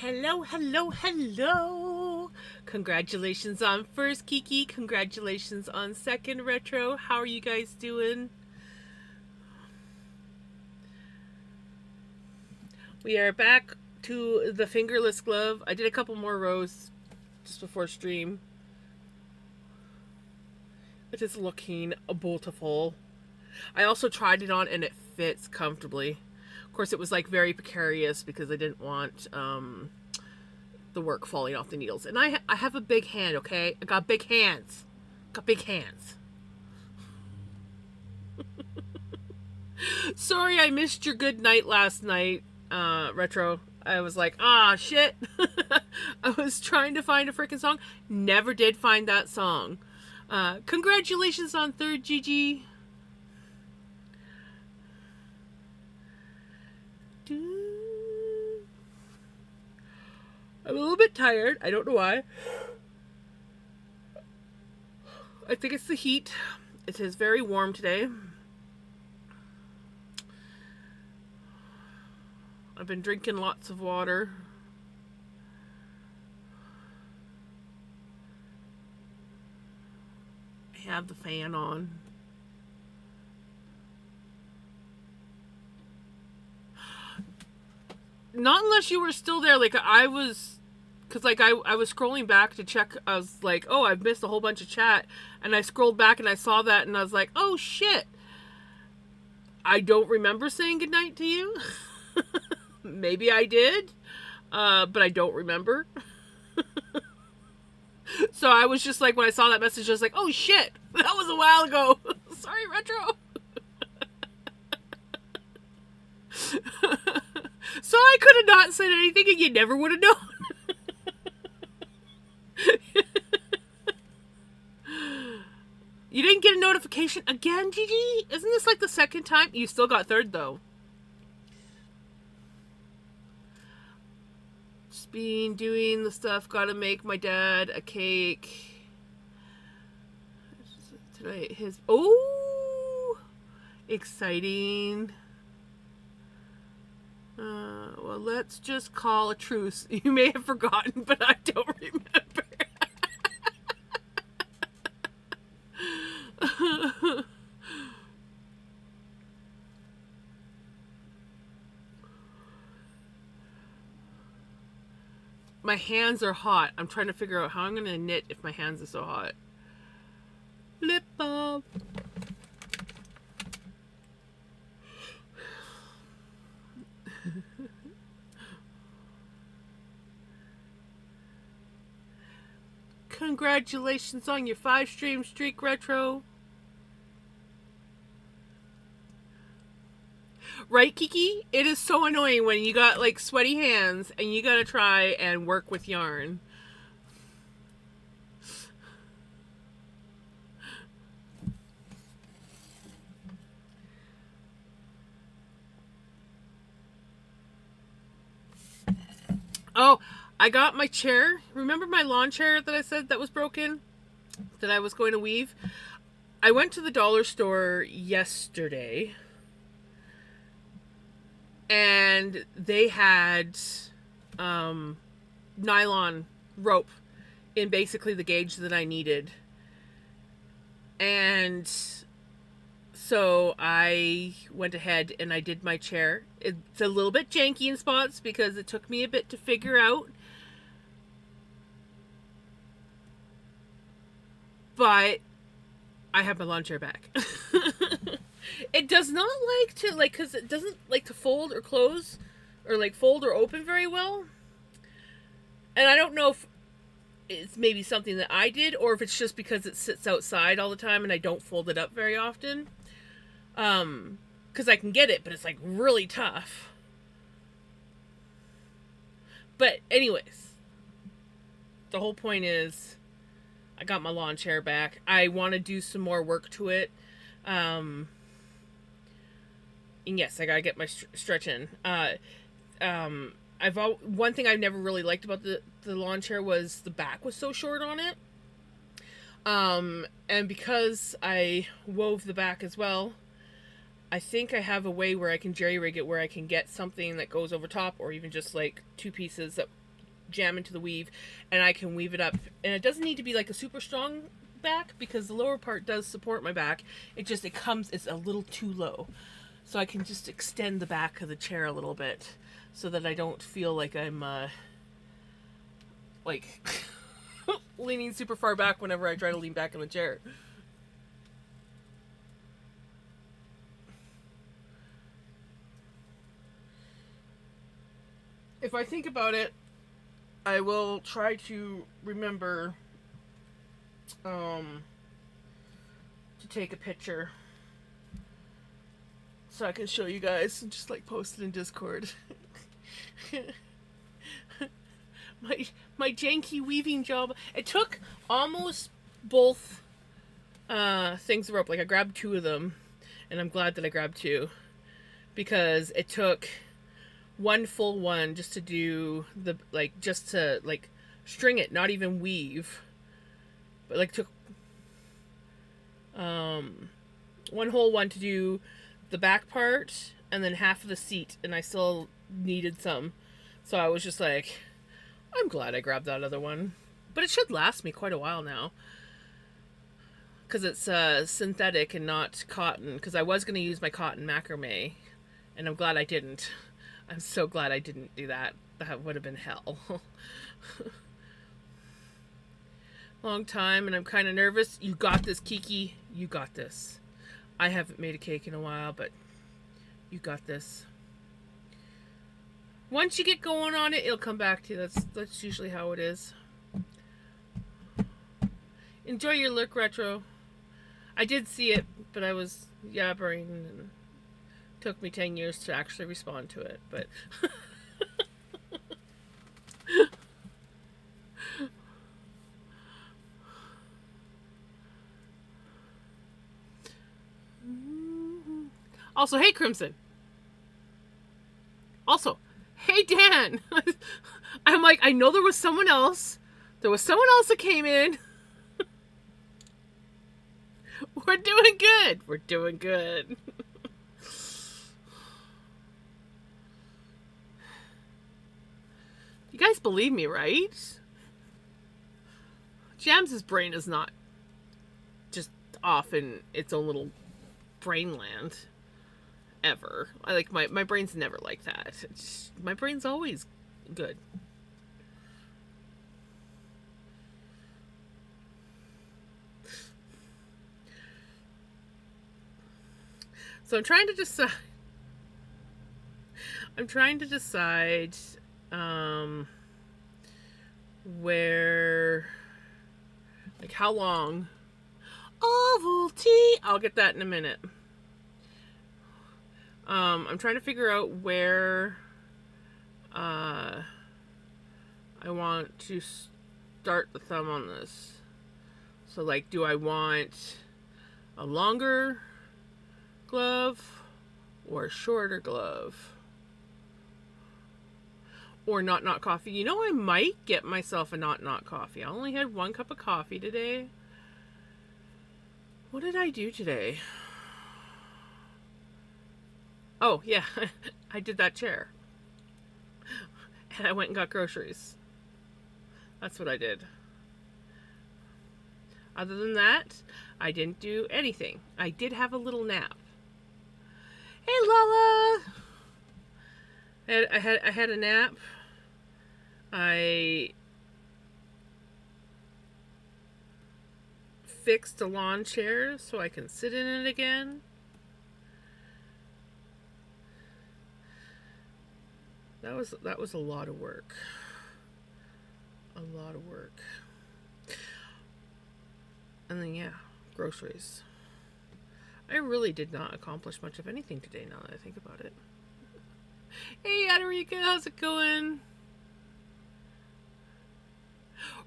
Hello, hello, hello. Congratulations on first Kiki. Congratulations on second retro. How are you guys doing? We are back to the fingerless glove. I did a couple more rows just before stream. It is looking beautiful. I also tried it on and it fits comfortably. Of course, it was like very precarious because I didn't want the work falling off the needles. And I have a big hand, okay? I got big hands. Got big hands. Sorry I missed your good night last night, Retro. I was like, shit. I was trying to find a freaking song. Never did find that song. Congratulations on third, Gigi. I'm a little bit tired. I don't know why. I think it's the heat. It is very warm today. I've been drinking lots of water. I have the fan on. Not unless you were still there. Like, I was... Because, like, I was scrolling back to check. I was like, oh, I've missed a whole bunch of chat. And I scrolled back and I saw that and I was like, oh, shit. I don't remember saying goodnight to you. Maybe I did. But I don't remember. So I was just like, when I saw that message, I was like, oh, shit. That was a while ago. Sorry, Retro. So I could have not said anything and you never would have known. You didn't get a notification again, Gigi? Isn't this like the second time? You still got third, though. Just been doing the stuff. Gotta make my dad a cake. Today, his... Oh! Exciting. Well, let's just call a truce. You may have forgotten, but I don't remember. My hands are hot. I'm trying to figure out how I'm going to knit if my hands are so hot. Lip balm. Congratulations on your 5-stream streak, Retro. Right, Kiki? It is so annoying when you got like sweaty hands and you gotta try and work with yarn. Oh, I got my chair. Remember my lawn chair that I said that was broken? That I was going to weave? I went to the dollar store yesterday. And they had nylon rope in basically the gauge that I needed. And so I went ahead and I did my chair. It's a little bit janky in spots because it took me a bit to figure out. But I have my lawn chair back. It does not like to, like, because it doesn't like to fold or close or like fold or open very well. And I don't know if it's maybe something that I did or if it's just because it sits outside all the time and I don't fold it up very often. Because I can get it, but it's like really tough. But anyways, the whole point is I got my lawn chair back. I want to do some more work to it. And yes, I gotta get my stretch in. One thing I've never really liked about the lawn chair was the back was so short on it. And because I wove the back as well, I think I have a way where I can jerry rig it where I can get something that goes over top or even just like two pieces that jam into the weave, and I can weave it up. And it doesn't need to be like a super strong back because the lower part does support my back. It's a little too low. So I can just extend the back of the chair a little bit so that I don't feel like I'm like leaning super far back whenever I try to lean back in the chair. If I think about it, I will try to remember to take a picture so I can show you guys and just like post it in Discord. my janky weaving job. It took almost both things of rope. Like I grabbed two of them, and I'm glad that I grabbed two because it took one full one just to do just to string it, not even weave, but like took one whole one to do the back part and then half of the seat, and I still needed some, so I was just like, I'm glad I grabbed that other one. But it should last me quite a while now because it's synthetic and not cotton, because I was going to use my cotton macrame and I'm glad I didn't. I'm so glad I didn't do that. That would have been hell. Long time and I'm kind of nervous. You got this, Kiki. You got this. I haven't made a cake in a while, but you got this. Once you get going on it, it'll come back to you. That's usually how it is. Enjoy your look, Retro. I did see it, but I was yabbering and it took me 10 years to actually respond to it, but also, hey Crimson. Also, hey Dan. I'm like, I know there was someone else. There was someone else that came in. We're doing good. We're doing good. You guys believe me, right? Jams's brain is not just off in its own little brain land. Ever. My brain's never like that. My brain's always good. So I'm trying to decide where, like, how long. Ovaltine. I'll get that in a minute. I'm trying to figure out where I want to start the thumb on this. So, like, do I want a longer glove or a shorter glove? Or not coffee. You know, I might get myself a not coffee. I only had 1 cup of coffee today. What did I do today? Oh, yeah. I did that chair. And I went and got groceries. That's what I did. Other than that, I didn't do anything. I did have a little nap. Hey, Lala! I had a nap. I fixed a lawn chair so I can sit in it again. That was a lot of work. A lot of work. And then, yeah, groceries. I really did not accomplish much of anything today now that I think about it. Hey, Adorika, how's it going?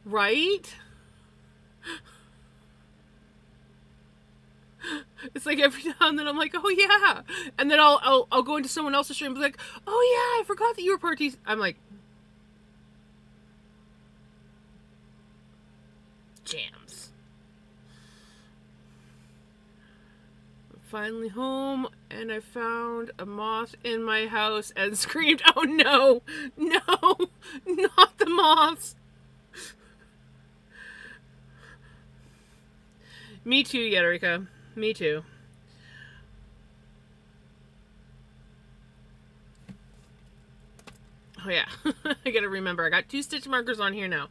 Right? It's like every now and then I'm like, oh yeah. And then I'll go into someone else's stream and be like, oh yeah, I forgot that you were parties. I'm like, jams. finally home and I found a moth in my house and screamed, "Oh no, no, not the moths." Me too, Yadrika. Me too. Oh yeah, I gotta remember. I got 2 stitch markers on here now.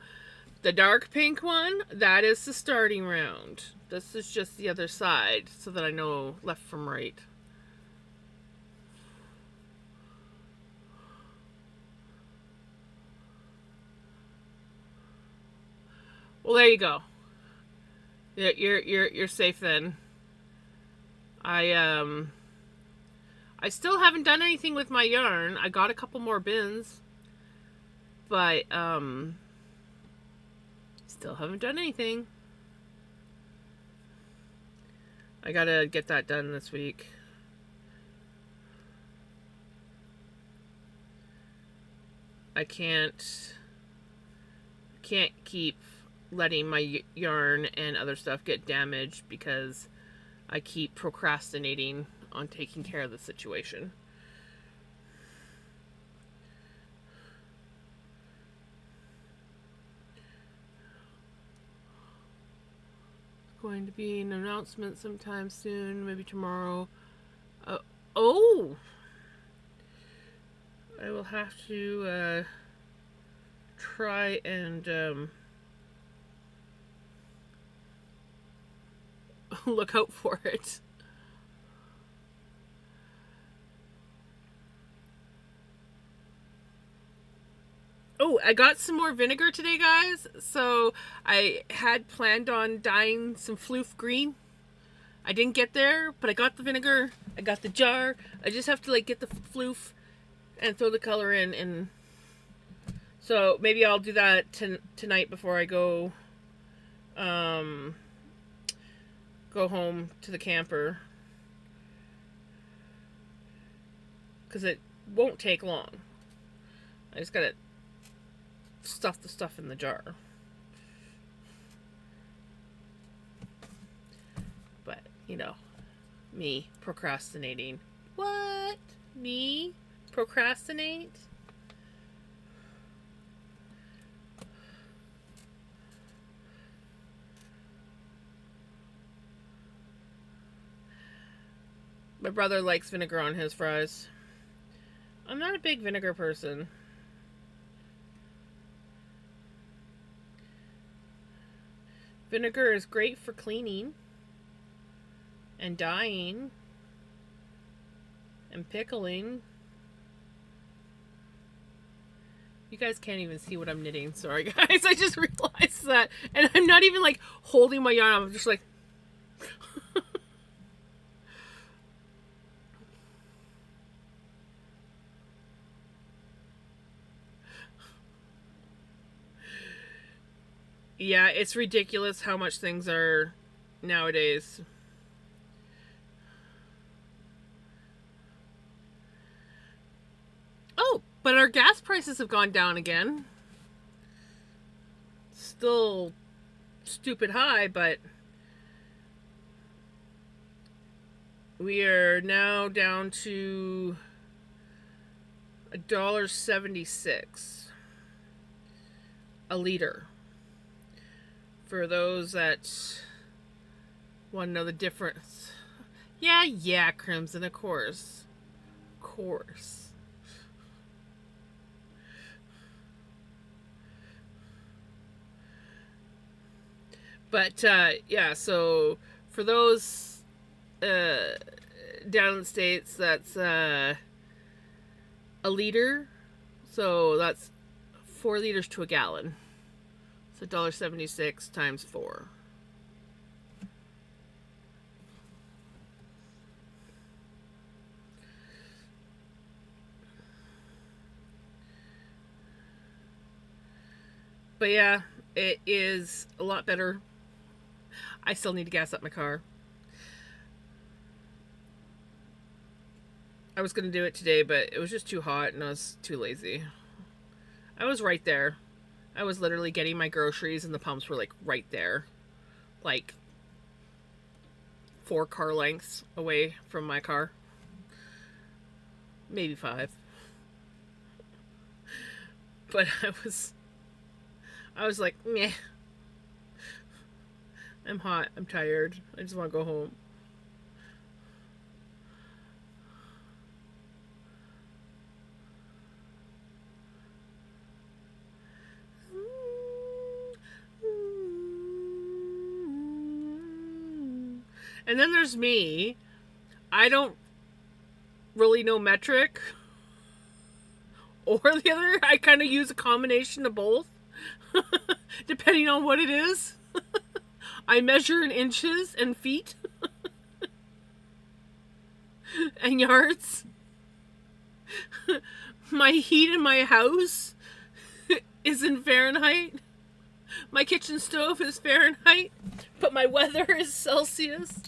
The dark pink one, that is the starting round. This is just the other side so that I know left from right. Well, there you go. You're safe then. I still haven't done anything with my yarn. I got a couple more bins, but still haven't done anything. I gotta get that done this week. I can't keep letting my yarn and other stuff get damaged because I keep procrastinating on taking care of the situation. Going to be an announcement sometime soon, maybe tomorrow. Oh! I will have to try and look out for it. Oh, I got some more vinegar today, guys. So I had planned on dyeing some floof green. I didn't get there, but I got the vinegar. I got the jar. I just have to like get the floof and throw the color in. And so maybe I'll do that tonight before I go home to the camper. Because it won't take long. I just gotta stuff the stuff in the jar. But, you know, me procrastinating. What? Me procrastinate? My brother likes vinegar on his fries. I'm not a big vinegar person. Vinegar is great for cleaning and dyeing and pickling. You guys can't even see what I'm knitting. Sorry, guys. I just realized that. And I'm not even like holding my yarn. I'm just like... Yeah, it's ridiculous how much things are nowadays. Oh, but our gas prices have gone down again. Still stupid high, but we are now down to $1.76 a liter. For those that want to know the difference. Yeah, Crimson, of course. Of course. But, yeah, so for those down in the States, that's a liter. So that's 4 liters to a gallon. So $1.76 times 4. But yeah, it is a lot better. I still need to gas up my car. I was going to do it today, but it was just too hot and I was too lazy. I was right there. I was literally getting my groceries and the pumps were like right there. Like 4 car lengths away from my car. Maybe 5. But I was like, meh. I'm hot. I'm tired. I just want to go home. And then there's me. I don't really know metric or the other. I kind of use a combination of both, depending on what it is. I measure in inches and feet and yards. My heat in my house is in Fahrenheit. My kitchen stove is Fahrenheit, but my weather is Celsius.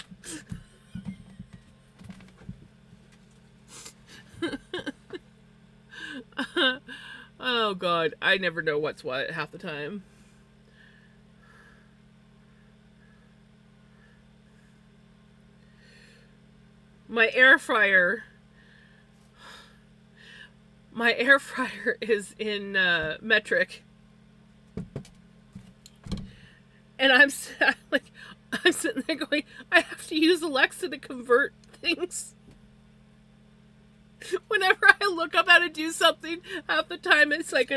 Oh God, I never know what's what half the time. My air fryer is in metric, and I'm sitting there going, I have to use Alexa to convert things. Whenever I look up how to do something, half the time it's like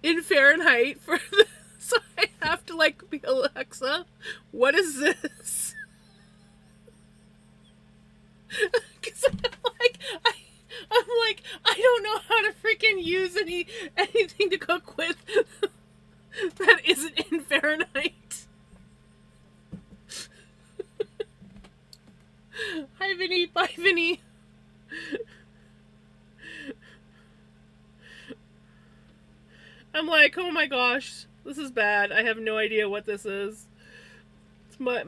in Fahrenheit so I have to like be, Alexa, what is this? Because I'm like, I don't know how to freaking use anything to cook with that isn't in Fahrenheit. Hi, Vinny. Bye, Vinny. I'm like, oh my gosh, this is bad. I have no idea what this is. It's my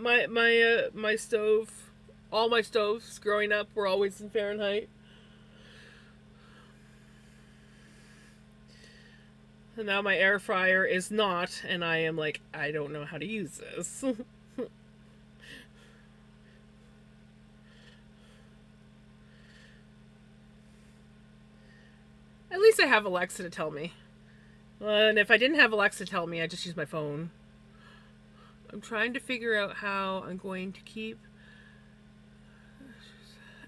stove. All my stoves growing up were always in Fahrenheit. And now my air fryer is not, and I am like, I don't know how to use this. At least I have Alexa to tell me. And if I didn't have Alexa tell me, I just use my phone. I'm trying to figure out how I'm going to keep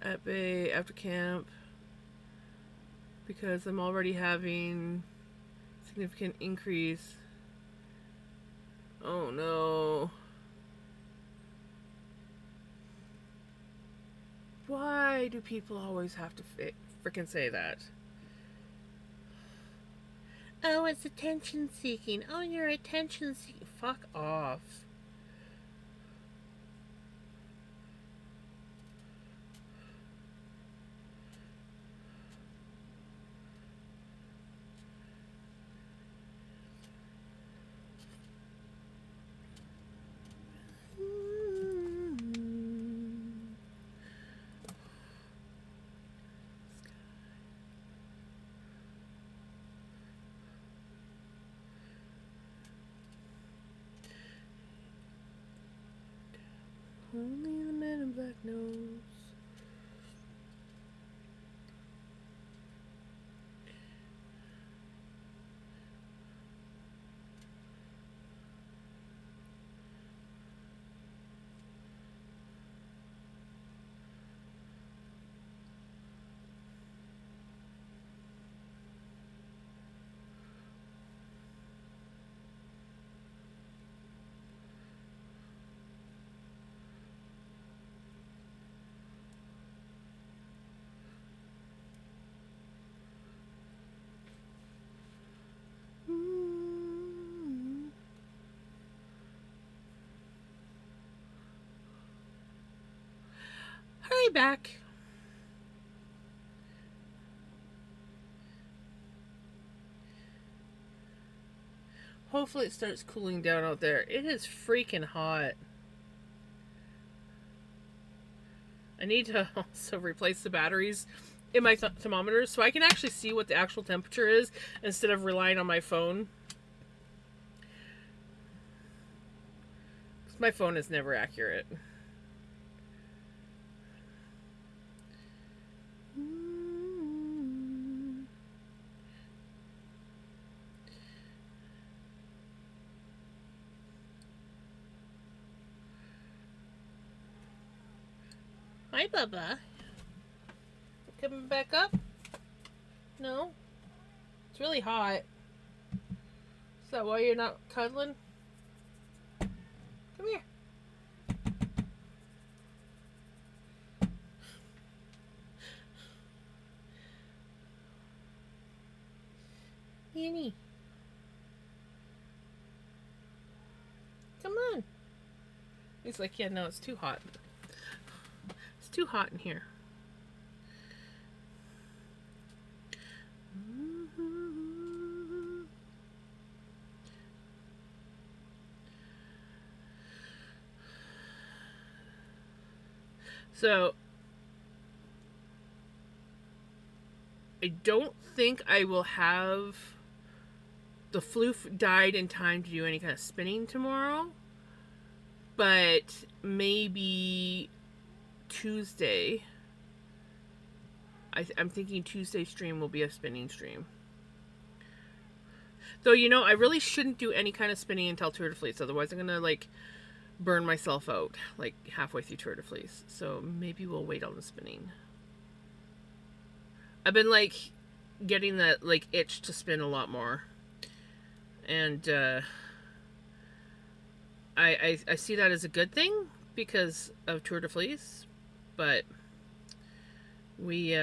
at bay after camp, because I'm already having significant increase. Oh no. Why do people always have to freaking say that? Oh, it's attention seeking. Oh, you're attention seeking. Fuck off. Only the man in black knows. Hurry back. Hopefully it starts cooling down out there. It is freaking hot. I need to also replace the batteries in my thermometers so I can actually see what the actual temperature is instead of relying on my phone. My phone is never accurate. Hi, Bubba. Coming back up? No? It's really hot. Is that why you're not cuddling? Come here. Annie. Come on. He's like, yeah, no, it's too hot. It's too hot in here. So, I don't think I will have the floof died in time to do any kind of spinning tomorrow. But maybe Tuesday. I'm thinking Tuesday stream will be a spinning stream. Though, you know, I really shouldn't do any kind of spinning until Tour de Fleece. Otherwise, I'm going to, like, burn myself out, like, halfway through Tour de Fleece. So maybe we'll wait on the spinning. I've been, like, getting that, like, itch to spin a lot more. And, I see that as a good thing because of Tour de Fleece. But we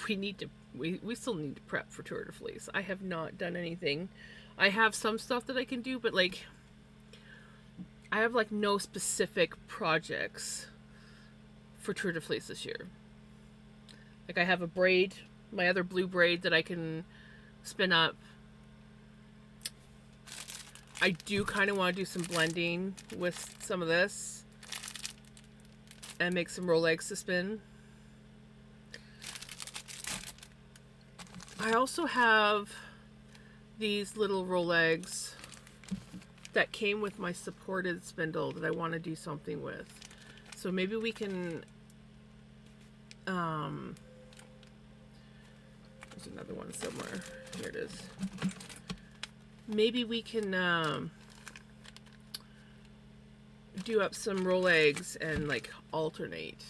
need to we still need to prep for Tour de Fleece. I have not done anything. I have some stuff that I can do, but like I have like no specific projects for Tour de Fleece this year. Like I have a braid, my other blue braid that I can spin up. I do kind of want to do some blending with some of this and make some Rolex to spin. I also have these little Rolex that came with my supported spindle that I want to do something with. So maybe we can, there's another one somewhere. Here it is. Maybe we can do up some Rolex and like alternate,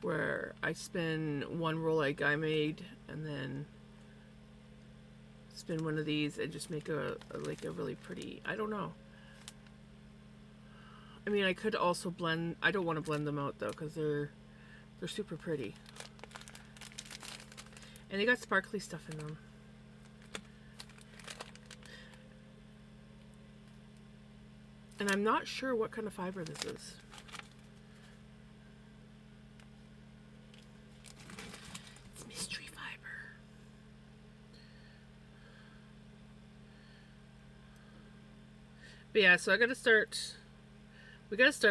where I spin one Rolex I made and then spin one of these and just make a really pretty, I don't know. I mean, I could also blend, I don't want to blend them out though because they're super pretty. And they got sparkly stuff in them. And I'm not sure what kind of fiber this is. It's mystery fiber. But yeah, so we gotta start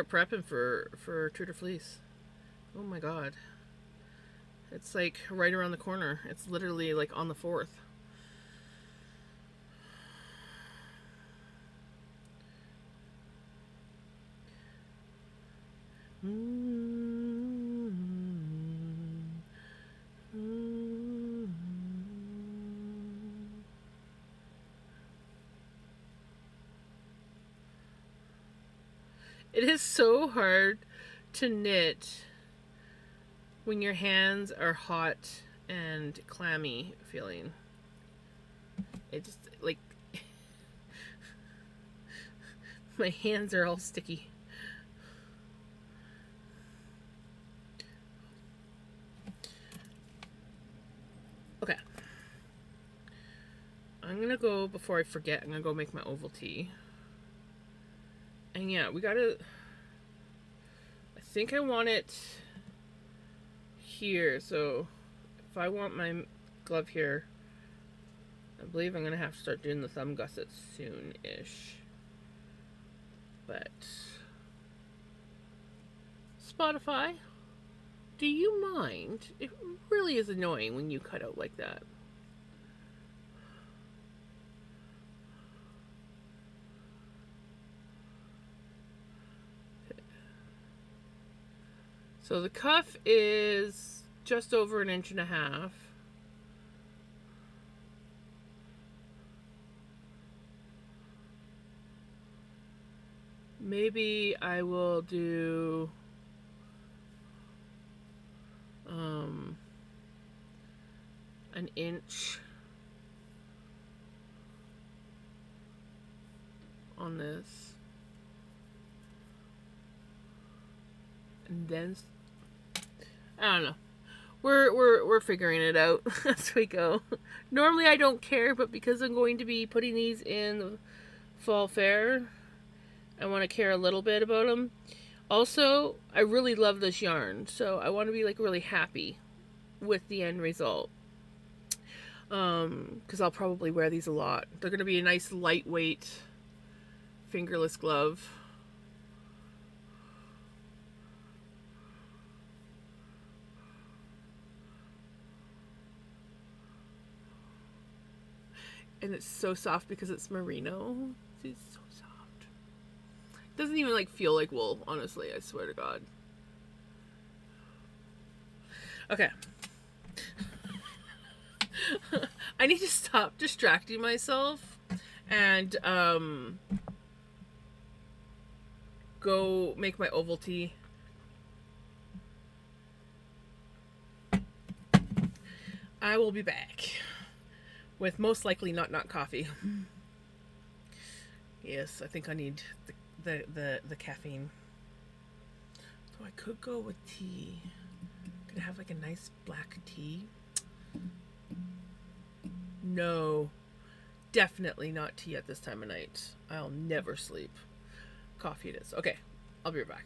prepping for Tour de Fleece. Oh my god. It's like right around the corner. It's literally like on the 4th. It is so hard to knit when your hands are hot and clammy feeling. It just like my hands are all sticky. Okay. I'm gonna go, before I forget, I'm gonna go make my oval tea. And yeah, we gotta, I think I want it here. So if I want my glove here, I believe I'm gonna have to start doing the thumb gussets soon-ish. But Spotify, do you mind? It really is annoying when you cut out like that. So the cuff is just over 1.5 inches. Maybe I will do um, an inch on this, and then I don't know. We're figuring it out as we go. Normally I don't care, but because I'm going to be putting these in the fall fair, I want to care a little bit about them. Also, I really love this yarn, so I want to be like really happy with the end result. Because I'll probably wear these a lot. They're gonna be a nice lightweight fingerless glove. And it's so soft because it's merino. It's so soft. It doesn't even like feel like wool, honestly, I swear to God. Okay. I need to stop distracting myself and go make my Ovaltine. I will be back with most likely not coffee. Yes, I think I need the caffeine. So I could go with tea. Could I have like a nice black tea? No, definitely not tea at this time of night. I'll never sleep. Coffee it is. Okay, I'll be right back.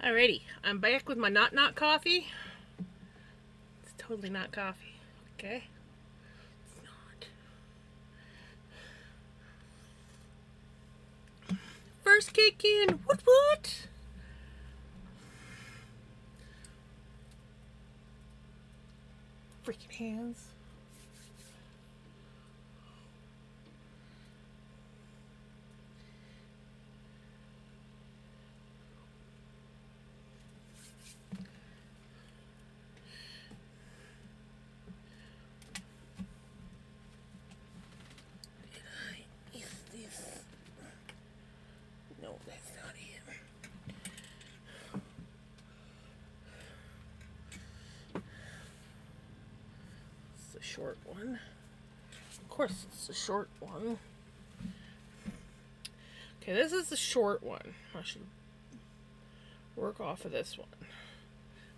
Alrighty, I'm back with my not coffee. It's totally not coffee. Okay. It's not. First cake in. What? Freaking hands. No, that's not it. It's the short one. Of course, it's the short one. Okay, this is the short one. I should work off of this one.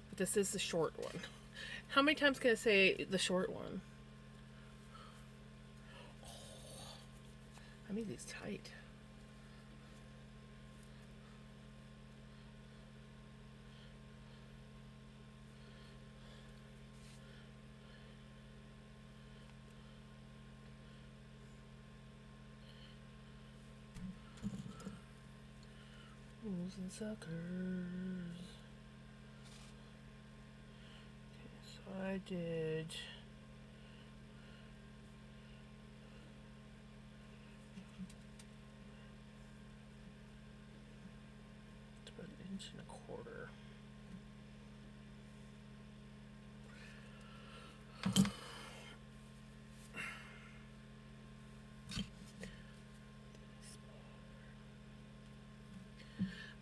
But this is the short one. How many times can I say the short one? Oh, I made these tight. Fools and suckers. Okay, so I did. It's about 1.25 inches.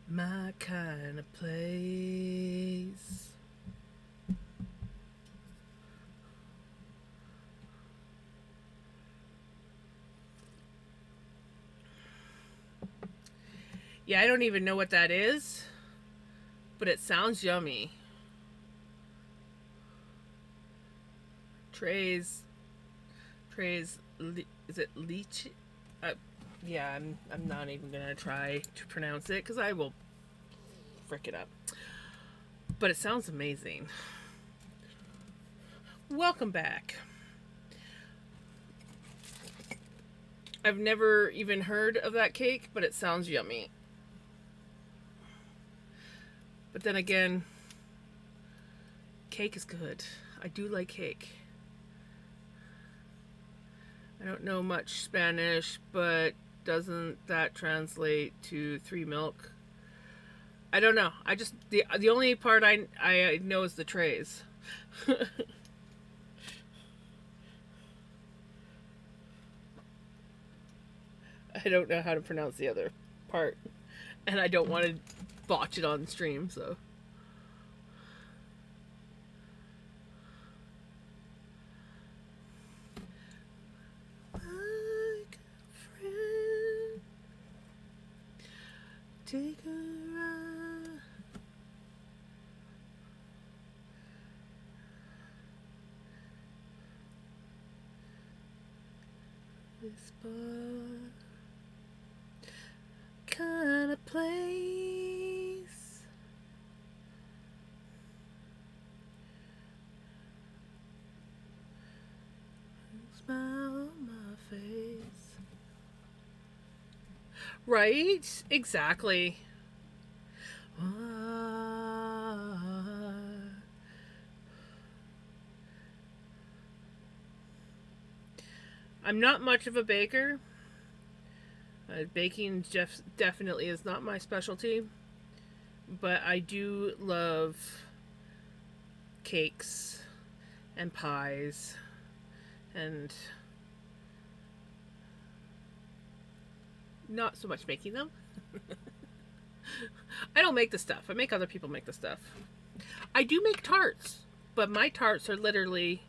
My kind of place. Yeah, I don't even know what that is, but it sounds yummy. Trays, is it leech? Yeah, I'm not even gonna try to pronounce it because I will frick it up. But it sounds amazing. Welcome back. I've never even heard of that cake, but it sounds yummy. But then again, cake is good. I do like cake. I don't know much Spanish, but doesn't that translate to 3 milk? I don't know. I just the only part I know is the trays. I don't know how to pronounce the other part, and I don't want to botch it on stream, so. Like a friend, take a ride. This bar kind of place. Smile on my face. Right? Exactly. I'm not much of a baker. Baking definitely is not my specialty, but I do love cakes and pies and not so much making them. I don't make the stuff. I make other people make the stuff. I do make tarts, but my tarts are literally,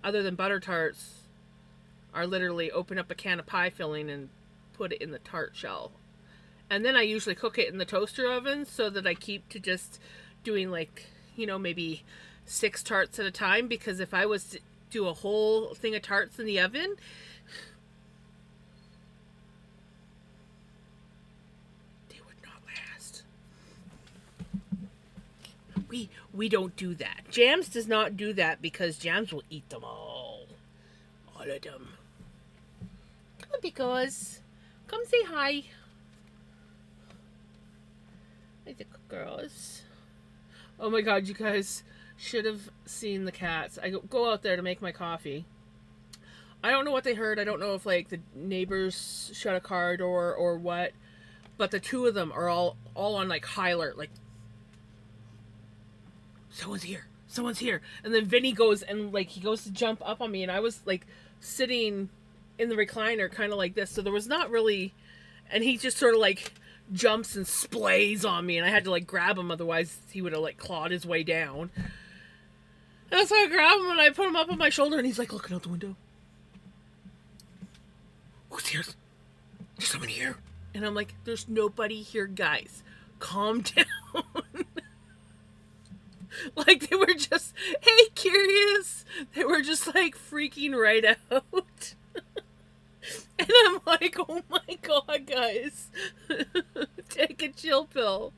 other than butter tarts, are literally open up a can of pie filling and put it in the tart shell. And then I usually cook it in the toaster oven so that I keep to just doing like, maybe 6 tarts at a time, because if I was to do a whole thing of tarts in the oven, they would not last. We don't do that. Jams does not do that because Jams will eat them all of them. Come on, because come say hi. Hi, the girls. Oh my god, you guys should have seen the cats. I go out there to make my coffee. I don't know what they heard. I don't know if like the neighbors shut a car door or what. But the two of them are all on like high alert, like someone's here, someone's here. And then Vinny goes and like he goes to jump up on me, and I was like sitting in the recliner, kind of like this, so there was not really. And he just sort of like jumps and splays on me, and I had to like grab him, otherwise he would have like clawed his way down. And so I grab him and I put him up on my shoulder, and he's like looking out the window. Who's here? There's someone here. And I'm like, there's nobody here, guys. Calm down. Like, they were just, hey, curious. They were just, like, freaking right out. And I'm like, oh my god, guys. Take a chill pill.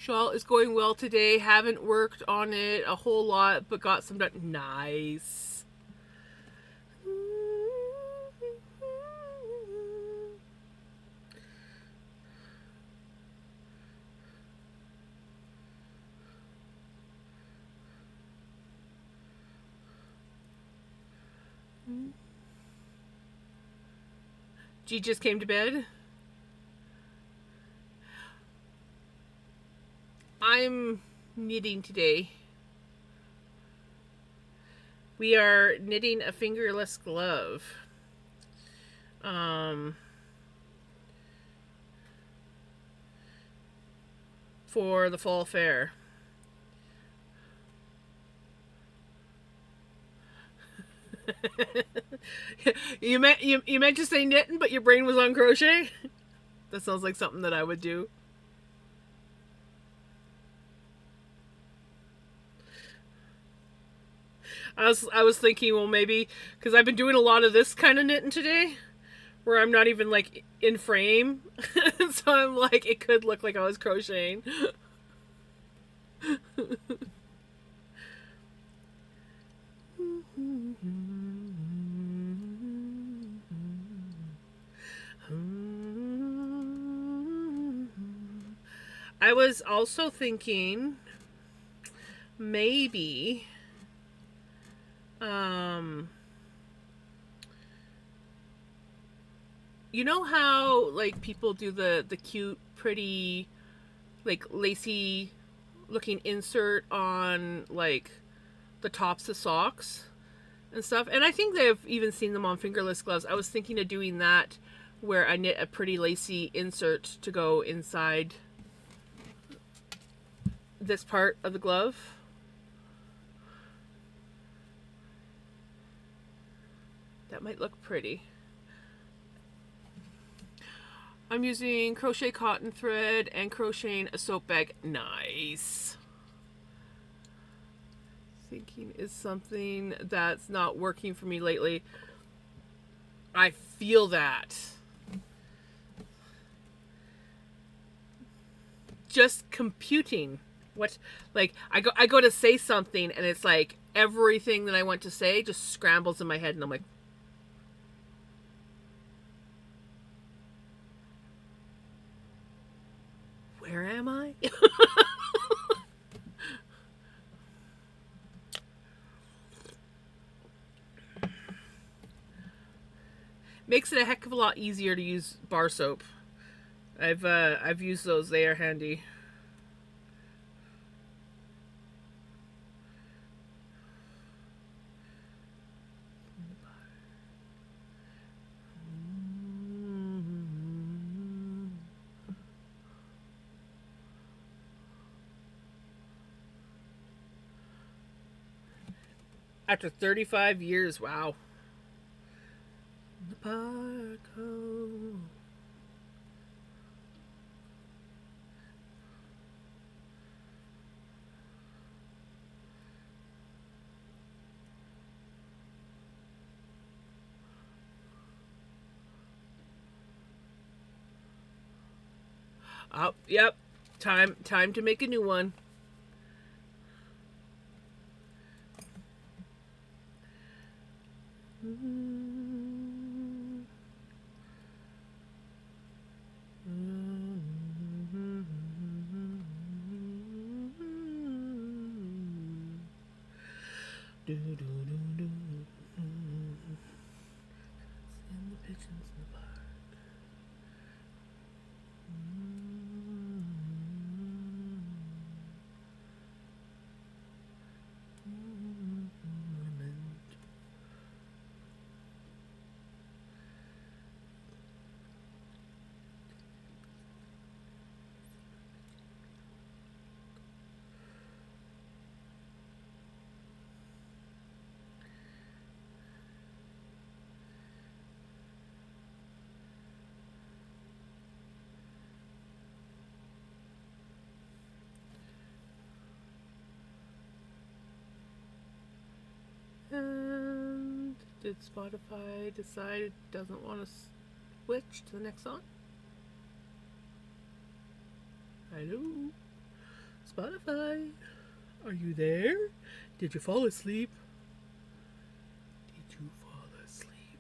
Shawl is going well today. Haven't worked on it a whole lot, but got some done. Nice. G just came to bed. I'm knitting today. We are knitting a fingerless glove. For the fall fair. You meant to say knitting, but your brain was on crochet? That sounds like something that I would do. I was thinking, well, maybe because I've been doing a lot of this kind of knitting today, where I'm not even like in frame, so I'm like, it could look like I was crocheting. I was also thinking maybe you know how like people do the cute pretty like lacy looking insert on like the tops of socks and stuff, and I think they've even seen them on fingerless gloves. I was thinking of doing that, where I knit a pretty lacy insert to go inside this part of the glove. That might look pretty. I'm using crochet cotton thread and crocheting a soap bag. Nice. Thinking is something that's not working for me lately. I feel that. Just computing. What, like, I go to say something and it's like everything that I want to say just scrambles in my head, and I'm like, where am I? Makes it a heck of a lot easier to use bar soap. I've used those. They are handy. After 35 years, wow. The park. Oh. Oh, yep. Time to make a new one. And the pigeons in the park. And did Spotify decide it doesn't want to switch to the next song? Hello? Spotify? Are you there? Did you fall asleep? Did you fall asleep?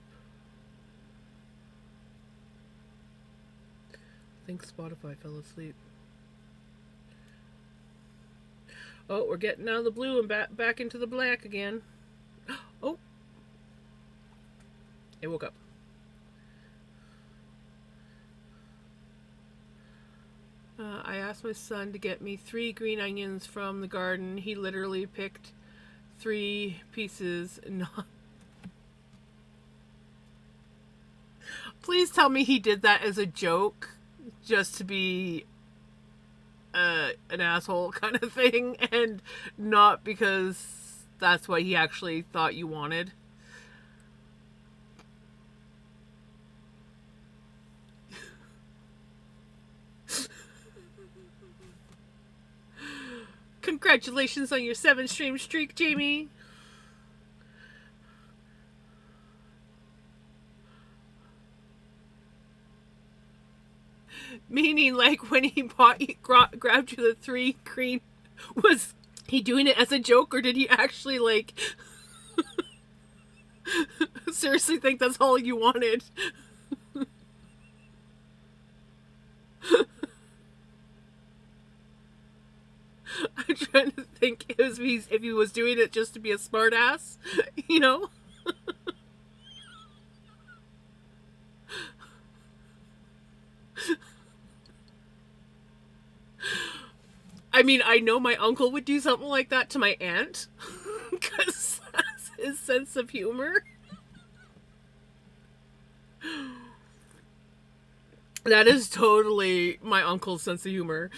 I think Spotify fell asleep. Oh, we're getting out of the blue and back into the black again. Oh, it woke up. I asked my son to get me 3 green onions from the garden. He literally picked 3 pieces. Not. Please tell me he did that as a joke, just to be an asshole kind of thing, and not because that's what he actually thought you wanted. Congratulations on your 7-stream streak, Jamie. Meaning, like, when he grabbed you the 3 green, was he doing it as a joke, or did he actually, like, seriously think that's all you wanted? I'm trying to think if he was doing it just to be a smartass, you know? I mean, I know my uncle would do something like that to my aunt, because that's his sense of humor. That is totally my uncle's sense of humor.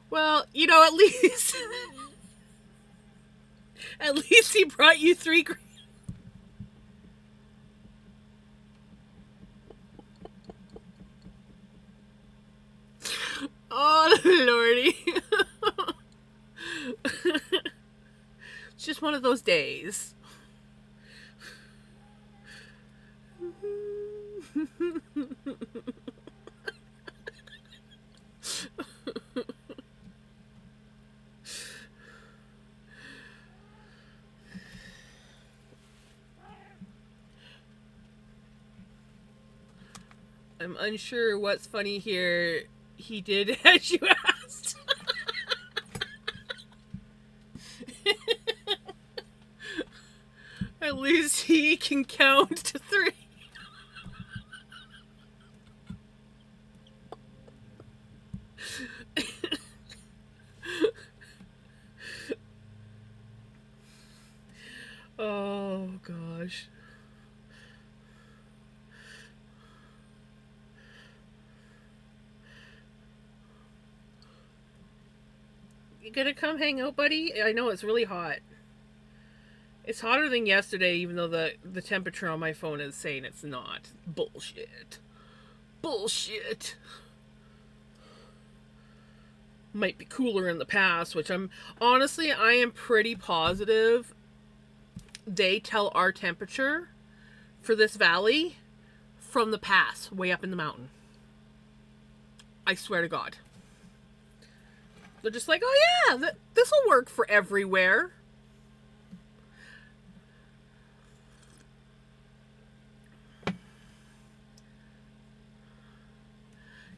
Well, you know, at least he brought you 3 green. Oh, lordy. It's just one of those days. I'm unsure what's funny here. He did as you asked. At least he can count to 3. Oh gosh. You gonna come hang out, buddy? I know it's really hot. It's hotter than yesterday, even though the temperature on my phone is saying it's not. Bullshit. Bullshit. Might be cooler in the past, which I'm honestly I am pretty positive they tell our temperature for this valley from the pass way up in the mountain. I swear to God. They're just like, oh yeah, this will work for everywhere.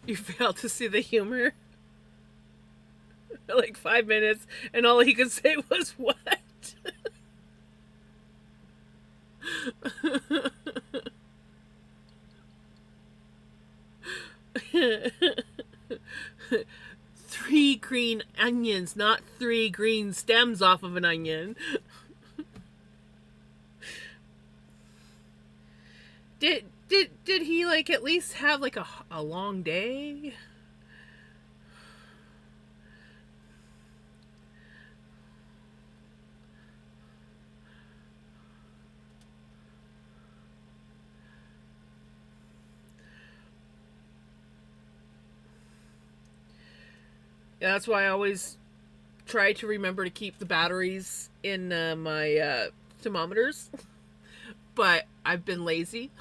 You failed to see the humor. Like 5 minutes, and all he could say was, what? 3 green onions, not 3 green stems off of an onion. Did he like at least have like a long day? Yeah, that's why I always try to remember to keep the batteries in my thermometers. But I've been lazy.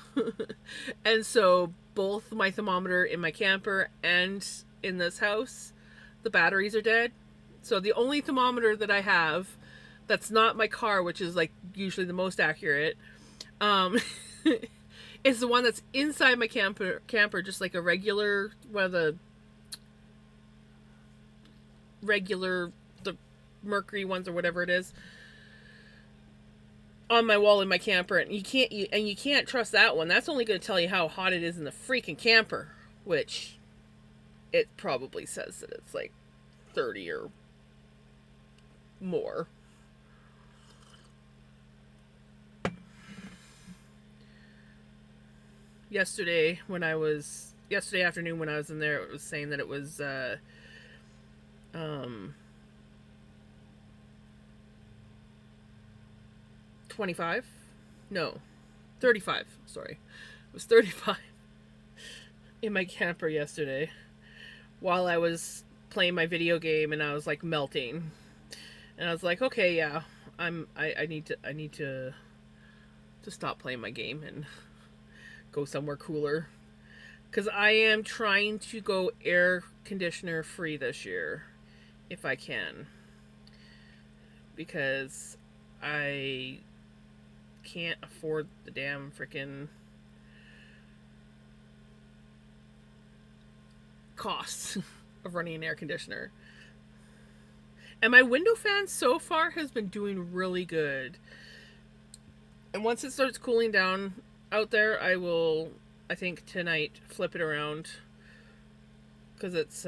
And so both my thermometer in my camper and in this house, the batteries are dead. So the only thermometer that I have that's not my car, which is like usually the most accurate, is the one that's inside my camper, just like a regular, one of the regular, the mercury ones or whatever it is, on my wall in my camper. And you can't trust that one. That's only going to tell you how hot it is in the freaking camper, which it probably says that it's like 30 or more. Yesterday afternoon when I was in there, it was saying that it was 25? No, 35. Sorry. It was 35 in my camper yesterday while I was playing my video game, and I was like melting. And I was like, okay, yeah, I need to stop playing my game and go somewhere cooler. Cuz I am trying to go air conditioner free this year if I can. Because I can't afford the damn freaking costs of running an air conditioner. And my window fan so far has been doing really good. And once it starts cooling down out there, I will, I think tonight, flip it around. Because it's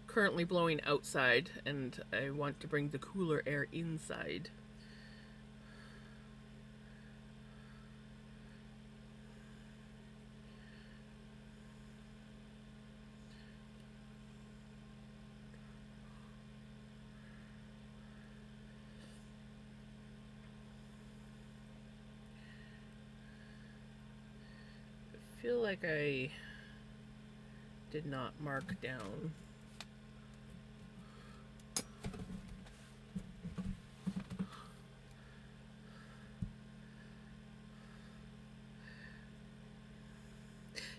currently blowing outside, and I want to bring the cooler air inside. I feel like I did not mark down.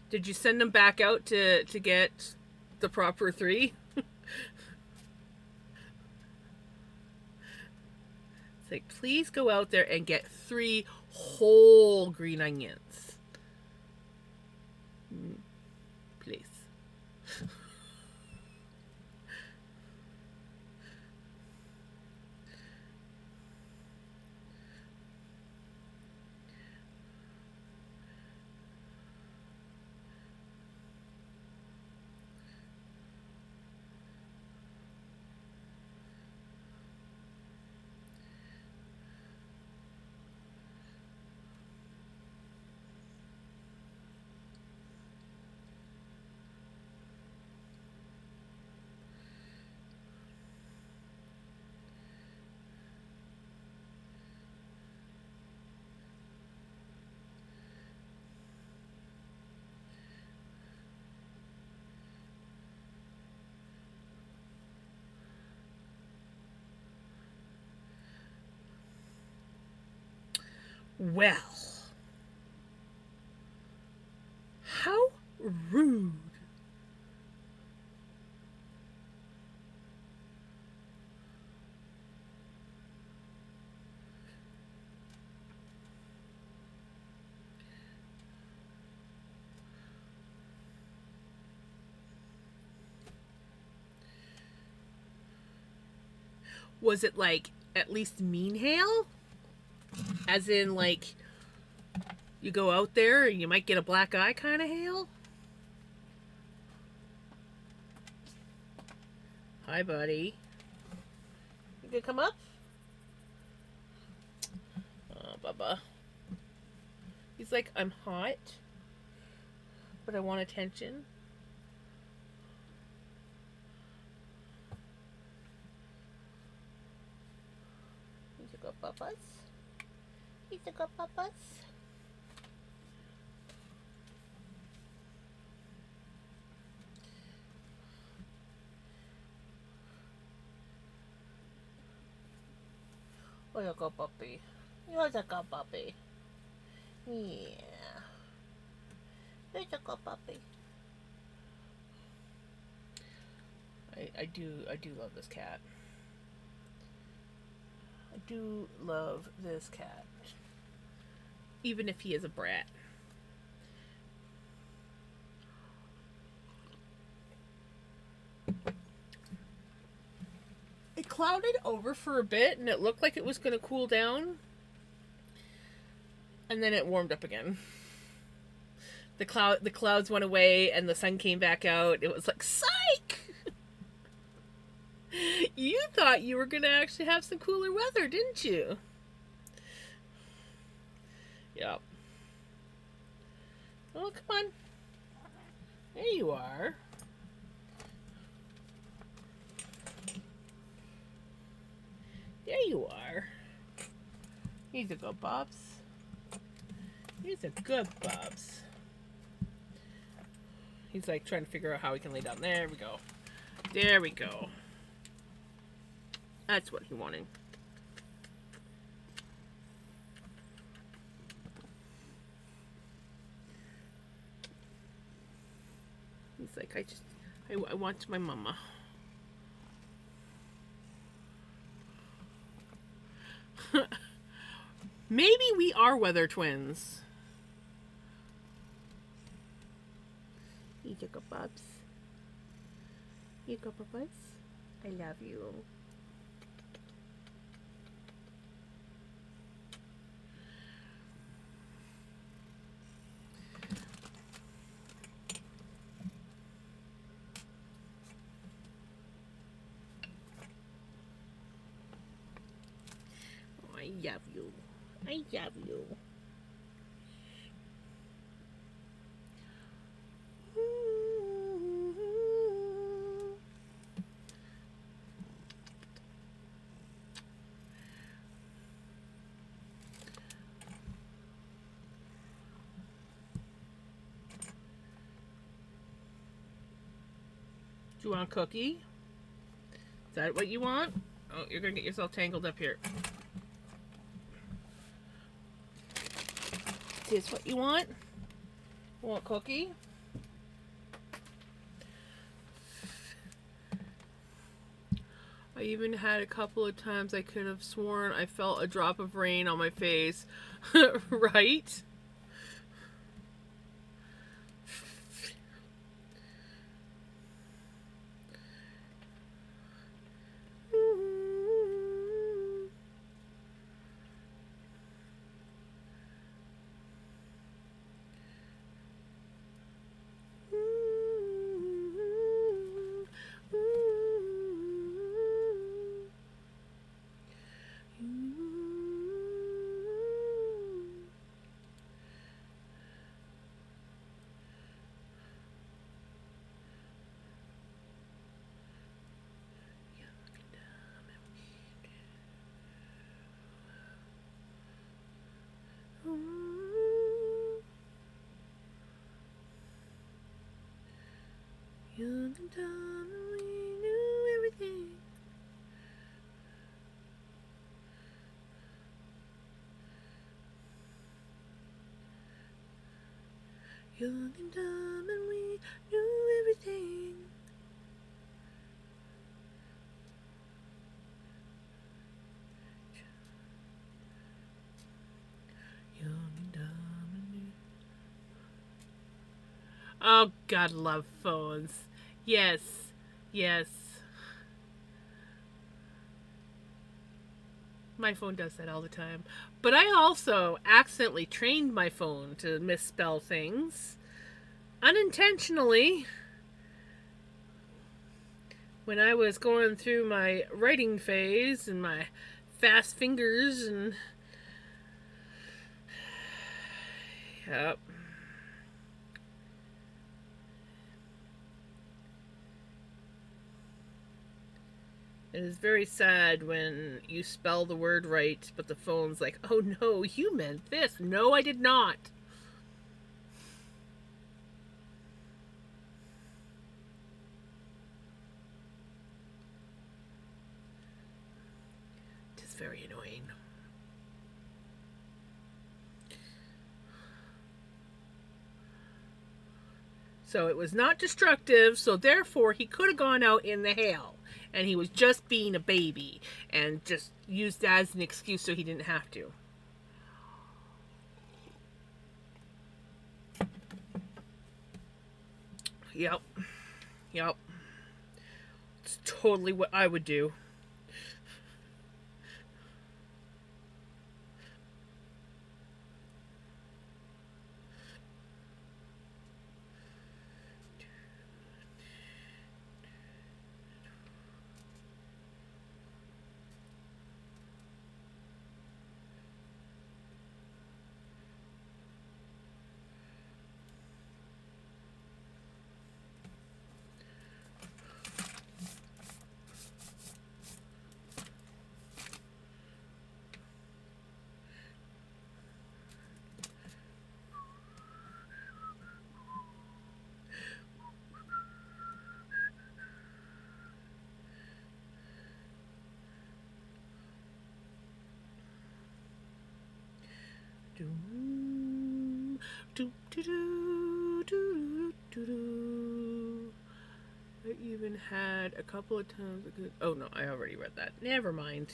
Did you send them back out to get the proper 3? It's like, please go out there and get 3 whole green onions. Please. Well, how rude. Was it like at least mean hail? As in, like, you go out there and you might get a black eye kind of hail? Hi, buddy. You gonna come up? Oh, Bubba. He's like, I'm hot, but I want attention. He's a good Bubba's. He's a good Bubba's. Oh, you're a good puppy. You're a good puppy. Yeah. You're a good puppy. I do love this cat. I do love this cat. Even if he is a brat. It clouded over for a bit and it looked like it was going to cool down. And then it warmed up again. The clouds went away and the sun came back out. It was like, psych! You thought you were going to actually have some cooler weather, didn't you? Yep. Oh, come on. There you are. There you are. He's a good Bobs. He's a good Bobs. He's like trying to figure out how he can lay down. There we go. There we go. That's what he wanted. He's like, I want my mama. Maybe we are weather twins. You took a Bubs. You go, Bubs. I love you. Oh, I love you. I love you. Do you want a cookie? Is that what you want? Oh, you're gonna get yourself tangled up here. Is this what you want? You want a cookie? I even had a couple of times I could have sworn I felt a drop of rain on my face. Right? You're the time we knew everything. Young and dumb and we knew everything. Young and dumb and we... Oh, God, love phones. Yes. Yes. My phone does that all the time. But I also accidentally trained my phone to misspell things unintentionally when I was going through my writing phase and my fast fingers and yep. It is very sad when you spell the word right, but the phone's like, oh no, you meant this. No, I did not. It is very annoying. So it was not destructive, so therefore he could have gone out in the hail. And he was just being a baby and just used that as an excuse so he didn't have to. Yep. Yep. It's totally what I would do. I even had a couple of times. Oh no, I already read that. Never mind.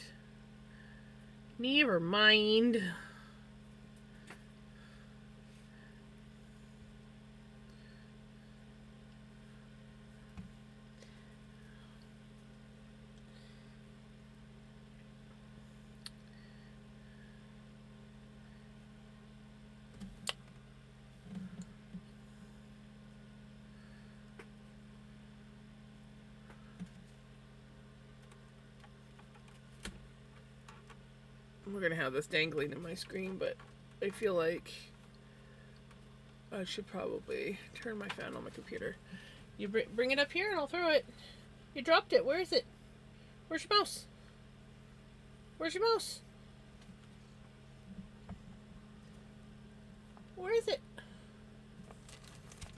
Never mind. We're gonna have this dangling in my screen, but I feel like I should probably turn my fan on my computer. You bring it up here and I'll throw it. You dropped it. Where is it? Where's your mouse? Where's your mouse? Where is it?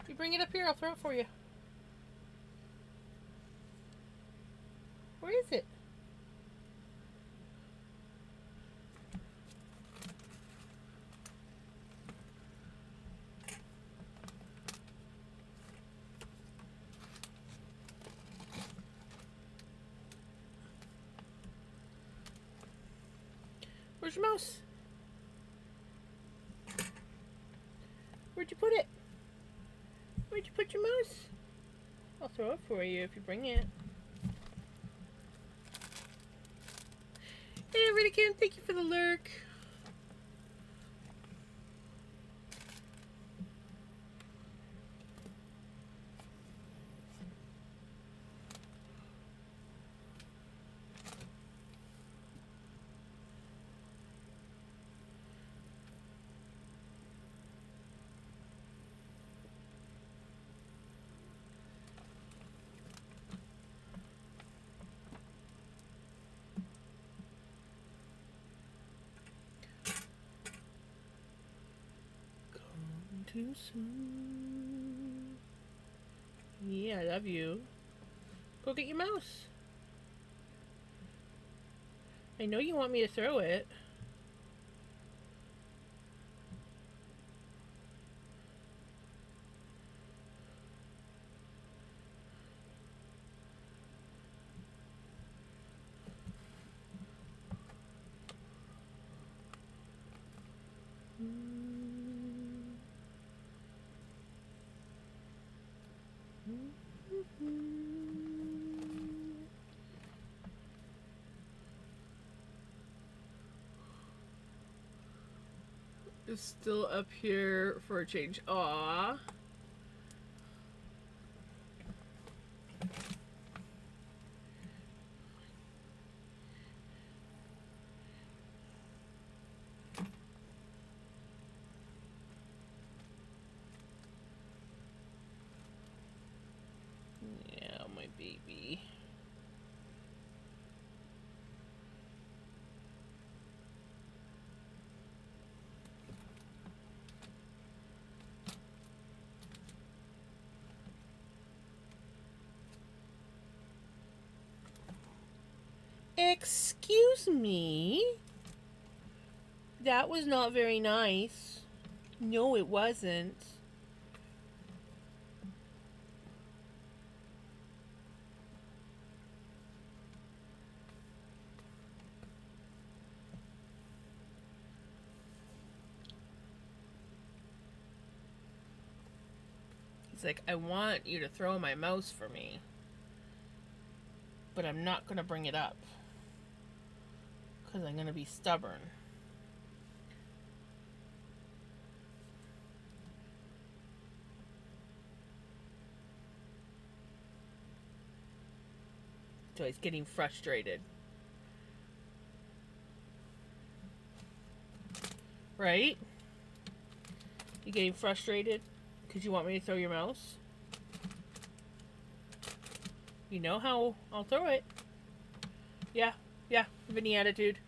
You bring it up here, I'll throw it for you. Where is it? Where's your mouse? Where'd you put it? Where'd you put your mouse? I'll throw it for you if you bring it. Hey, Riddican, thank you for the lurk. Too soon. Yeah, I love you. Go get your mouse. I know you want me to throw it. Is still up here for a change. Aww. Yeah, my baby. Excuse me? That was not very nice. No, it wasn't. He's like, I want you to throw my mouse for me, but I'm not going to bring it up because I'm going to be stubborn. So he's getting frustrated. Right? You getting frustrated because you want me to throw your mouse? You know how I'll throw it. Yeah, Vinny attitude.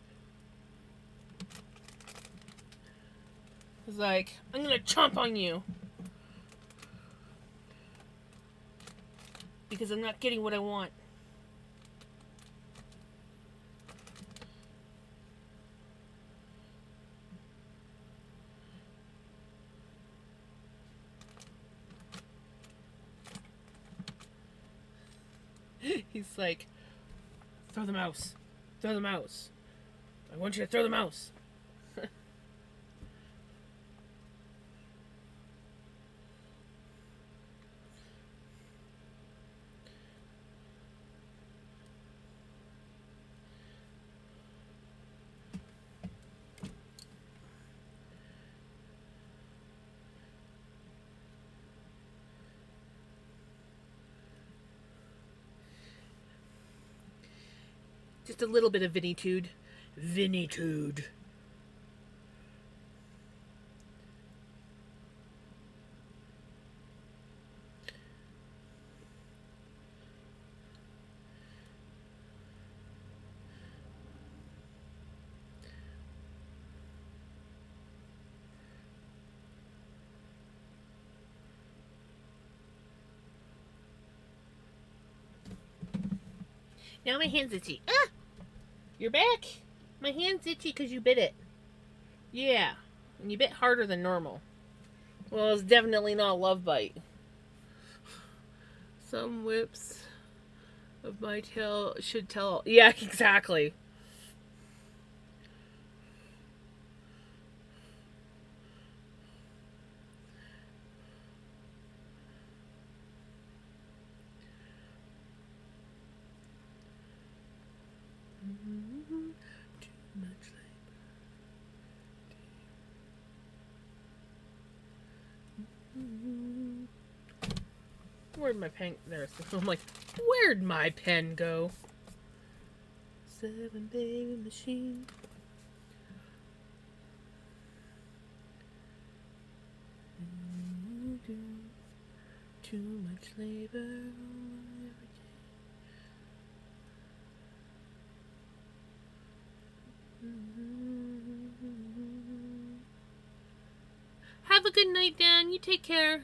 He's like, I'm gonna chomp on you. Because I'm not getting what I want. He's like, throw the mouse. Throw the mouse. I want you to throw the mouse. Just a little bit of Vinny-tude. Vinny-tude. Now my hand's itchy. Ah! You're back? My hand's itchy because you bit it. Yeah. And you bit harder than normal. Well, it's definitely not a love bite. Some whips of my tail should tell. Yeah, exactly. Too much labor. Where'd my pen? There. I'm like, where'd my pen go? 7 baby machine. Too much labor. Have a good night, Dan. You take care.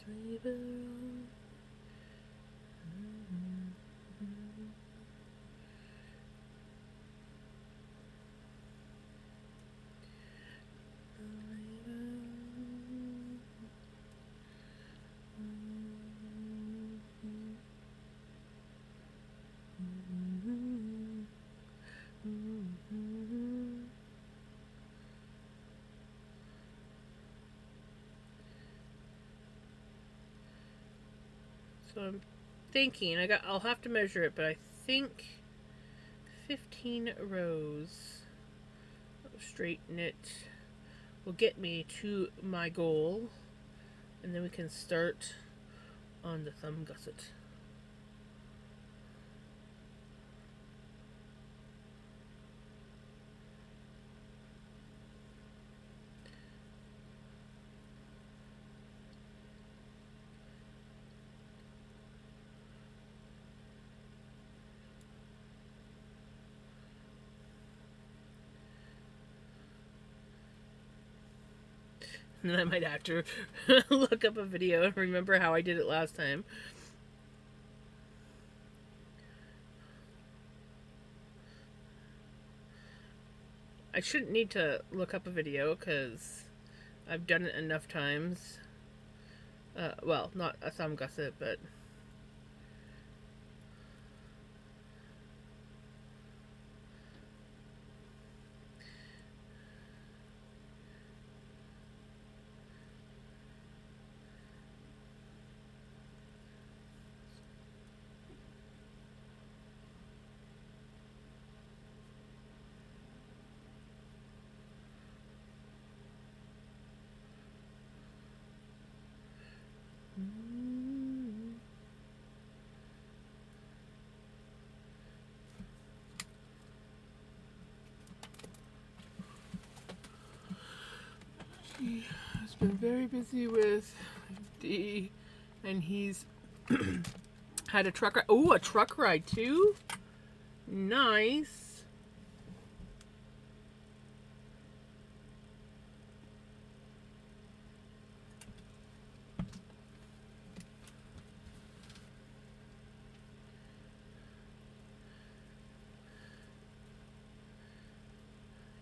Labor. So I'm thinking I'll have to measure it, but I think 15 rows of straight knit will get me to my goal, and then we can start on the thumb gusset. And then I might have to look up a video and remember how I did it last time. I shouldn't need to look up a video because I've done it enough times. Well, not a thumb gusset, but he has been very busy with D, and he's had a truck ride. Oh, a truck ride too? Nice.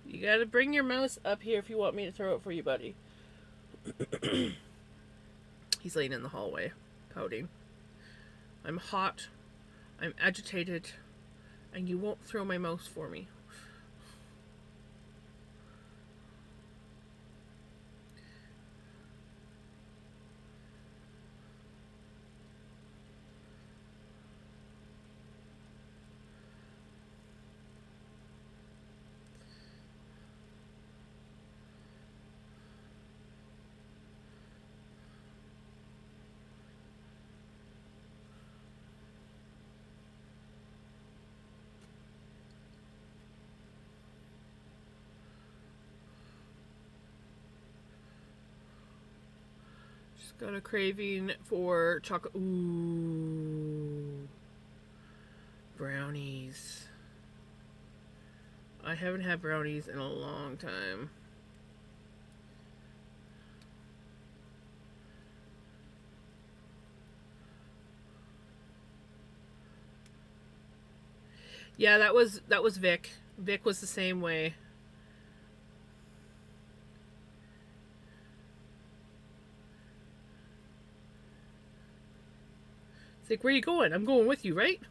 You gotta bring your mouse up here if you want me to throw it for you, buddy. He's laying in the hallway, pouting. I'm hot, I'm agitated, and you won't throw my mouse for me. Just got a craving for chocolate. Ooh. Brownies. I haven't had brownies in a long time. Yeah, that was Vic. Vic was the same way. It's like, where are you going? I'm going with you, right?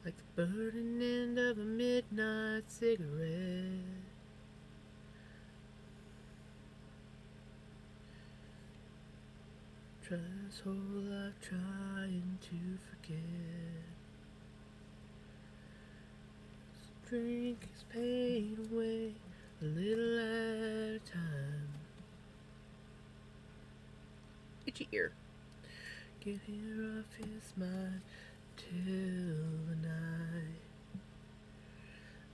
Like the burning end of a midnight cigarette. Try this whole life trying to forget. This drink is pain away a little at a time. Itchy ear. Get here off his mind till the night.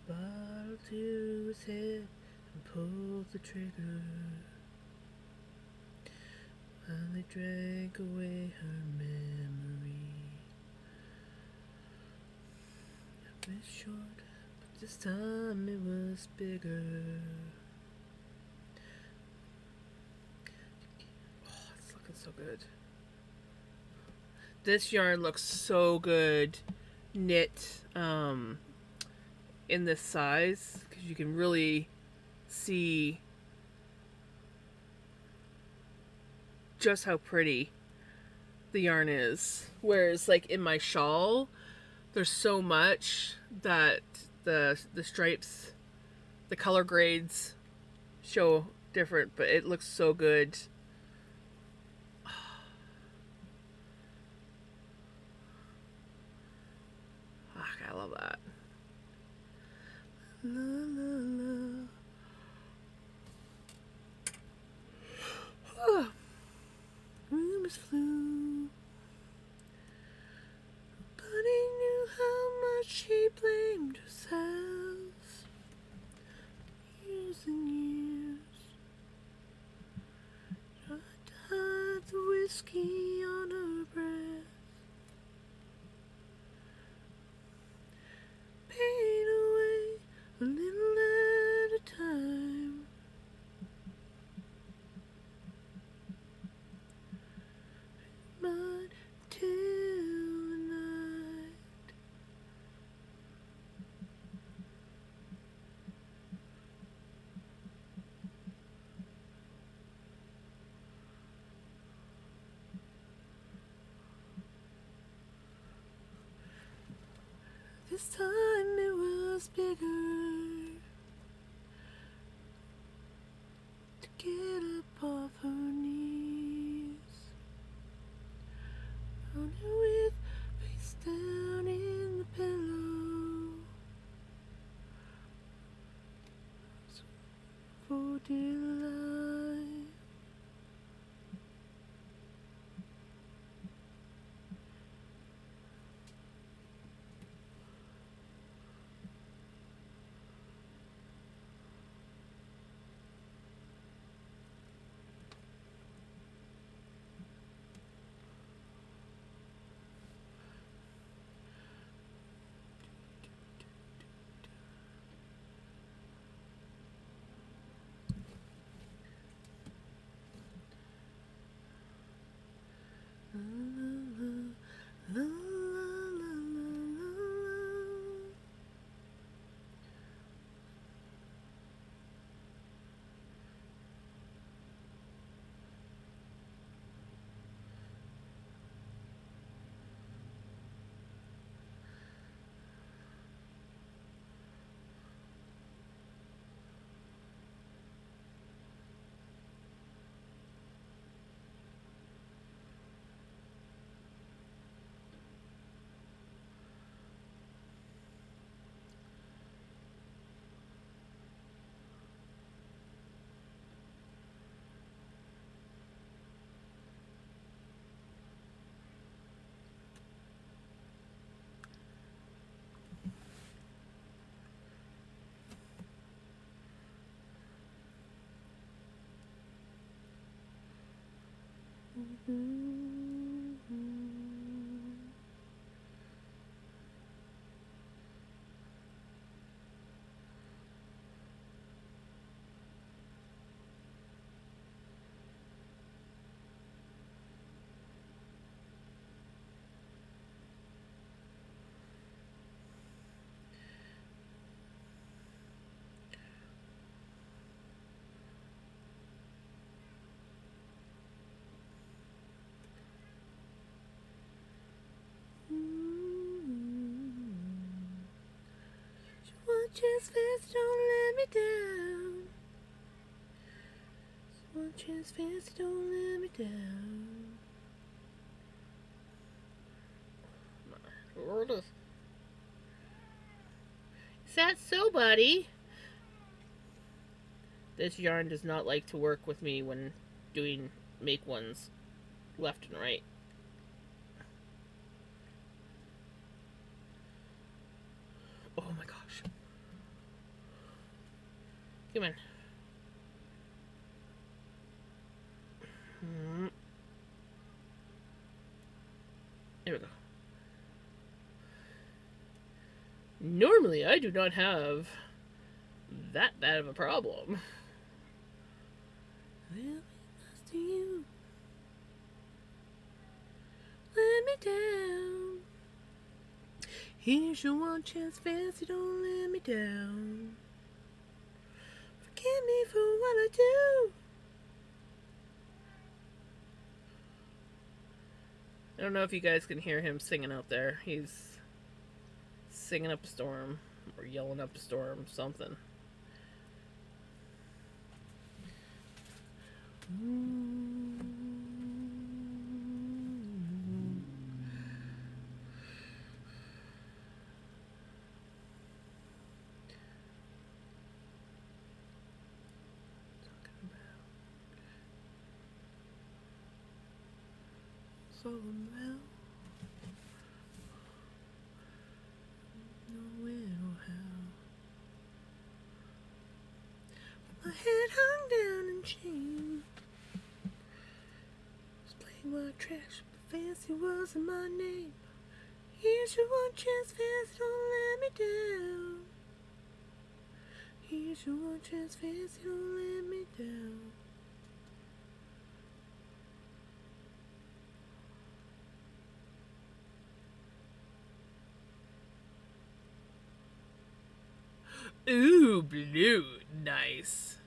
Bottle to his head and pulled the trigger. While they drank away her memory. It was short, but this time it was bigger. good. This yarn looks so good knit in this size because you can really see just how pretty the yarn is. Whereas like in my shawl, there's so much that the stripes, the color grades show different, but it looks so good. I love that. La, la, la. Rumors flew, but he knew how much she blamed herself. Years and years, tried to hide the whiskey on her breath. Pain away a little at a time. But till the night. This time it was bigger to get up off her knees. On her with face down in the pillow. For dear life. La, la, la, la, la. Watch his face, don't let me down. Watch his face, don't let me down. My Lord. Is that so, buddy? This yarn does not like to work with me when doing make ones left and right. Oh my gosh. Come on. There we go. Normally, I do not have that bad of a problem. Well, to you. down. Here's your one chance, fancy, don't let me down. Forgive me for what I do. I don't know if you guys can hear him singing out there. He's singing up a storm or yelling up a storm, something. So well, no way, no how. My head hung down in shame. Was playing white trash, but fancy wasn't my name. Here's your one chance, fancy, don't let me down. Here's your one chance, fancy, don't let me down. Ooh, blue, nice.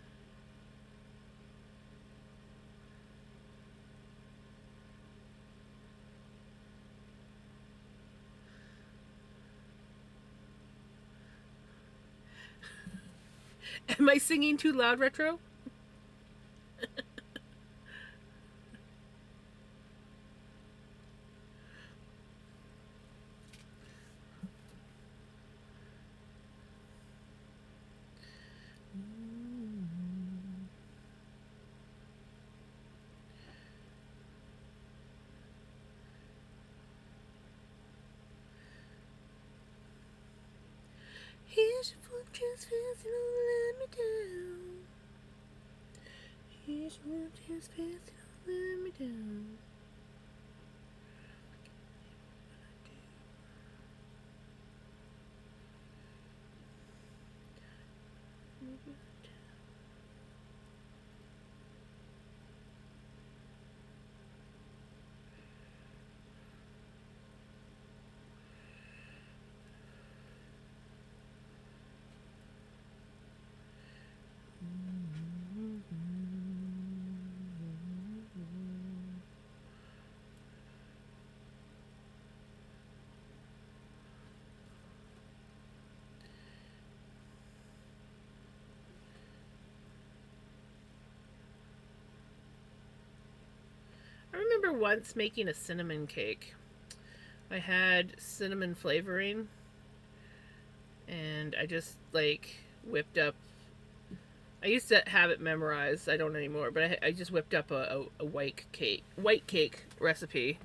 Am I singing too loud, Retro? Here's your one chance, fancy, don't let me down. Here's your one chance, fancy, don't let me down. I remember once making a cinnamon cake. I had cinnamon flavoring, and I just like whipped up. I used to have it memorized. I don't anymore, but I just whipped up a white cake recipe,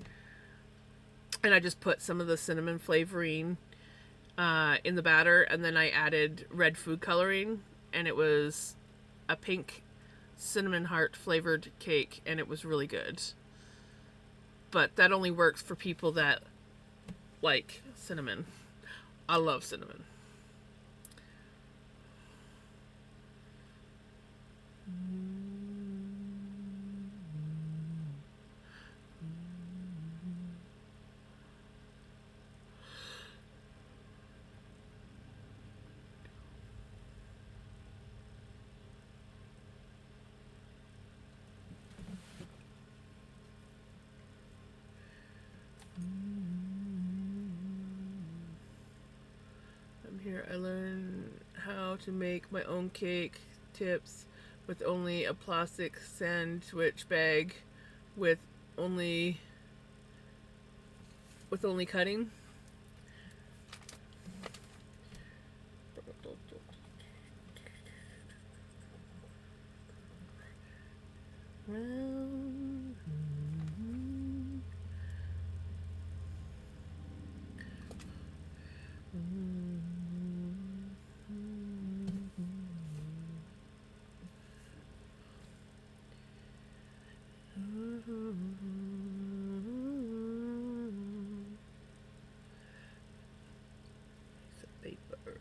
and I just put some of the cinnamon flavoring in the batter, and then I added red food coloring, and it was a pink cinnamon heart flavored cake, and it was really good. But that only works for people that like cinnamon. I love cinnamon. Here I learned how to make my own cake tips with only a plastic sandwich bag with only cutting. Paper.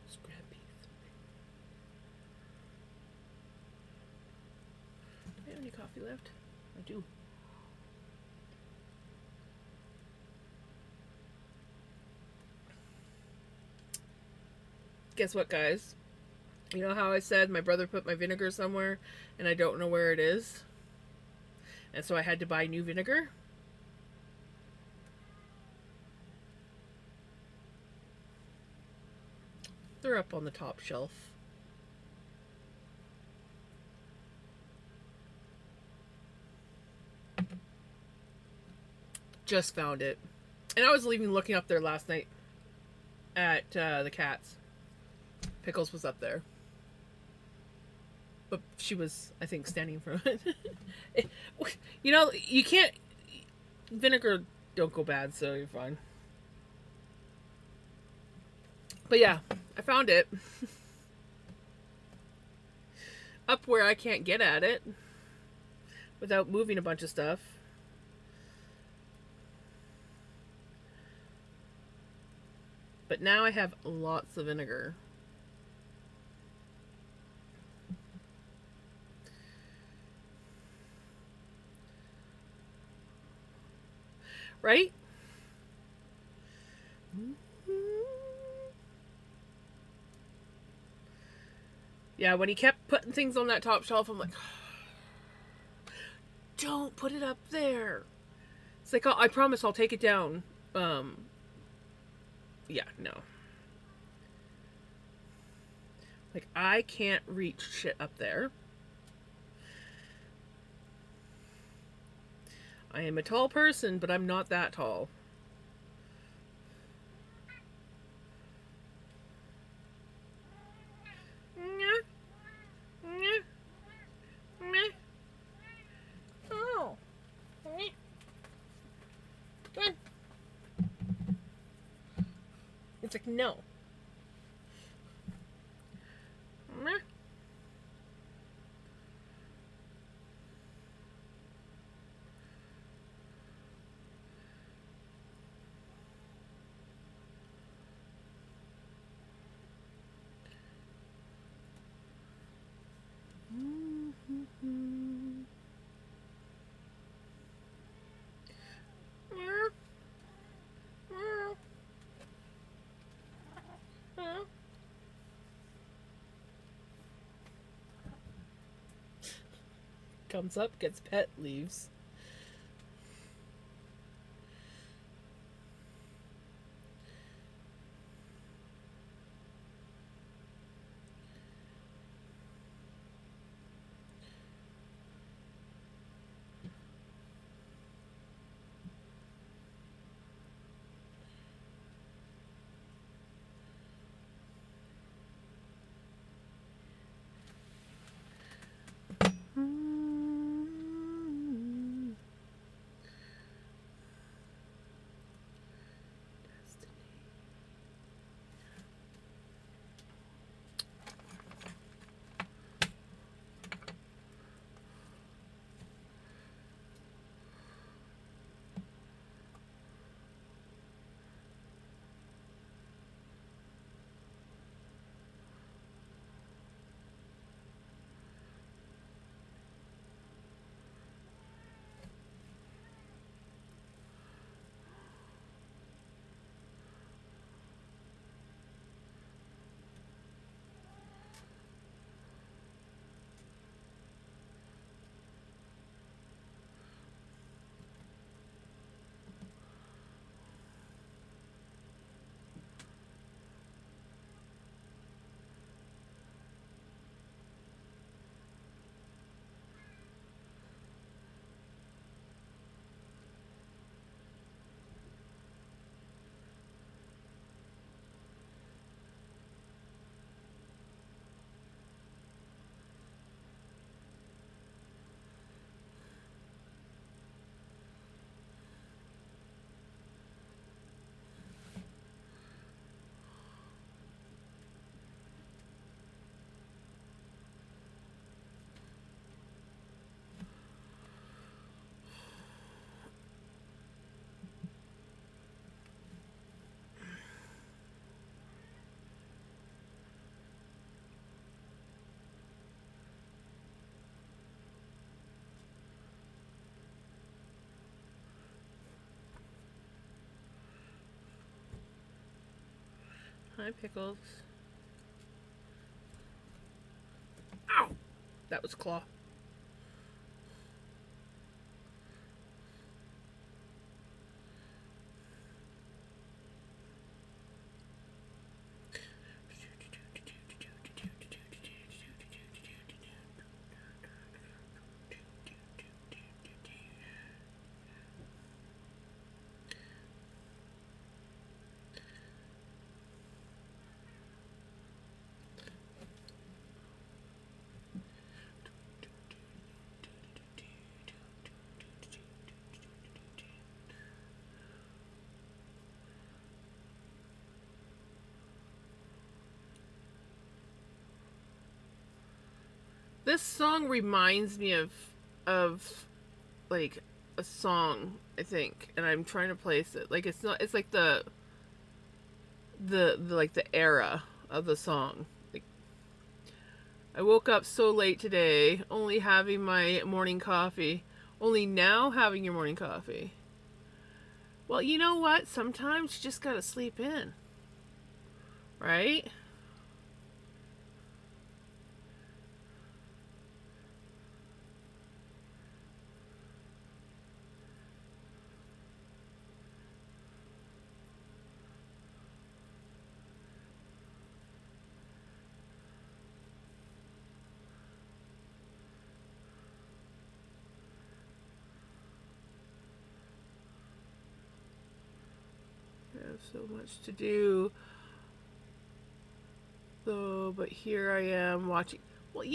Just grab these. Do I have any coffee left? I do. Guess what, guys? You know how I said my brother put my vinegar somewhere and I don't know where it is? And so I had to buy new vinegar? They're up on the top shelf. Just found it. And I was even looking up there last night at the cats. Pickles was up there. But she was, I think, standing in front of it. You know, you can't... Vinegar don't go bad, so you're fine. But yeah, I found it. Up where I can't get at it without moving a bunch of stuff. But now I have lots of vinegar. Right? Yeah, when he kept putting things on that top shelf, I'm like, don't put it up there. It's like, oh, I promise I'll take it down. Yeah, no. Like, I can't reach shit up there. I am a tall person, but I'm not that tall. Oh. Good. It's like, no. Comes up, gets pet, leaves. Hi, Pickles. Ow! That was Claw. This song reminds me of like a song, I think, and I'm trying to place it. Like it's not. It's like the like the era of the song. Like I woke up so late today, only having my morning coffee. Only now having your morning coffee. Well, you know what? Sometimes you just gotta sleep in, right? I have so much to do, though. But here I am watching. Well,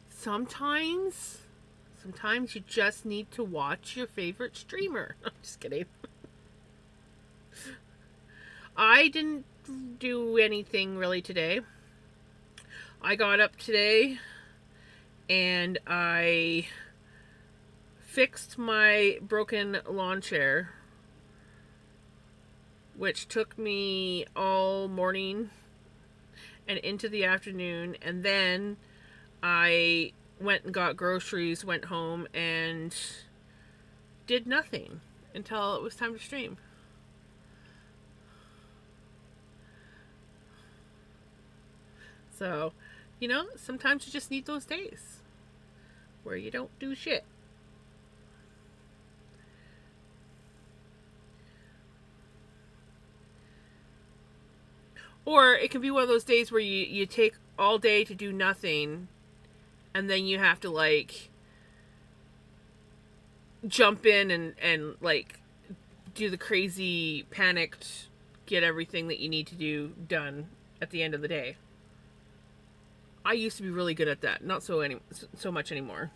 sometimes, sometimes you just need to watch your favorite streamer. I'm just kidding. I didn't do anything really today. I got up today and I fixed my broken lawn chair, which took me all morning and into the afternoon. And then I went and got groceries, went home, and did nothing until it was time to stream. So, sometimes you just need those days where you don't do shit. Or it can be one of those days where you take all day to do nothing, and then you have to, like, jump in and like, do the crazy, panicked, get everything that you need to do done at the end of the day. I used to be really good at that. Not so much anymore.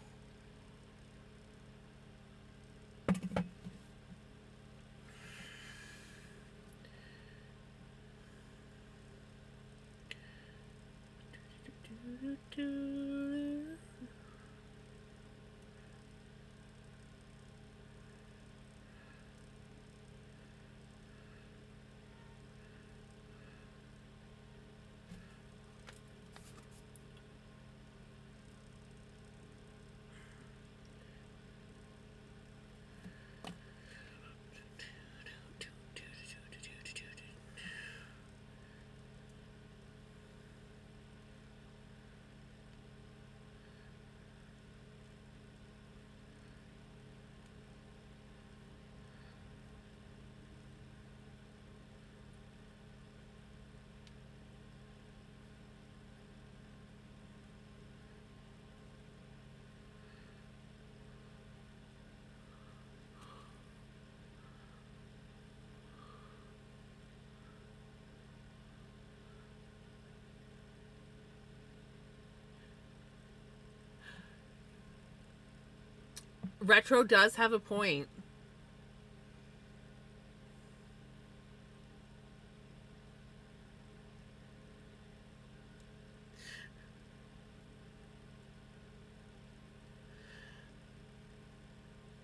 Retro does have a point.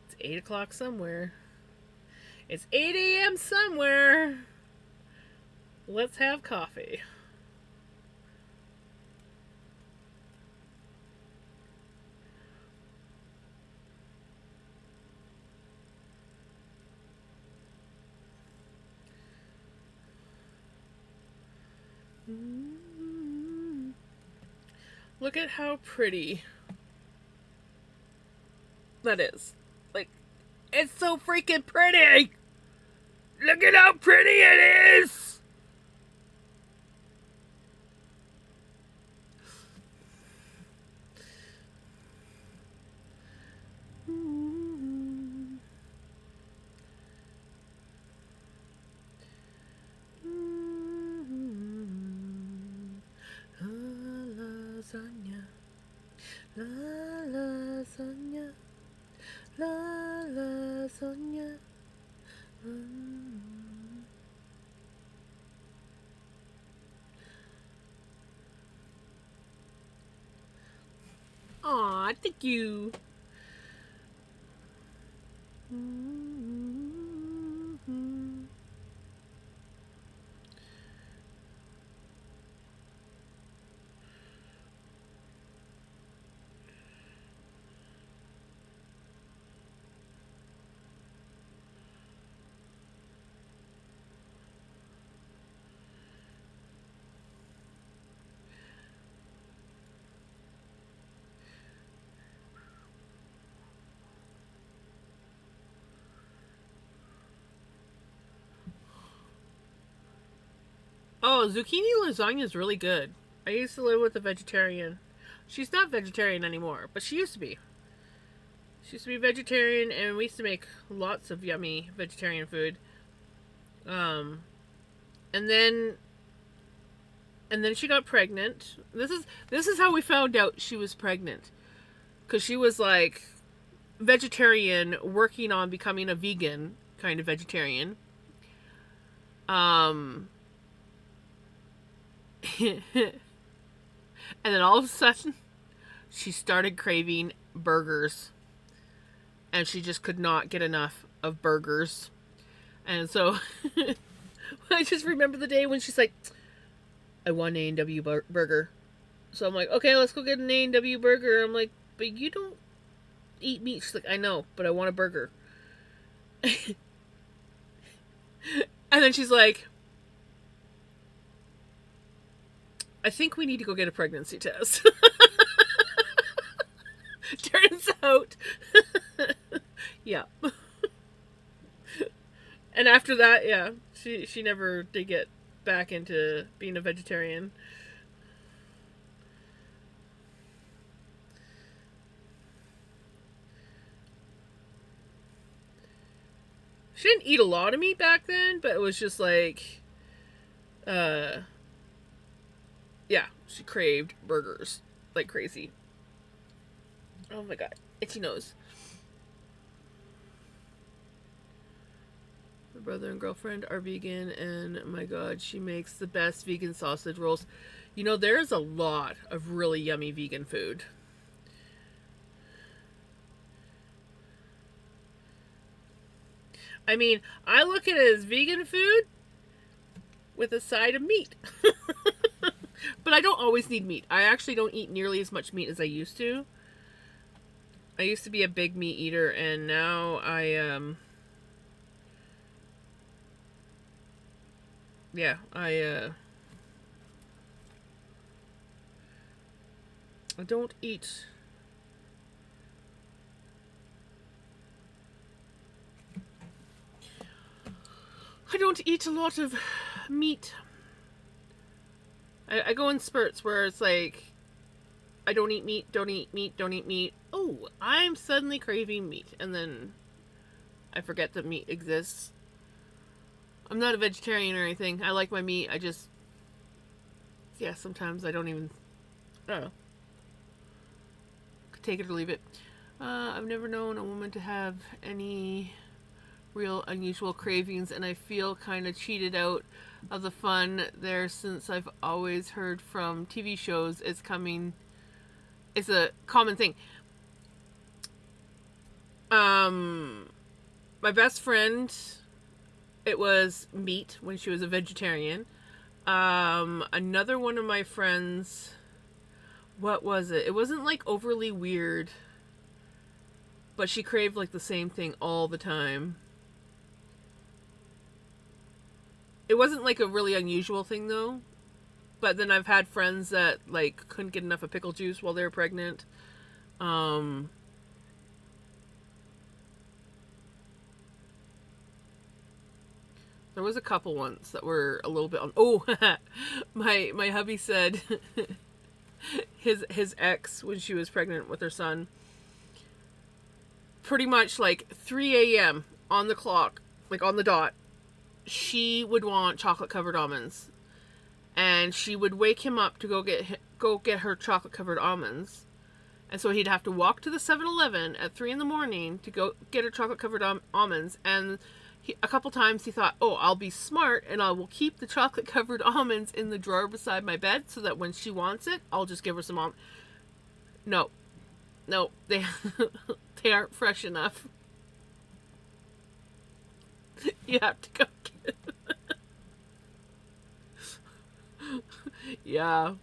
It's 8 o'clock somewhere. It's 8 a.m. somewhere. Let's have coffee. Look at how pretty that is. Like, it's so freaking pretty! Look at how pretty it is! Lasagna, lasagna, lasagna. Aw, thank you. Oh, zucchini lasagna is really good. I used to live with a vegetarian. She's not vegetarian anymore, but she used to be. She used to be vegetarian, and we used to make lots of yummy vegetarian food. Um, and then she got pregnant. This is how we found out she was pregnant, because she was like vegetarian, working on becoming a vegan kind of vegetarian. And then all of a sudden, she started craving burgers, and she just could not get enough of burgers. And so I just remember the day when she's like, I want an A&W burger. So I'm like, okay, let's go get an A&W burger. I'm like, but you don't eat meat. She's like, I know, but I want a burger. And then she's like, I think we need to go get a pregnancy test. Turns out, yeah. And after that, yeah, she never did get back into being a vegetarian. She didn't eat a lot of meat back then, but it was just like, uh, yeah, she craved burgers like crazy. Oh my god, itchy nose. My brother and girlfriend are vegan, and my god, she makes the best vegan sausage rolls. You know, there's a lot of really yummy vegan food. I mean, I look at it as vegan food with a side of meat. But I don't always need meat. I actually don't eat nearly as much meat as I used to. I used to be a big meat eater, and now yeah, I don't eat. I don't eat a lot of meat. I go in spurts where it's like, I don't eat meat, don't eat meat, don't eat meat. Oh, I'm suddenly craving meat. And then I forget that meat exists. I'm not a vegetarian or anything. I like my meat. I just, yeah, sometimes I don't even, I don't know. Take it or leave it. I've never known a woman to have any real unusual cravings, and I feel kind of cheated out of the fun there, since I've always heard from TV shows it's a common thing. My best friend, it was meat when she was a vegetarian. Another one of my friends, what was it? It wasn't like overly weird, but she craved like the same thing all the time. It wasn't like a really unusual thing though. But then I've had friends that like couldn't get enough of pickle juice while they were pregnant. Um, there was a couple ones that were a little bit on. Oh, my hubby said his ex when she was pregnant with her son, pretty much like 3 a.m. on the clock, like on the dot, she would want chocolate covered almonds, and she would wake him up to go get her chocolate covered almonds. And so he'd have to walk to the 7-Eleven at 3 in the morning to go get her chocolate covered almonds. And a couple times he thought, oh, I'll be smart and I will keep the chocolate covered almonds in the drawer beside my bed so that when she wants it, I'll just give her some almonds. No, no, they, they aren't fresh enough. You have to go get it. Yeah.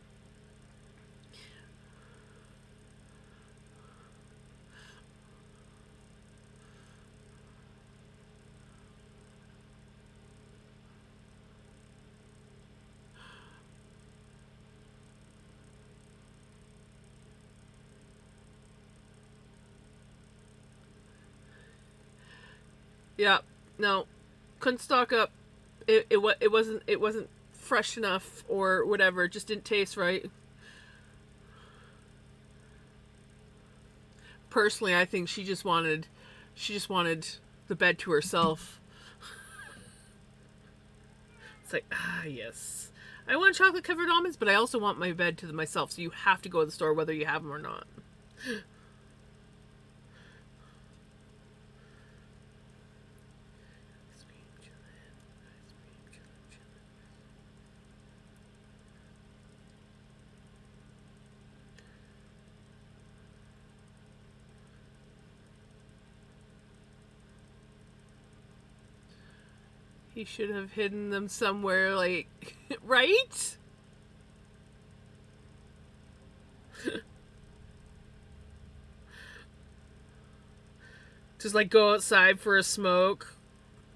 Yeah. No, couldn't stock up. It wasn't fresh enough or whatever. It just didn't taste right. Personally, I think she just wanted the bed to herself. It's like, yes, I want chocolate covered almonds, but I also want my bed to myself. So you have to go to the store whether you have them or not. He should have hidden them somewhere, like, right? Just like go outside for a smoke,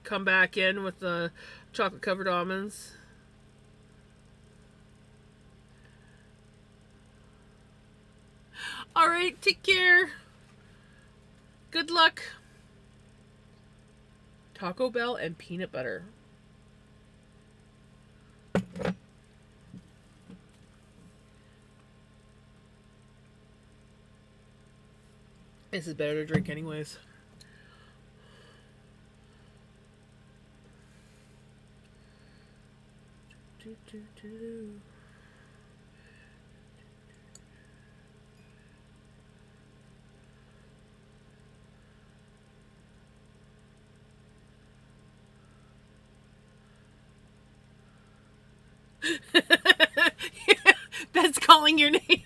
come back in with the chocolate covered almonds. All right, take care. Good luck. Taco Bell and peanut butter. This is better to drink, anyways. That's calling your name.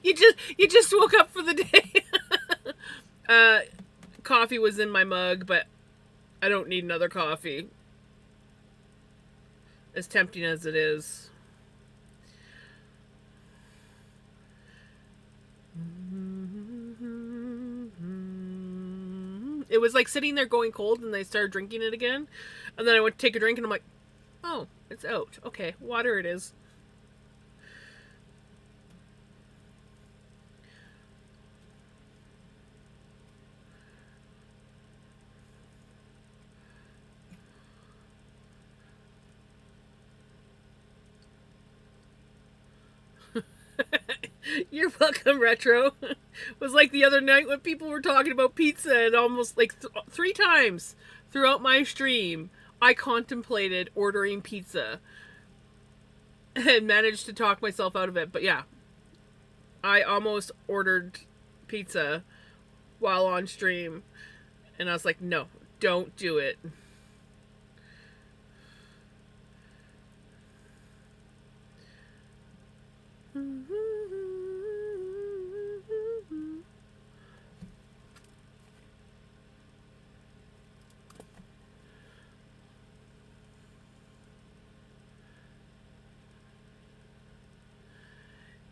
you just woke up for the day. Coffee was in my mug, but I don't need another coffee. As tempting as it is. It was like sitting there going cold, and I started drinking it again. And then I went to take a drink, and I'm like, oh, it's out. Okay, water it is. You're welcome, Retro. It was like the other night when people were talking about pizza, and almost like 3 times throughout my stream, I contemplated ordering pizza and managed to talk myself out of it. But yeah, I almost ordered pizza while on stream, and I was like, no, don't do it.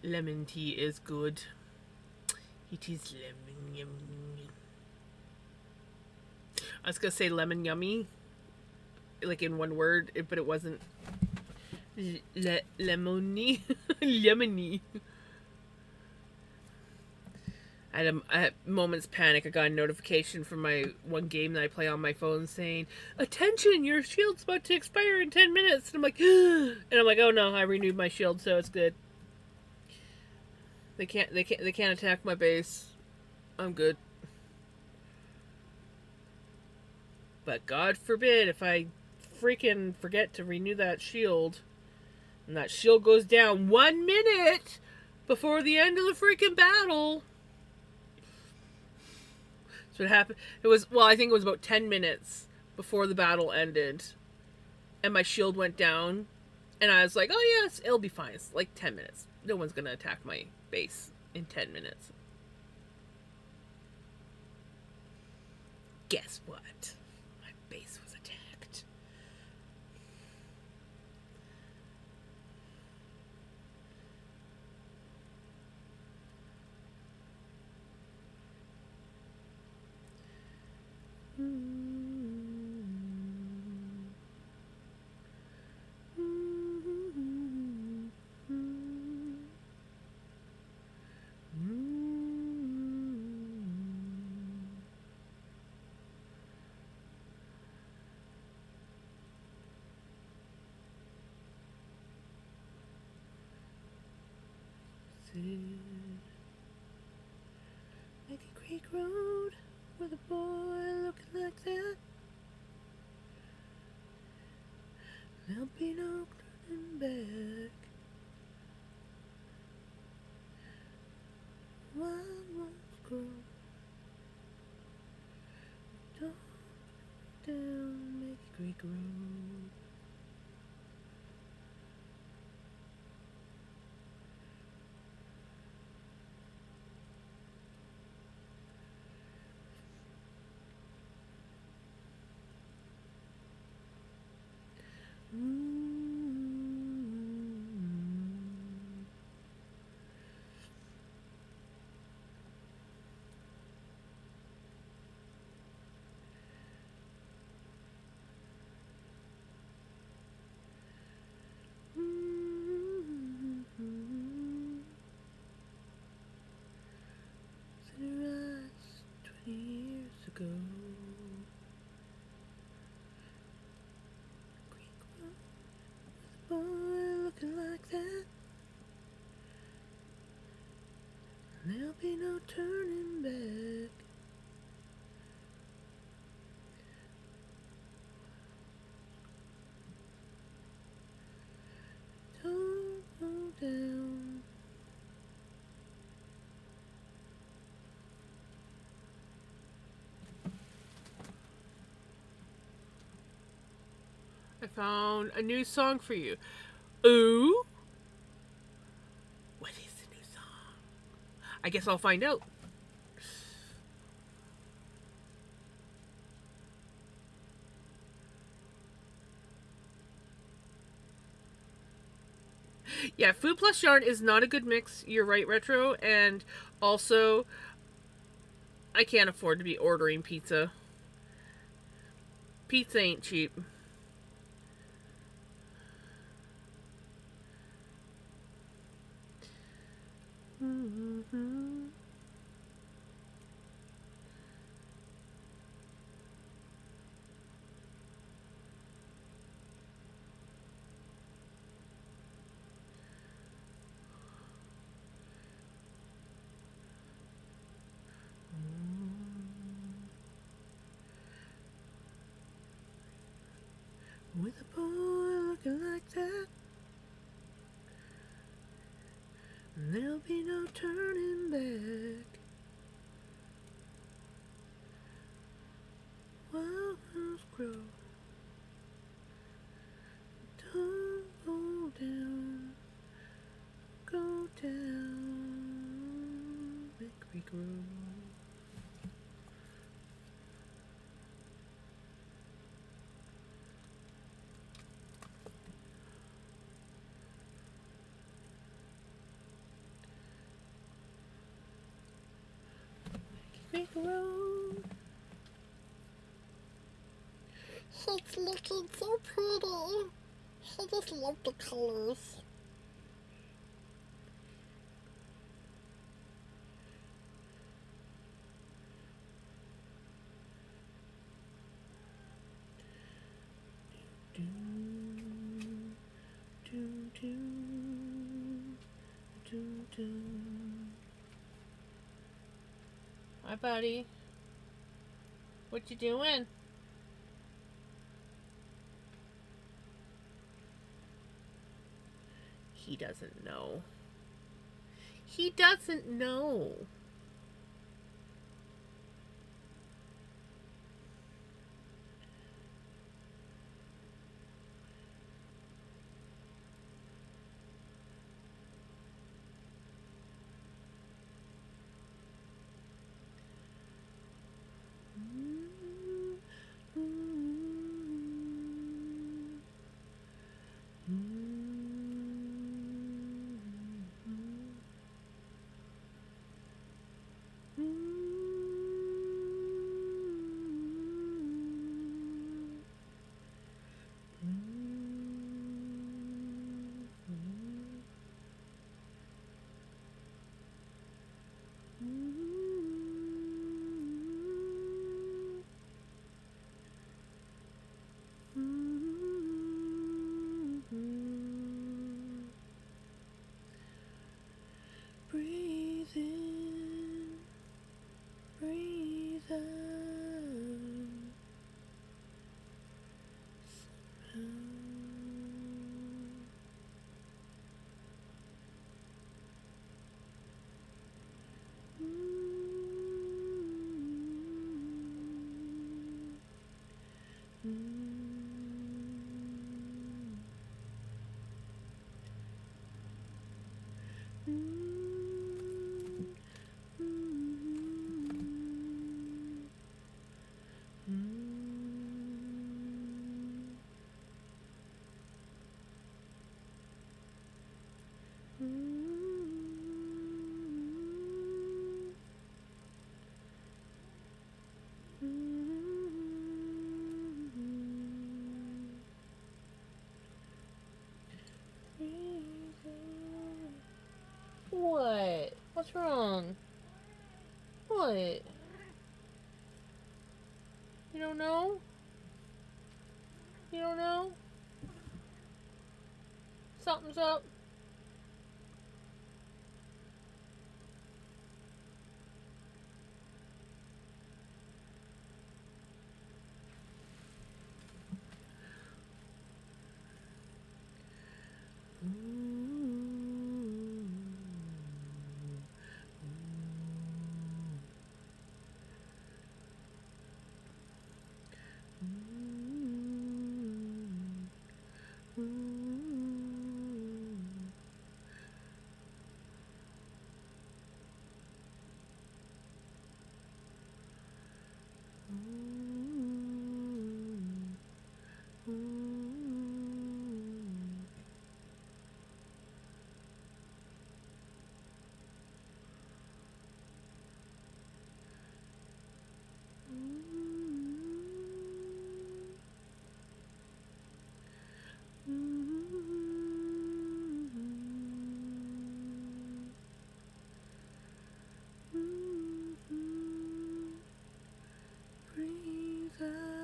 Lemon tea is good. It is lemon yummy. I was gonna say lemon yummy, like in one word, but it wasn't. Lemony. Lemony. I had a moment's panic. I got a notification from my one game that I play on my phone saying, "Attention, your shield's about to expire in 10 minutes." And I'm like, and I'm like, "Oh no, I renewed my shield, so it's good. They can't attack my base. I'm good." But God forbid if I freaking forget to renew that shield, and that shield goes down 1 minute before the end of the freaking battle. So it happened. It was, well, I think it was about 10 minutes before the battle ended, and my shield went down, and I was like, "Oh yes, it'll be fine. It's like 10 minutes. No one's gonna attack my base in 10 minutes." Guess what? My base was attacked. Like a creek road with a boy looking like that. There'll be no turning back. Wild ones grow. Don't down, make a creek road. Sunrise 20 years ago. Creek road with a boy looking like that. There'll be no turning back. Don't go down. I found a new song for you. Ooh? What is the new song? I guess I'll find out. Yeah, Food Plus Yarn is not a good mix. You're right, Retro. And also, I can't afford to be ordering pizza. Pizza ain't cheap. Mm-hmm. With a boy looking like that, there'll be no turning back. Wild rose grow. Don't go down, go down, make me grow. Make me grow. She's looking so pretty. She's I just love the colors. Hi, buddy. What you doing? He doesn't know. He doesn't know. Breathe in, breathe out. What? What's wrong? What? You don't know? You don't know? Something's up. Breathe out.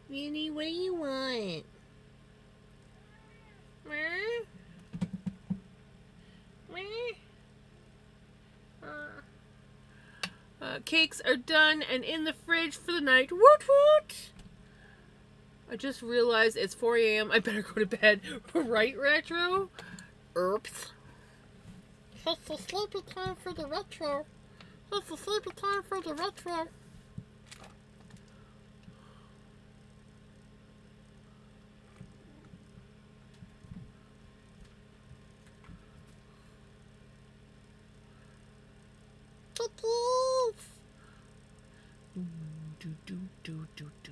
Winnie, what do you want? Meow? Meow? Cakes are done and in the fridge for the night. Woot woot! I just realized it's 4 a.m. I better go to bed. Right, Retro? Oops. It's the sleepy time for the retro. It's the sleepy time for the retro. Cookies! Do, do, do, do, do.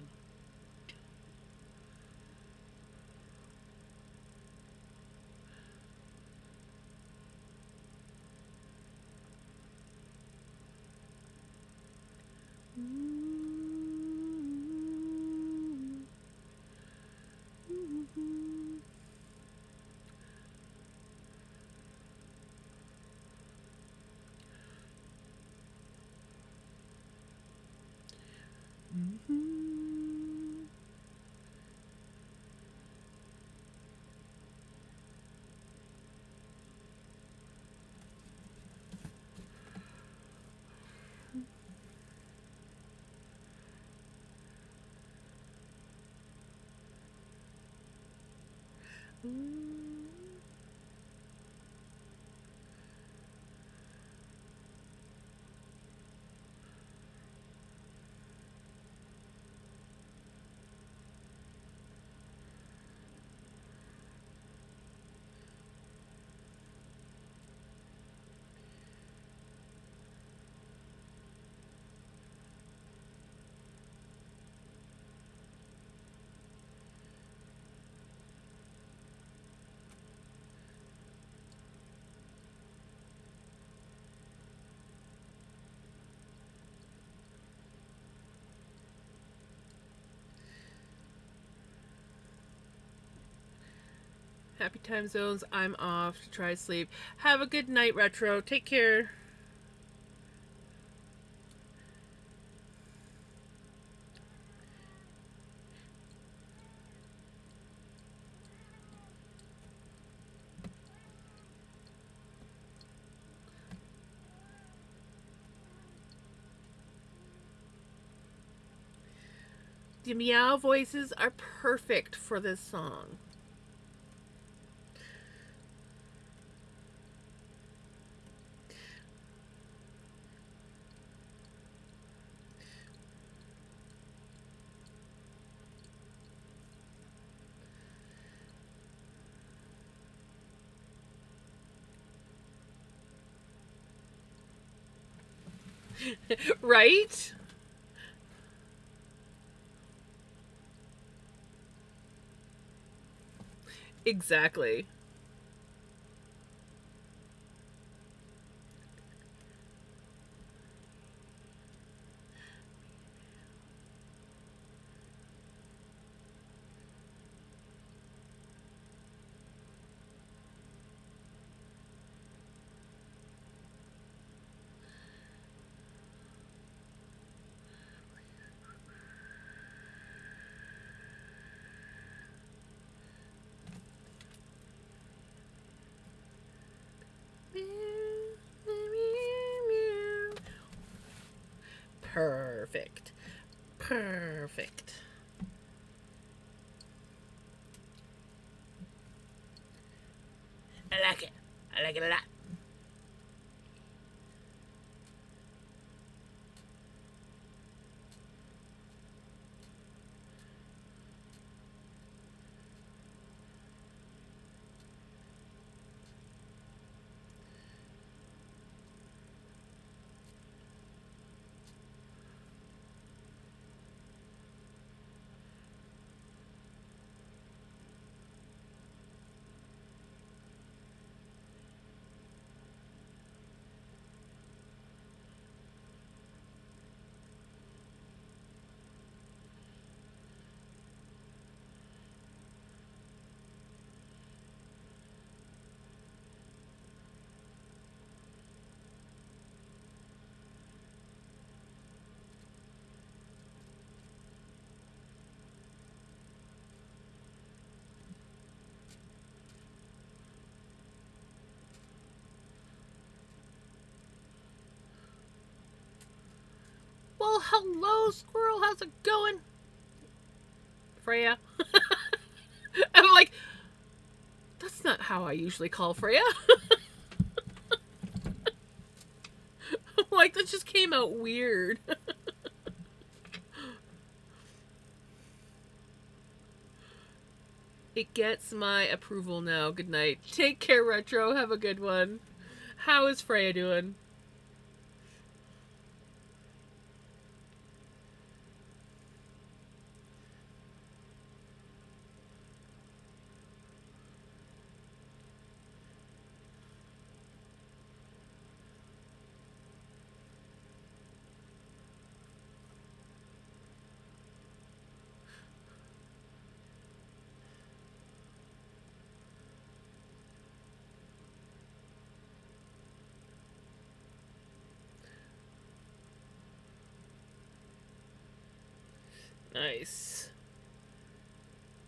Happy time zones. I'm off to try sleep. Have a good night, Retro. Take care. The meow voices are perfect for this song. Right? Exactly. Perfect. Perfect. I like it a lot. Well, hello, squirrel. How's it going? Freya. I'm like, that's not how I usually call Freya. Like, that just came out weird. It gets my approval now. Good night. Take care, Retro. Have a good one. How is Freya doing? Nice.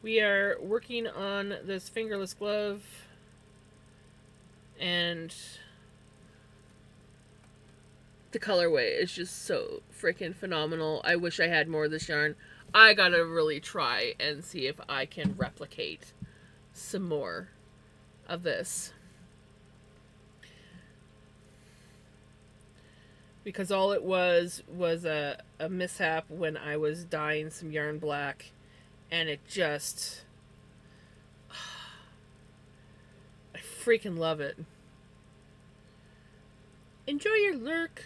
We are working on this fingerless glove, and the colorway is just so freaking phenomenal. I wish I had more of this yarn. I gotta really try and see if I can replicate some more of this. Because all it was a mishap when I was dyeing some yarn black, and it just... I freaking love it. Enjoy your lurk.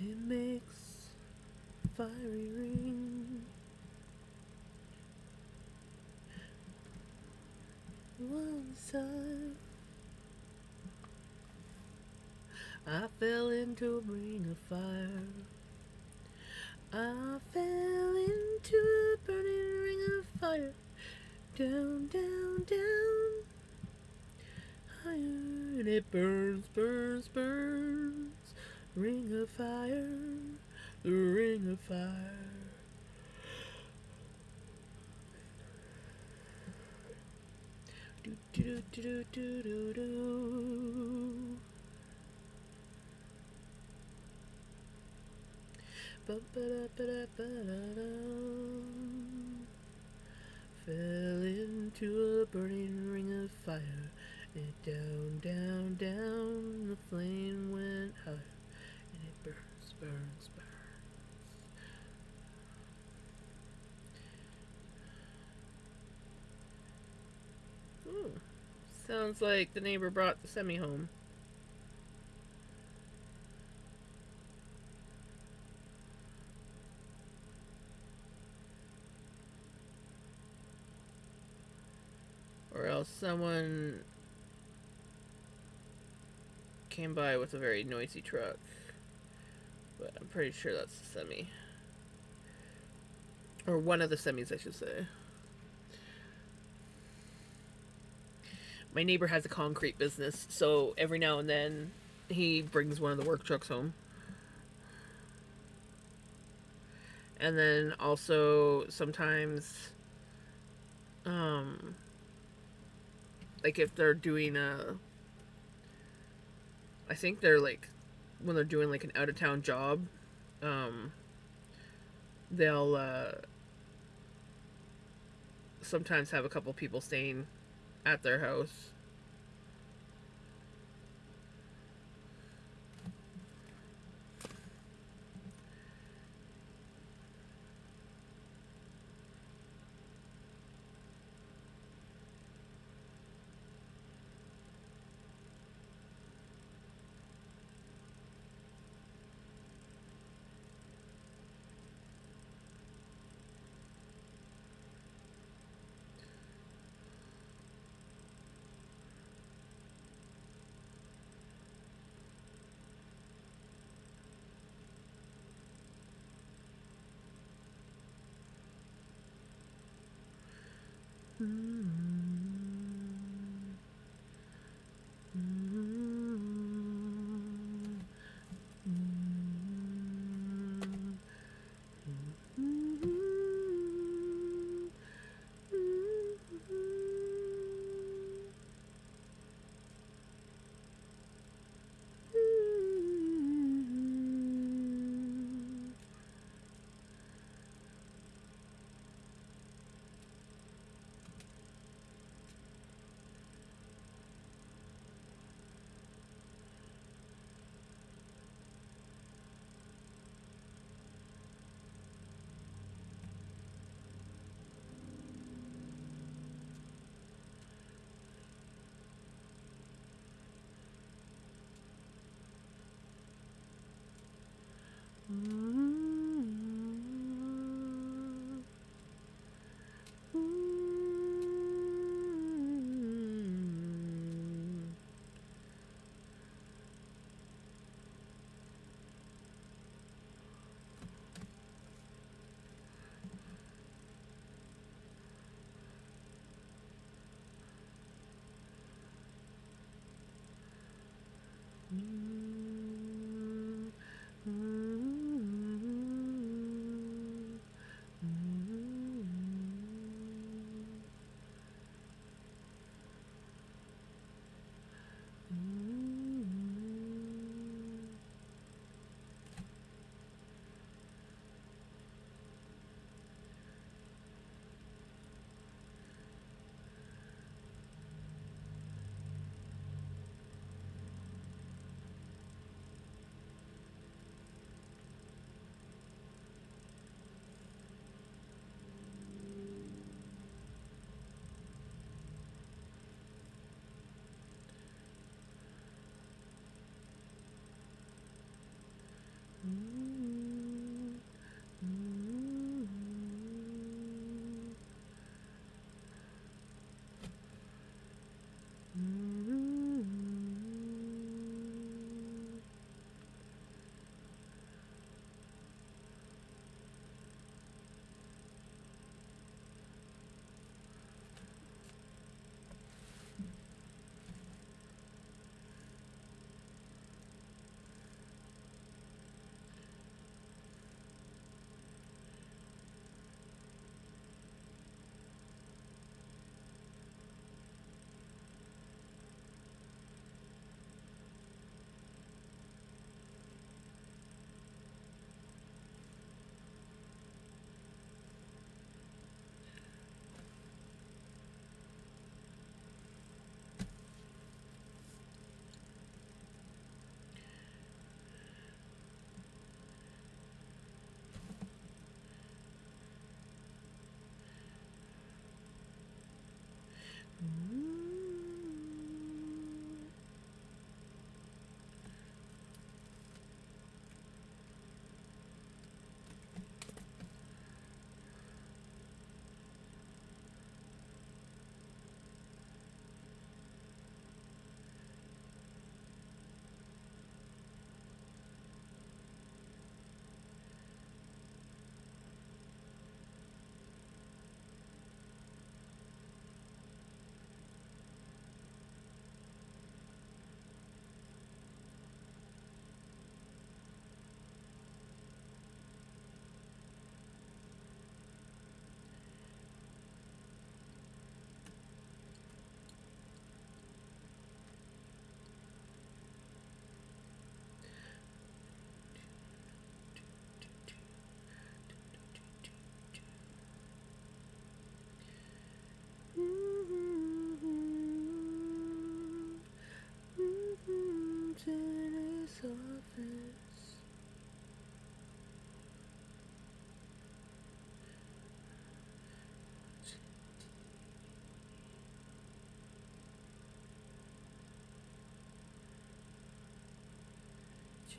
It makes fiery ring. one time I fell into a ring of fire. I fell into a burning ring of fire. Down, down, down. Higher, and it burns, burns, burns. Ring of fire, the ring of fire. Do do do do do do do. Ba ba da ba da ba da da. Fell into a burning ring of fire. And down, down, down, the flame went higher. And it burns, burns, burns. Ooh. Sounds like the neighbor brought the semi home. Or else someone came by with a very noisy truck. But I'm pretty sure that's the semi. Or one of the semis, I should say. My neighbor has a concrete business, so every now and then he brings one of the work trucks home. And then also sometimes, um, like if they're doing I think they're like, when they're doing like an out of town job, um, they'll sometimes have a couple people staying at their house.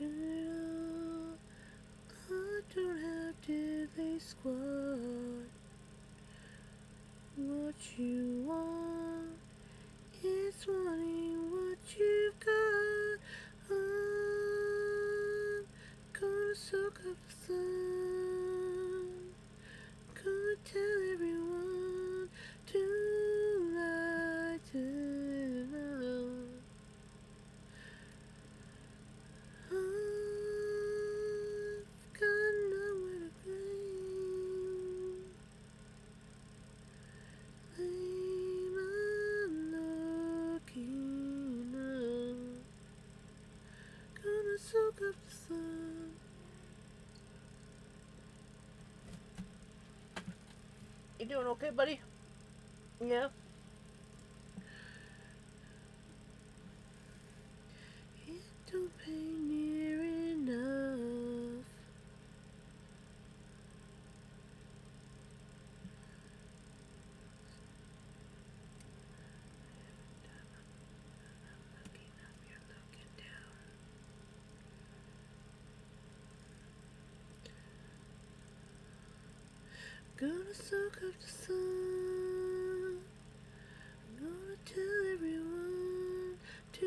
all. I don't have diddly squat. What you want is wanting what you've got. I'm gonna soak up the sun. Gonna tell everyone tonight, tonight. I've got nowhere to blame. Blame I'm looking up. Gonna soak up the sun. You doing okay, buddy? Yeah. It don't pay near enough. Looking up, you're looking down. Gonna soak up the sun. Gonna tell everyone to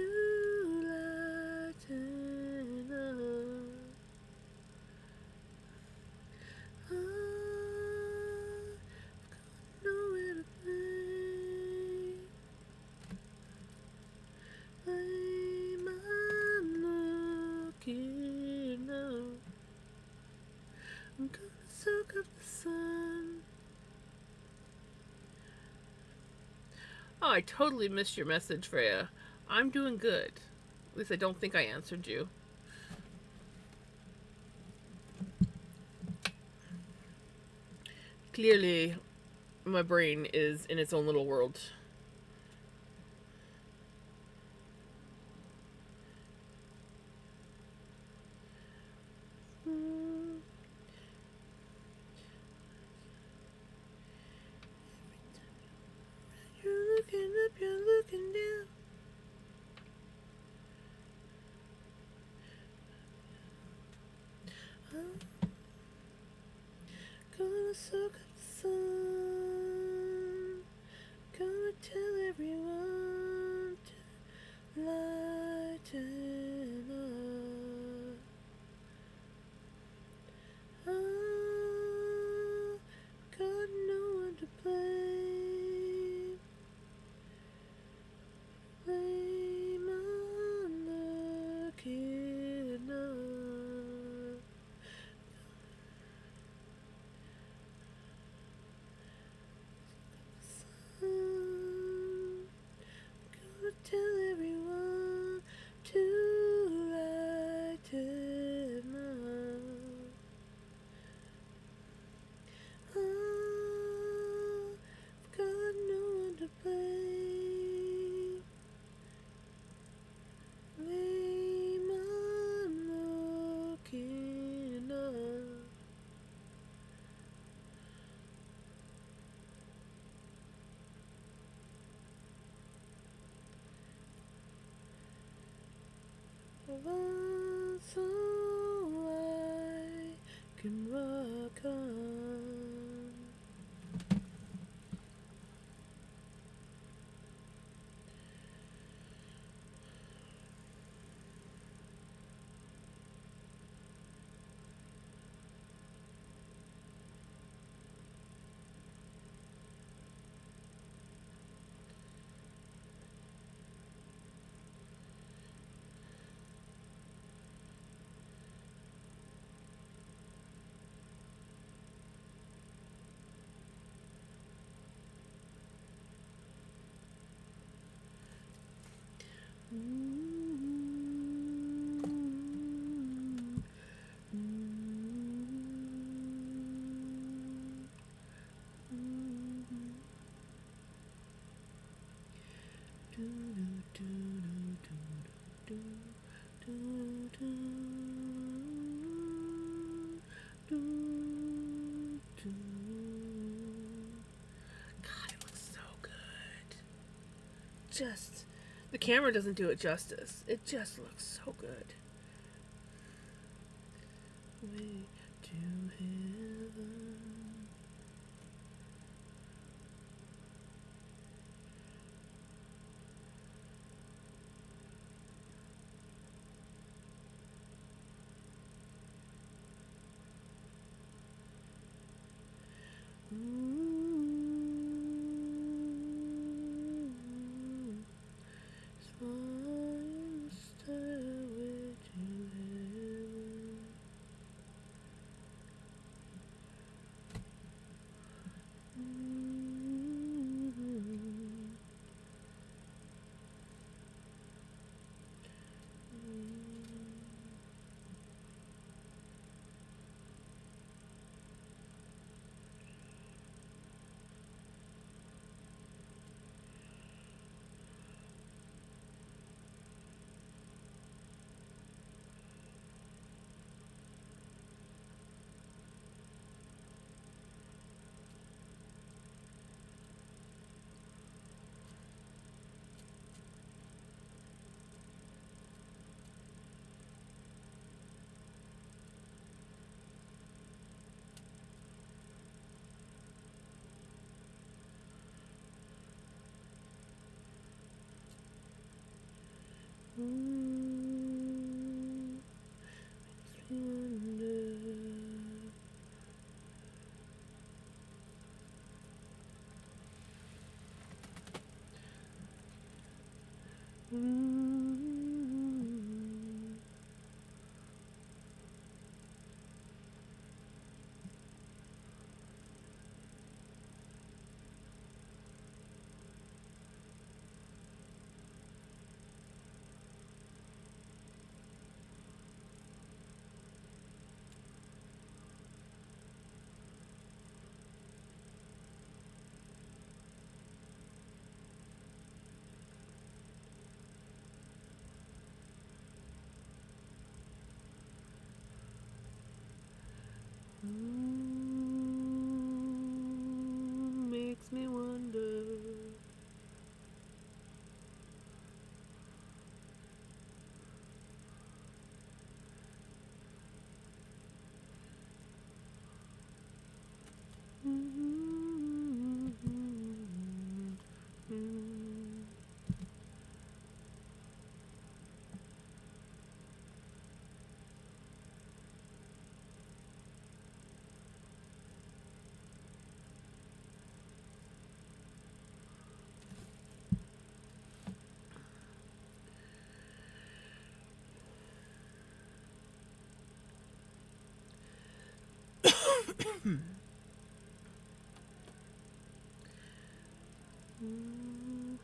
lighten up. I've got nowhere to play. Blame I'm looking up. I'm gonna soak up the sun. Oh, I totally missed your message, Freya. I'm doing good. At least I don't think I answered you. Clearly, my brain is in its own little world. You're looking up, you're looking down. I'm gonna soak up the sun. Gonna tell everyone to lighten up. I've got no one to blame. Blame I'm looking up. Sun. Gonna tell everyone to lighten up. I've got no one to blame. Blame I'm looking up. One so I can rock on. God, it looks so good. Just, the camera doesn't do it justice. It just looks so good. way to heaven. It's flying stairway to heaven. Makes me wonder. Makes me wonder.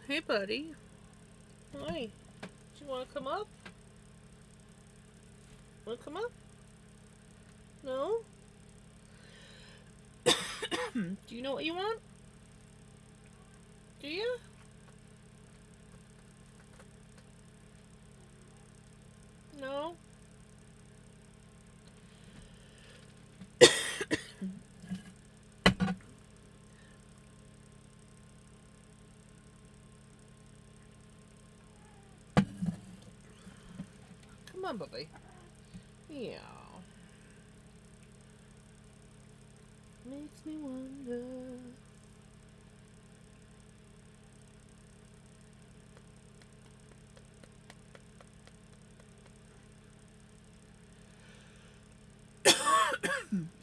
Hey, buddy. Hi. Do you want to come up? Want to come up? No? Do you know what you want? Do you? No? Come on, Bubby. Yeah. Makes me wonder.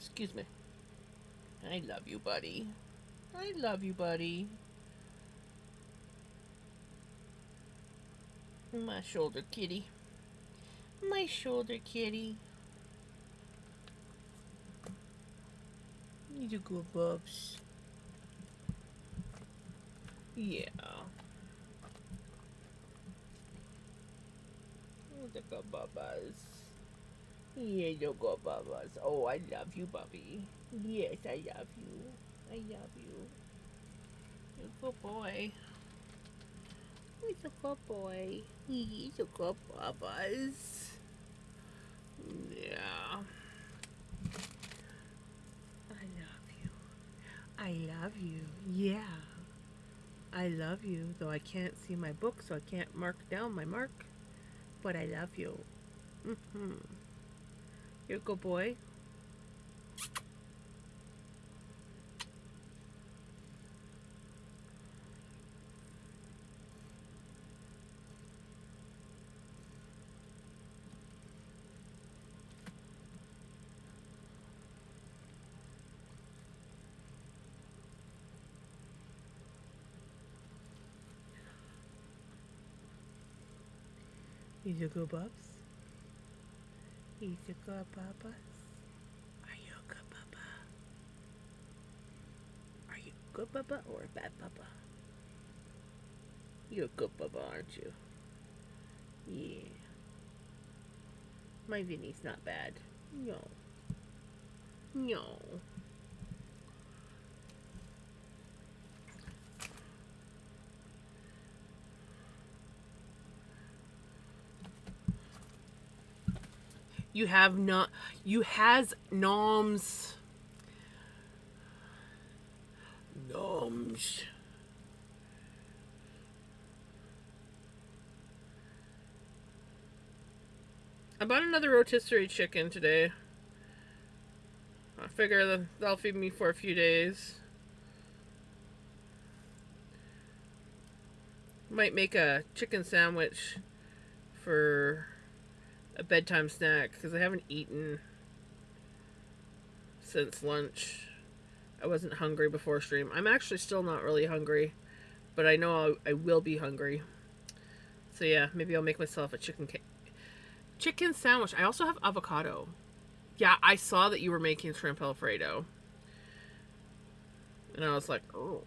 Excuse me. I love you, buddy. I love you, buddy. My shoulder kitty. My shoulder kitty. You good bubs. Yeah. The good bubbas. Yeah, you good bubbas. Oh, I love you, Bubby. Yes, I love you. I love you. You're a good boy. He's a good boy. He's a good bubbas. Yeah. I love you. I love you. Yeah. I love you, though I can't see my book, so I can't mark down my mark. But I love you. Mm-hmm. You're a good boy. He's a good bubs. He's a good bubba. Are you a good bubba? Are you a good bubba or a bad bubba? You're a good bubba, aren't you? Yeah. My Vinny's not bad. No. No. You have not. You has noms. Noms. I bought another rotisserie chicken today. I figure that'll feed me for a few days. Might make a chicken sandwich for a bedtime snack because I haven't eaten since lunch. I wasn't hungry before stream. I'm actually still not really hungry, but I know I will be hungry. So yeah, maybe I'll make myself a chicken sandwich. I also have avocado. Yeah, I saw that you were making shrimp alfredo, and I was like, oh.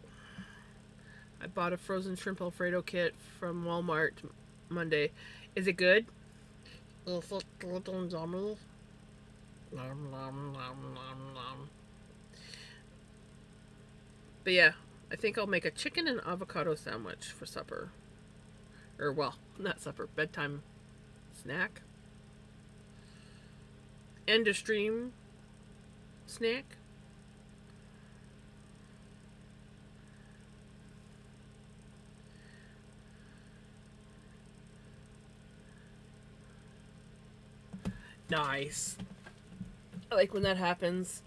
I bought a frozen shrimp alfredo kit from Walmart Monday. Is it good? Is it good and yummy? Nom, nom, nom, nom, nom. But yeah, I think I'll make a chicken and avocado sandwich for supper. Or, well, not supper, bedtime snack. End of stream snack. Nice. I like when that happens.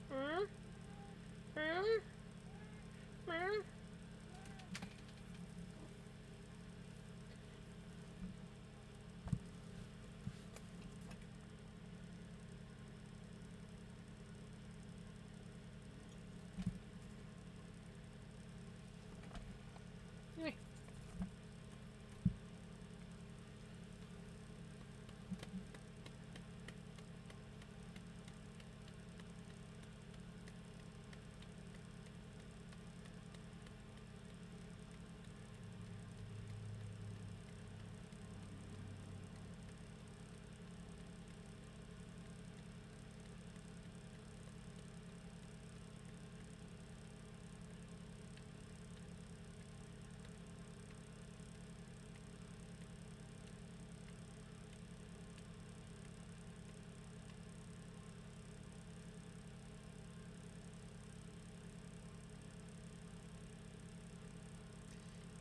Hmm? Hmm? Hmm?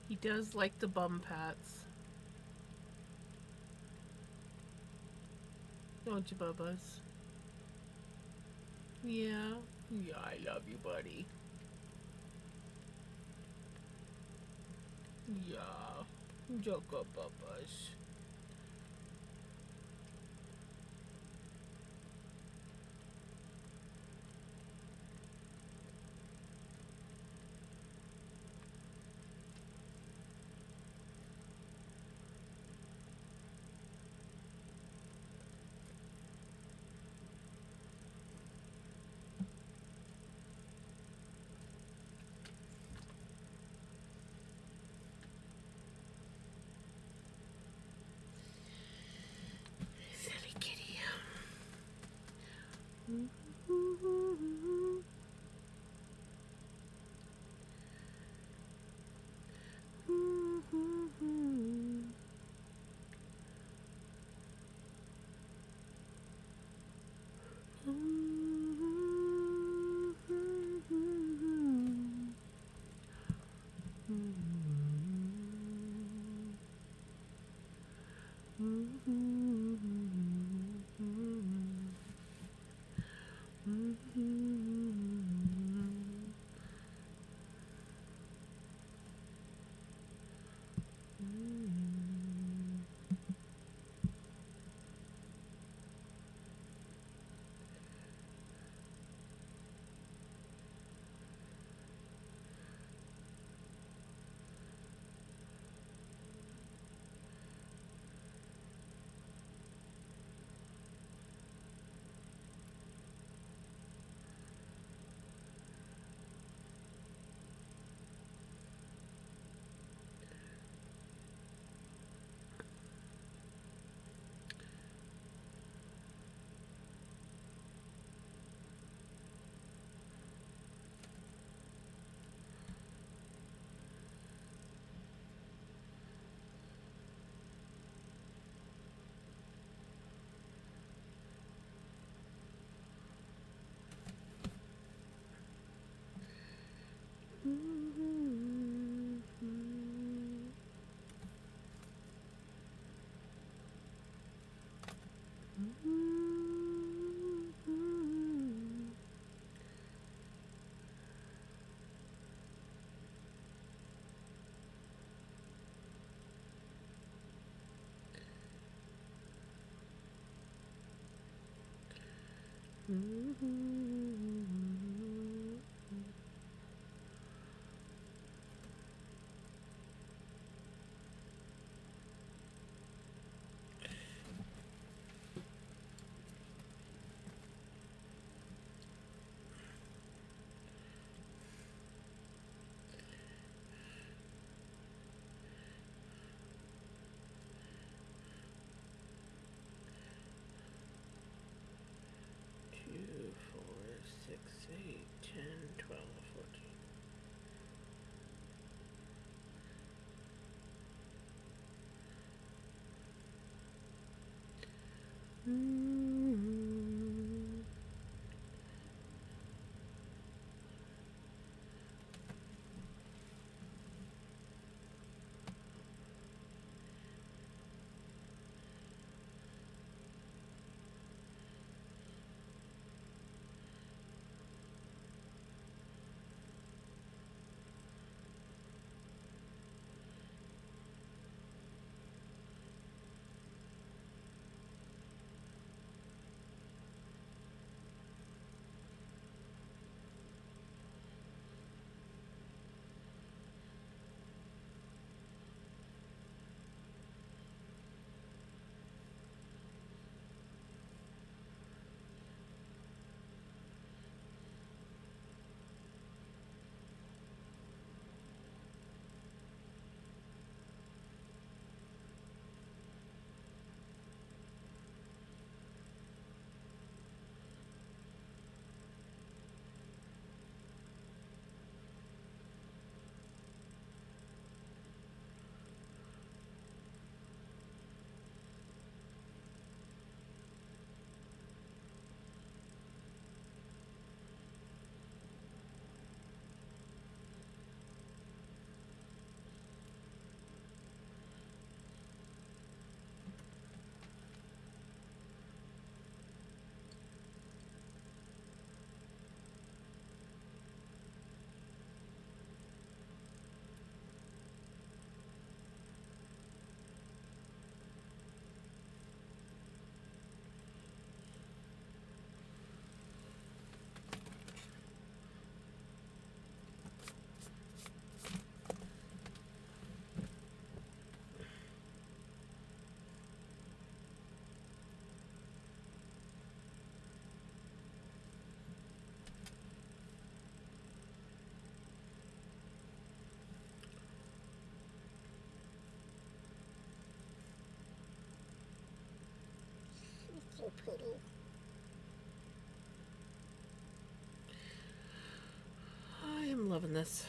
He does like the bum pats. Don't you, Bubbas? Yeah. Yeah, I love you, buddy. Yeah. Joko Bubbas. Silly kitty. Two, 4, 6, 8, 10, 12, 14. It's so pretty. I am loving this.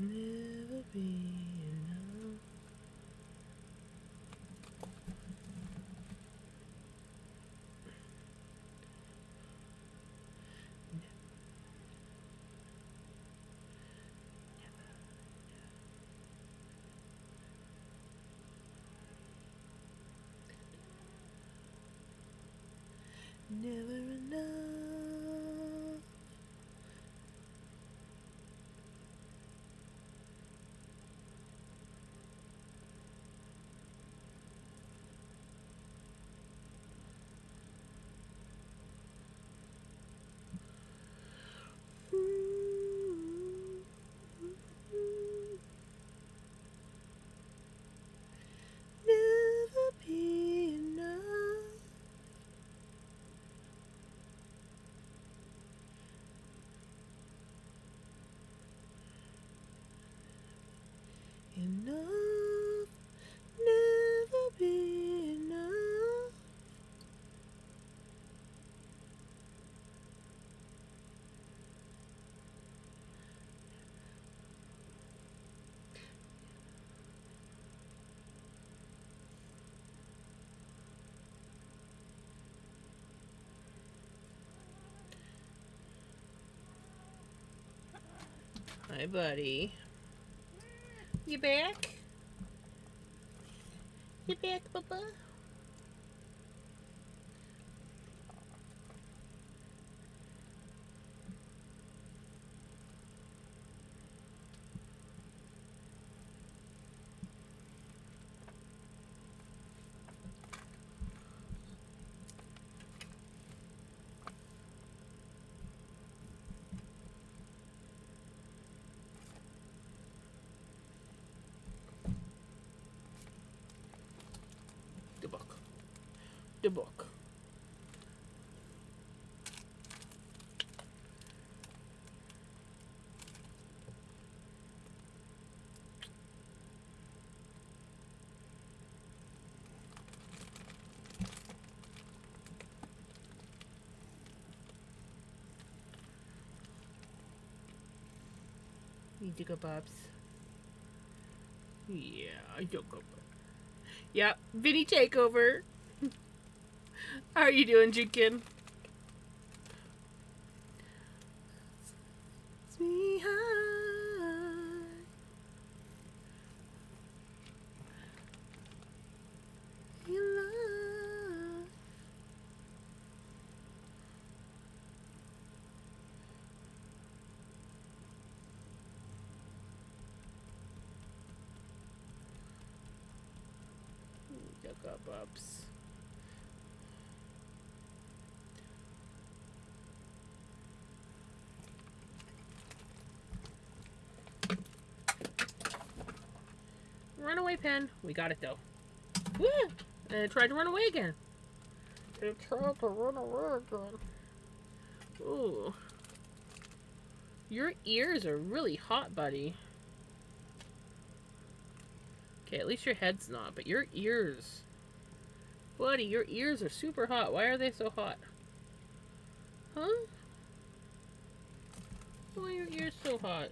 Never be enough. Never enough. Never be enough. Enough. Never be enough. Hi, buddy. You back? You back, Papa? The book. The book. You do go, Bobs. Yeah, I don't go. Yep, Vinny takeover. How are you doing, Jinkin? Me high. You love. You go, Bobs. Runaway pen. We got it though. Woo! And it tried to run away again. It tried to run away again. Ooh. Your ears are really hot, buddy. Okay, at least your head's not, but your ears. Buddy, your ears are super hot. Why are they so hot? Huh? Why are your ears so hot?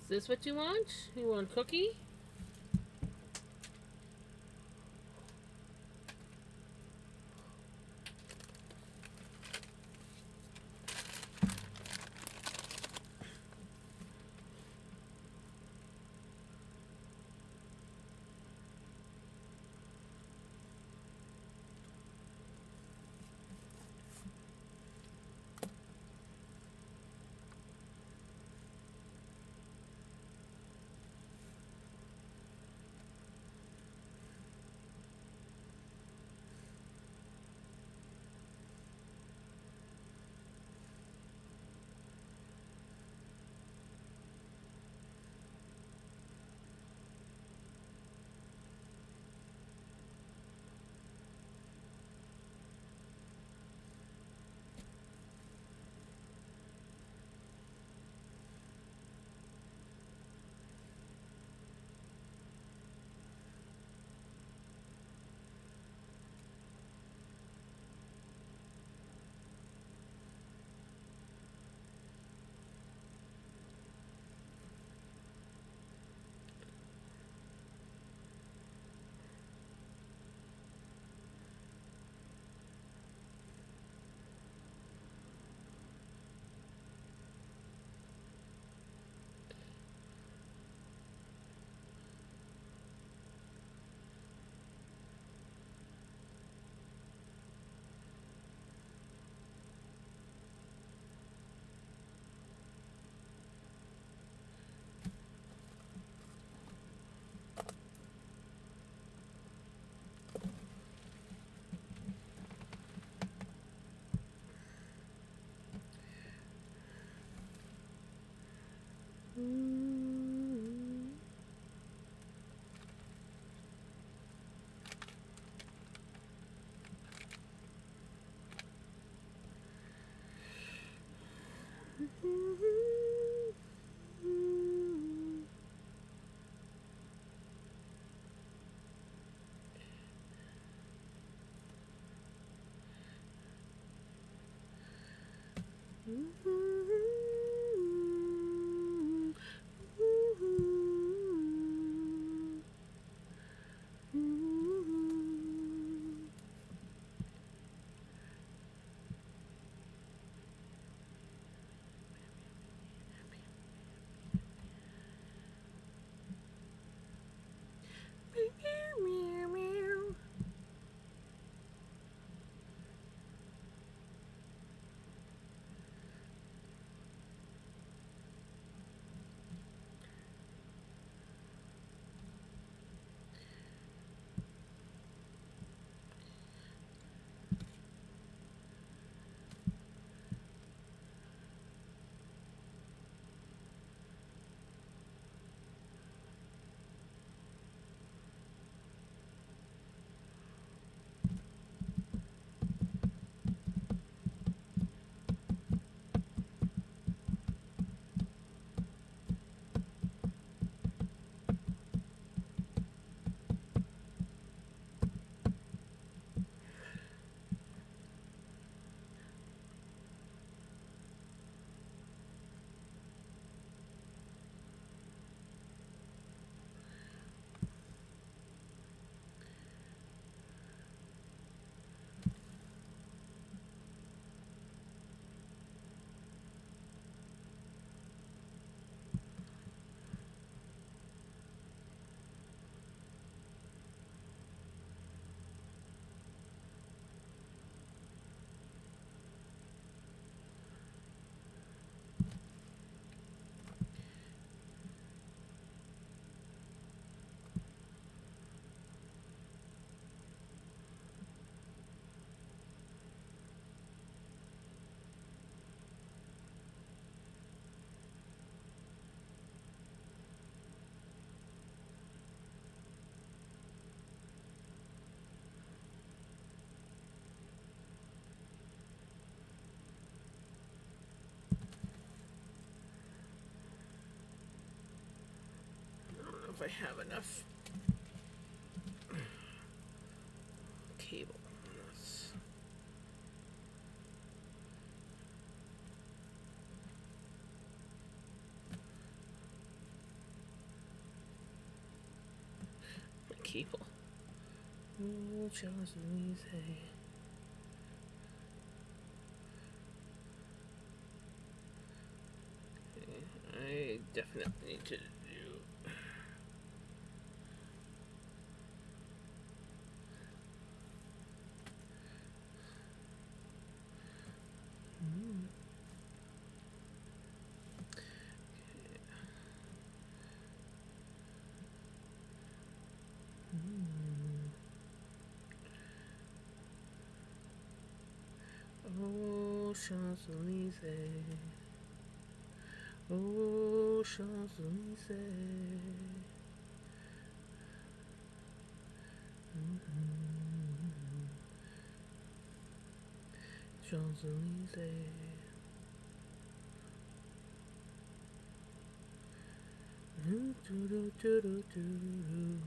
Is this what you want? You want cookie? If I have enough cable on this. Cable. Oh, Champs-Elysees. I definitely need to do. Oh, Champs-Elysees. Oh, Champs-Elysees. Champs-Elysees. Do, do, do, do, do, do.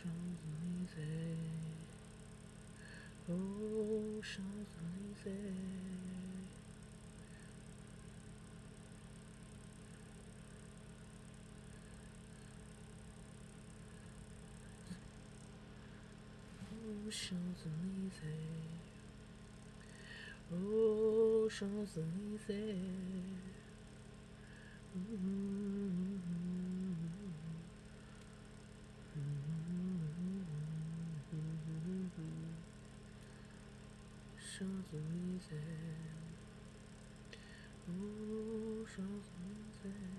Champs-Elysees. Oh, Champs-Elysees. Oh, Champs-Elysees. Oh, Champs-Elysees. Champs-Elysees. Oh, Champs-Elysees.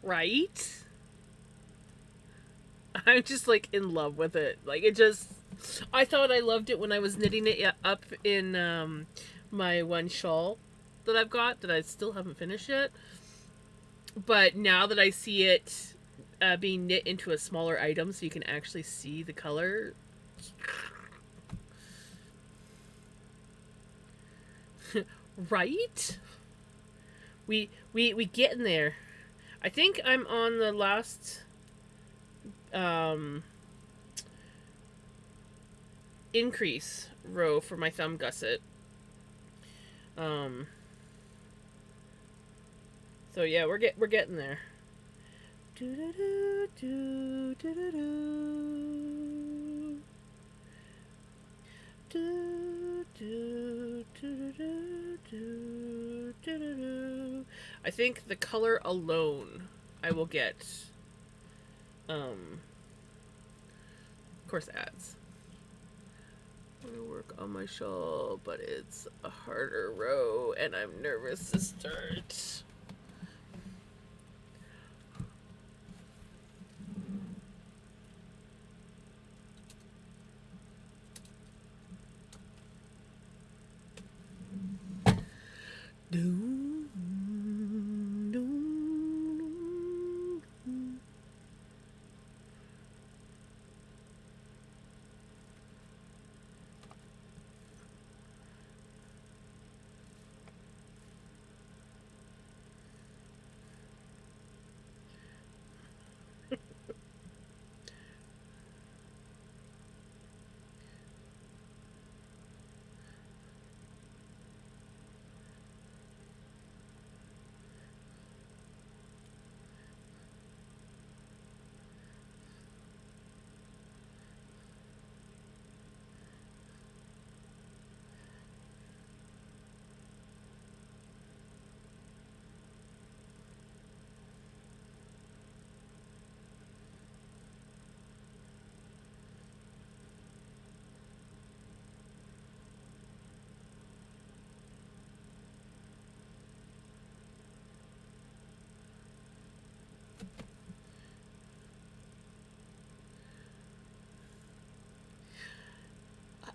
Right? I'm just like in love with it. Like it just I thought I loved it when I was knitting it up in my one shawl that I've got that I still haven't finished yet. But now that I see it being knit into a smaller item so you can actually see the color. Right? We getting there. I think I'm on the last um increase row for my thumb gusset. Um so yeah, we're getting there. Do do do do do do do do do do do do. I think the color alone I will get of course ads. I'm gonna work on my shawl, but it's a harder row and I'm nervous to start. Doom, doom, doom.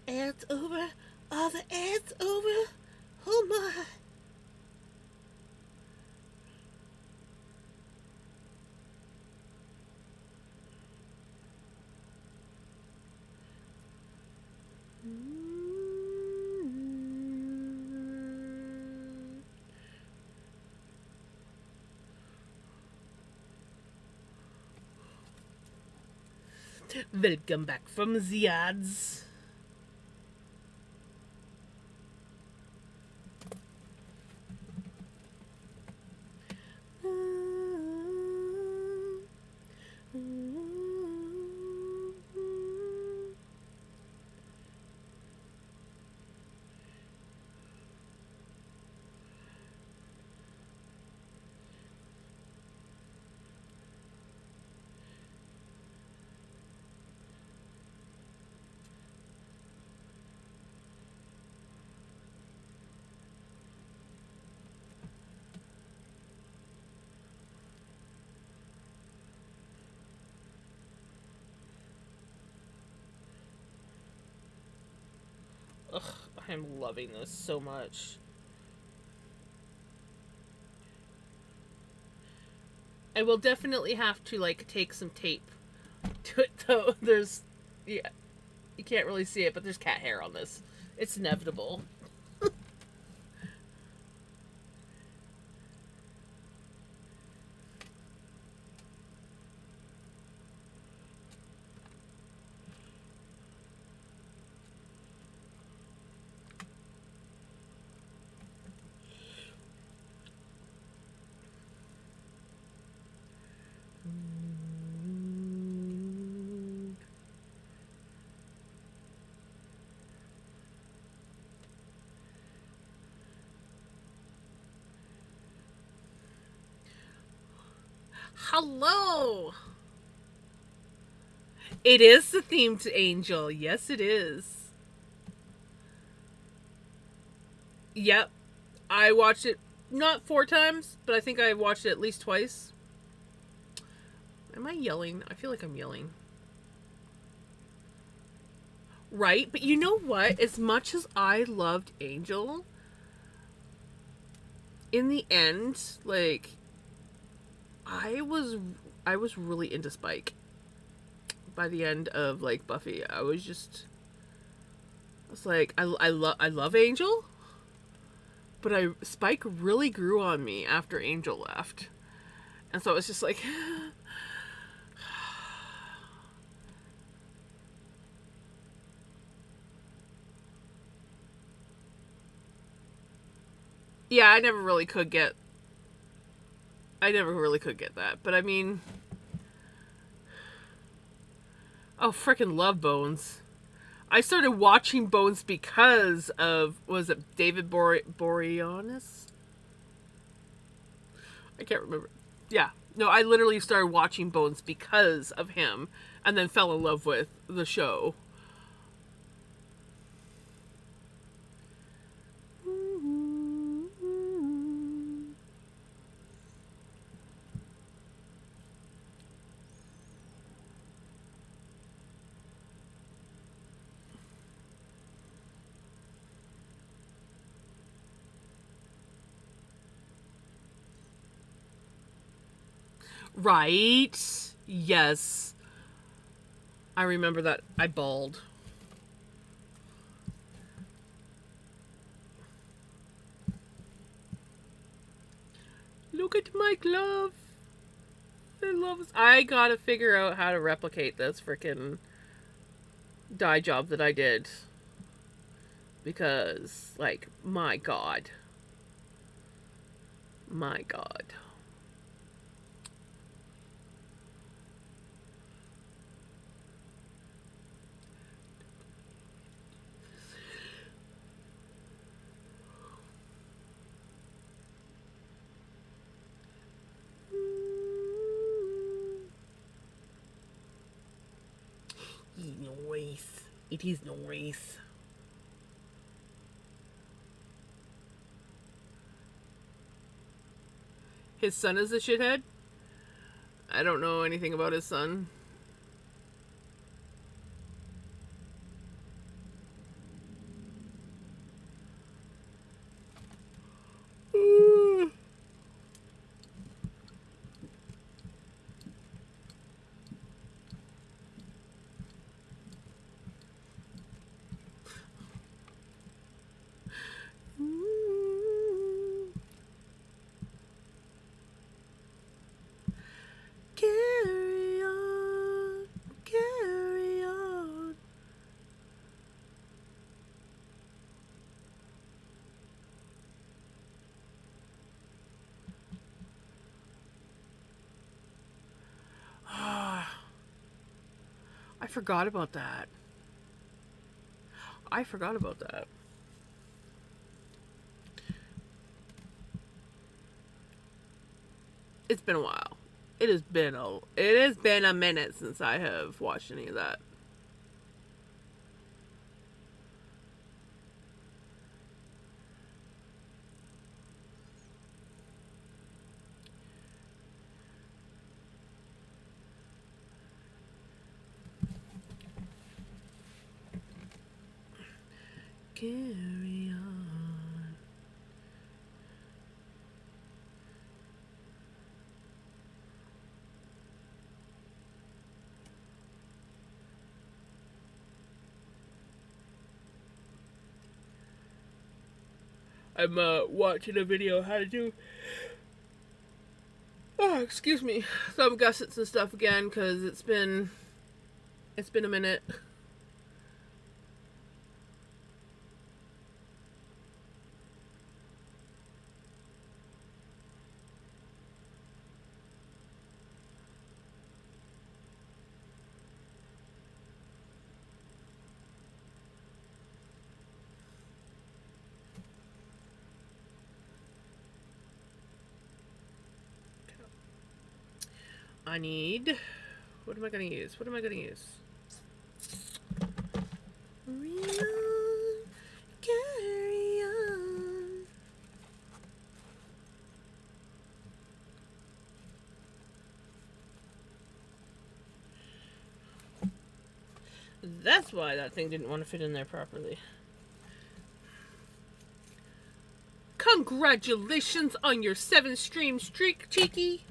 Ads over. Are the ads over? Oh my. Welcome back from the ads. Ugh, I'm loving this so much. I will definitely have to like take some tape to it though. There's, yeah, you can't really see it, but there's cat hair on this. It's inevitable. Hello! It is the theme to Angel. Yes, it is. Yep. I watched it not 4 times, but I think I watched it at least twice. Am I yelling? I feel like I'm yelling. Right? But you know what? As much as I loved Angel, in the end, like I was I was really into Spike. By the end of like Buffy, I was like I love Angel, but I Spike really grew on me after Angel left. And so it was just like yeah, I never really could get that. But I mean, oh freaking love Bones. I started watching Bones because of was it David Boreanaz? I can't remember. Yeah. No, I literally started watching Bones because of him and then fell in love with the show. Right? Yes. I remember that. I bawled. Look at my glove. I love this. I gotta figure out how to replicate this freaking dye job that I did. Because, like, my god. My god. Nice. It is nice. His son is a shithead? I don't know anything about his son. Carry on. I forgot about that. I forgot about that. It's been a while. It has been a minute since I have watched any of that. Carry on. I'm watching a video how to do excuse me, thumb gussets and stuff again because it's been a minute. I need. What am I gonna use? What am I gonna use? Carry on. That's why that thing didn't want to fit in there properly. Congratulations on your 7-stream streak, Cheeky.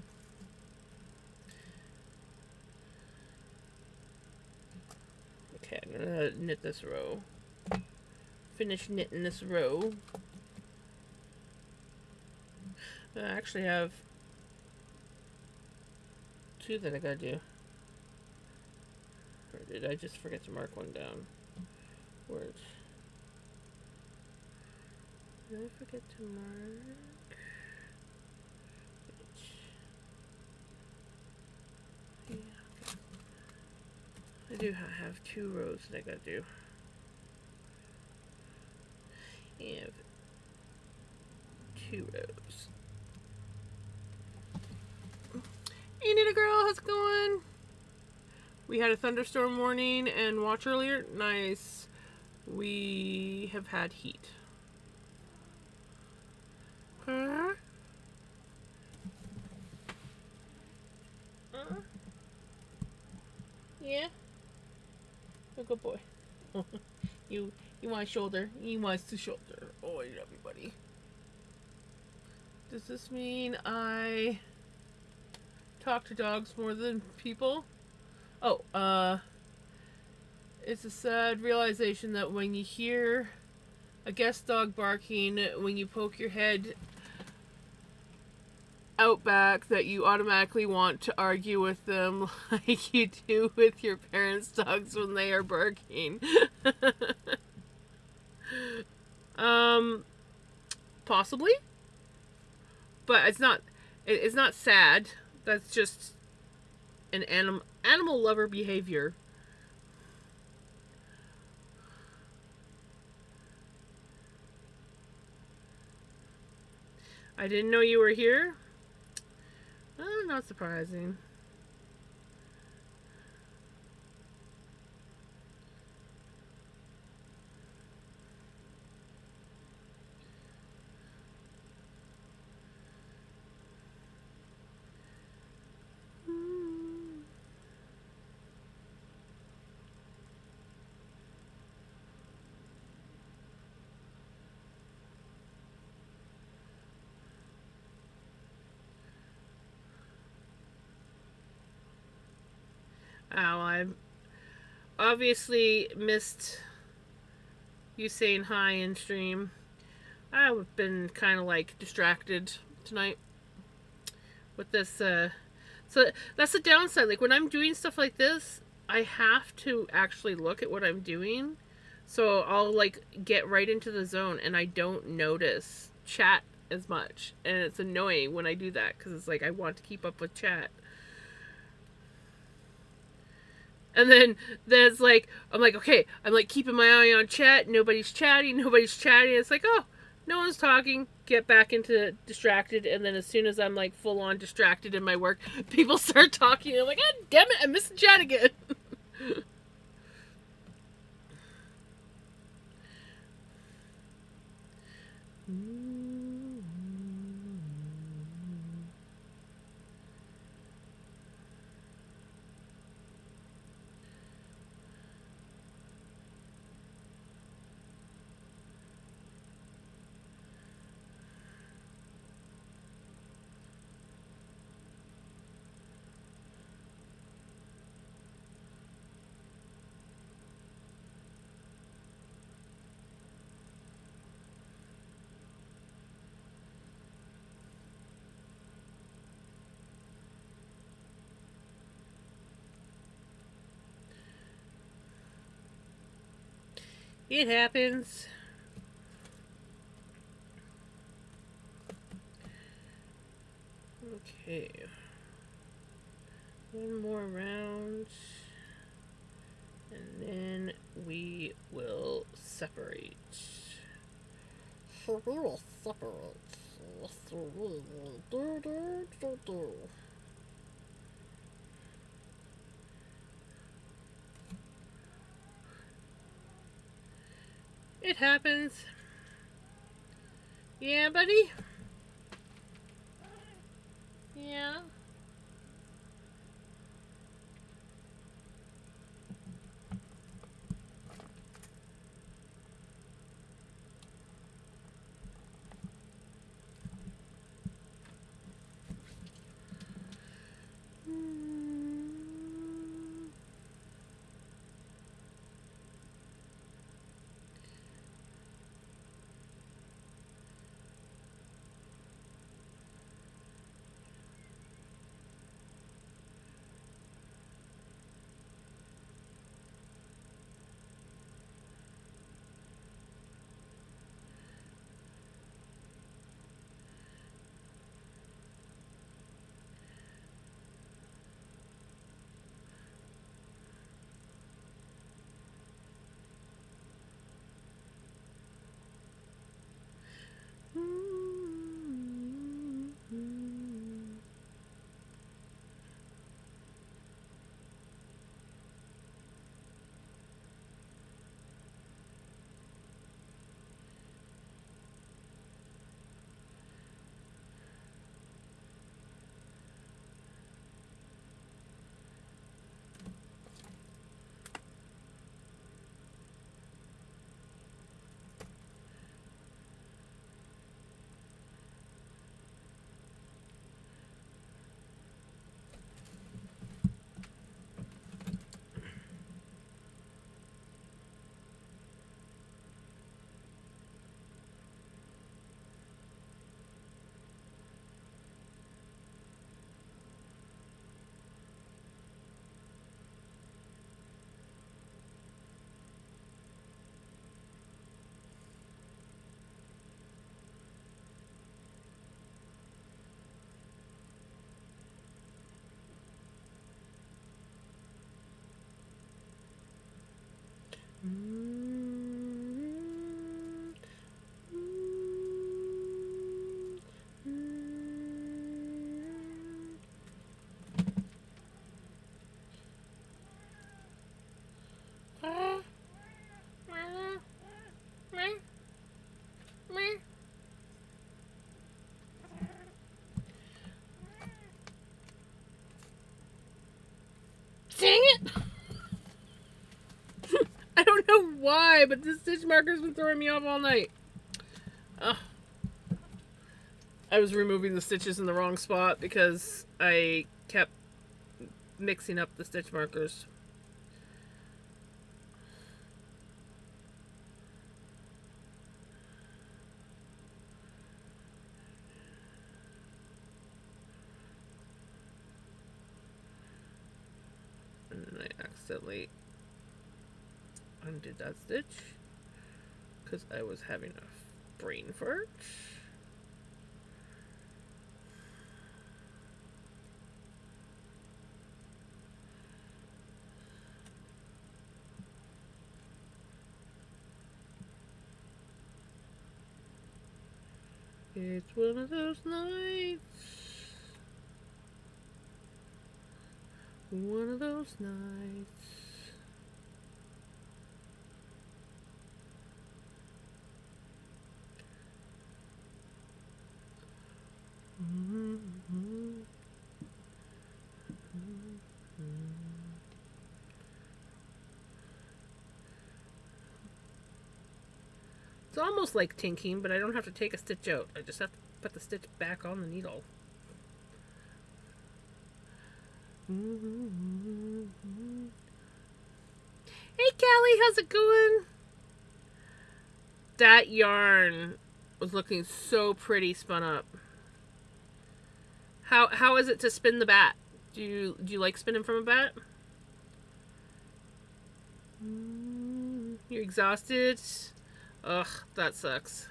Okay, I'm gonna knit this row. Finish knitting this row. I actually have 2 that I gotta do. Or did I just forget to mark one down? Words. Did I forget to mark? Yeah, okay. I do have 2 rows that I gotta do. I have 2 rows. Hey, Nita girl, how's it going? We had a thunderstorm warning and watch earlier. Nice. We have had heat. Huh? Yeah? You're a good boy. you want shoulder. He wants to shoulder. Oh, I love you, buddy. Does this mean I talk to dogs more than people? Oh, it's a sad realization that when you hear a guest dog barking, when you poke your head out back, that you automatically want to argue with them like you do with your parents' dogs when they are barking. Possibly, but it's not sad. That's just an animal lover behavior. I didn't know you were here. Not surprising. Oh, I obviously missed you saying hi in stream. I've been kind of like distracted tonight with this. So that's the downside. Like when I'm doing stuff like this, I have to actually look at what I'm doing. So I'll like get right into the zone and I don't notice chat as much. And it's annoying when I do that because it's like I want to keep up with chat. And then there's like, I'm like, okay, I'm like keeping my eye on chat. Nobody's chatting. Nobody's chatting. It's like, oh, no one's talking. Get back into distracted. And then as soon as I'm like full on distracted in my work, people start talking. I'm like, God damn it, I missed the chat again. It happens. Okay. One more round. And then we will separate. So we will separate. So we will do. It happens. Yeah, buddy? Yeah. Dang it! I don't know why, but this stitch marker's been throwing me off all night. Ugh. I was removing the stitches in the wrong spot because I kept mixing up the stitch markers. And then I accidentally undid that stitch because I was having a brain fart. It's one of those nights. One of those nights. Mm-hmm. It's almost like tinking, but I don't have to take a stitch out. I just have to put the stitch back on the needle. Hey, Callie, how's it going? That yarn was looking so pretty spun up. How is it to spin the bat? Do you like spinning from a bat? You're exhausted? Ugh, that sucks.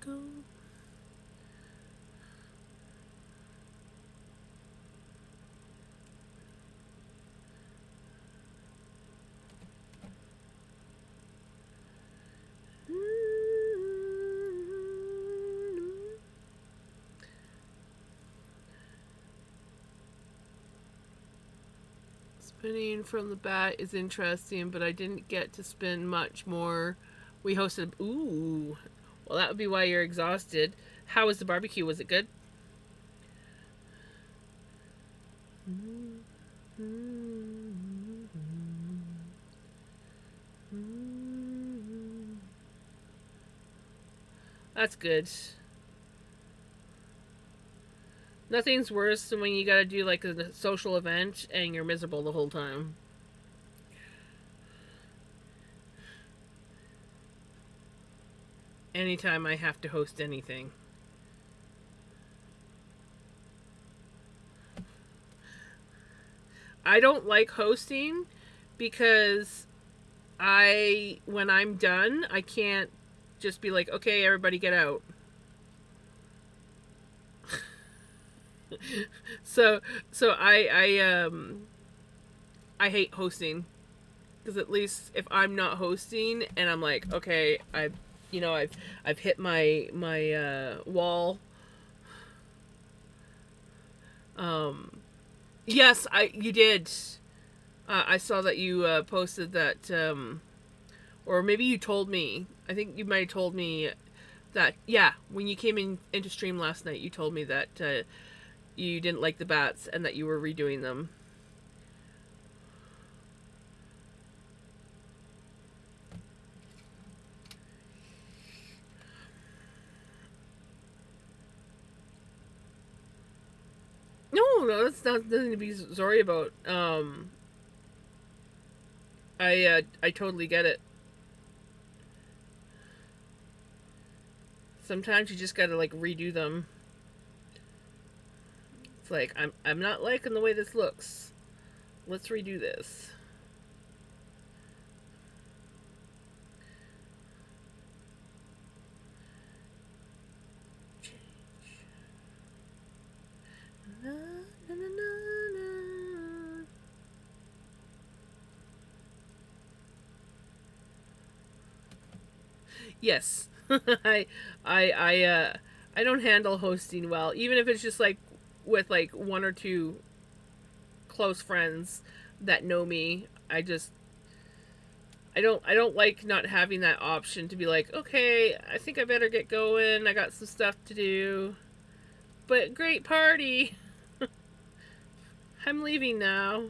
Go. Spinning from the bat is interesting, but I didn't get to spin much more. We hosted. Ooh. Well, that would be why you're exhausted. How was the barbecue? Was it good? That's good. Nothing's worse than when you gotta do like a social event and you're miserable the whole time. Anytime I have to host anything. I don't like hosting because when I'm done, I can't just be like, okay, everybody get out. so so I hate hosting because at least if I'm not hosting and I'm like, okay, I've hit my wall. Yes, I you did. I saw that you posted that, or maybe you told me. I think you might have told me that. Yeah, when you came into stream last night, you told me that you didn't like the bats and that you were redoing them. No, that's not nothing to be sorry about. I totally get it. Sometimes you just gotta like redo them. It's like I'm not liking the way this looks. Let's redo this. Na, na, na, na. Yes, I don't handle hosting well, even if it's just like with like one or two close friends that know me. I don't like not having that option to be like, okay, I think I better get going. I got some stuff to do. But great party. I'm leaving now.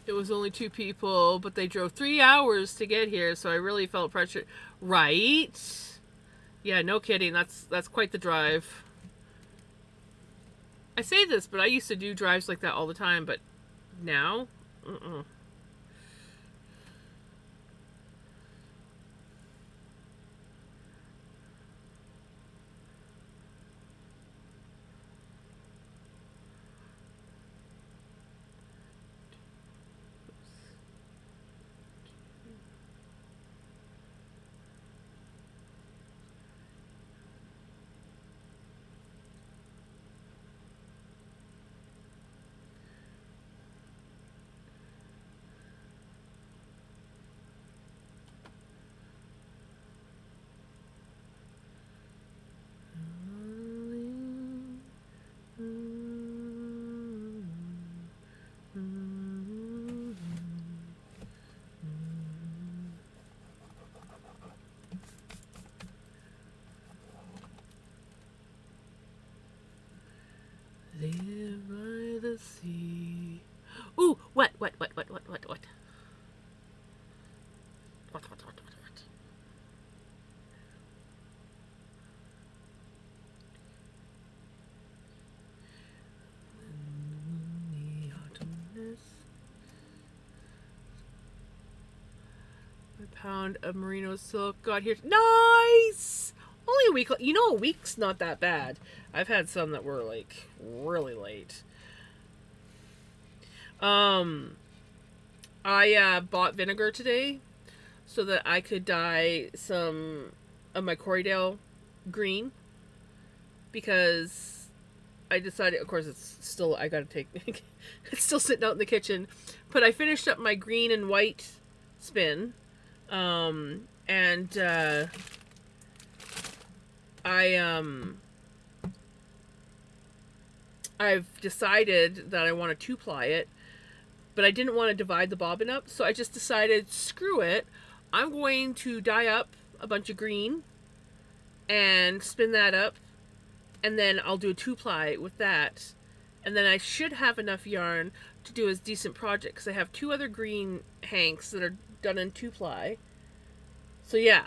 It was only two people, but they drove 3 hours to get here, so I really felt pressure. Right? Yeah, no kidding. That's quite the drive. I say this, but I used to do drives like that all the time, but now, uh-uh. Live by the sea. Ooh, what? What? In the autumnness, a pound of merino silk got here. Nice! Only a week. You know, a week's not that bad. I've had some that were like really late. Um, I bought vinegar today so that I could dye some of my Corriedale green because I decided, of course, it's still, I gotta take, it's still sitting out in the kitchen, but I finished up my green and white spin. And I, I've decided that I want to two-ply it, but I didn't want to divide the bobbin up, so I just decided, screw it, I'm going to dye up a bunch of green and spin that up, and then I'll do a two-ply with that, and then I should have enough yarn to do a decent project, because I have two other green hanks that are done in two-ply. So yeah,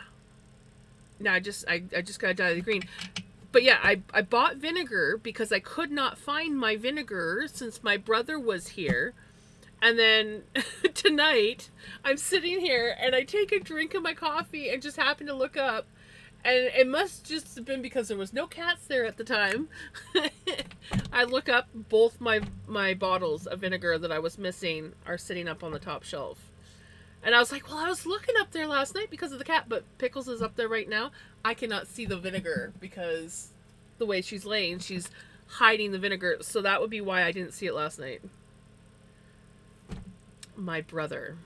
now I just gotta dye the green. But yeah, I bought vinegar because I could not find my vinegar since my brother was here. And then tonight, I'm sitting here and I take a drink of my coffee and just happen to look up. And it must just have been because there was no cats there at the time. I look up, both my bottles of vinegar that I was missing are sitting up on the top shelf. And I was like, well, I was looking up there last night because of the cat, but Pickles is up there right now. I cannot see the vinegar because the way she's laying, she's hiding the vinegar. So that would be why I didn't see it last night. My brother.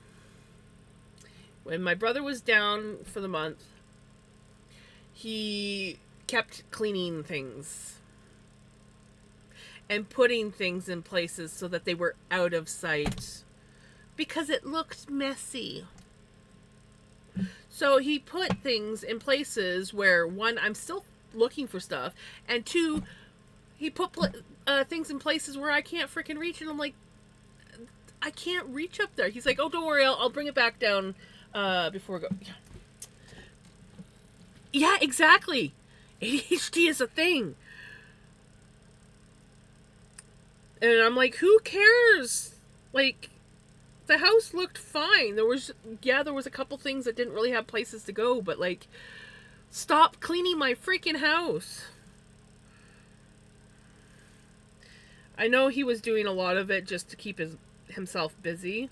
When my brother was down for the month, he kept cleaning things and putting things in places so that they were out of sight because it looked messy. So he put things in places where, one, I'm still looking for stuff, and two, he put things in places where I can't freaking reach, and I'm like, I can't reach up there. He's like, oh, don't worry, I'll bring it back down before we go. Yeah, exactly. ADHD is a thing. And I'm like, who cares? Like, the house looked fine. There was a couple things that didn't really have places to go, but like, stop cleaning my freaking house. I know he was doing a lot of it just to keep himself busy.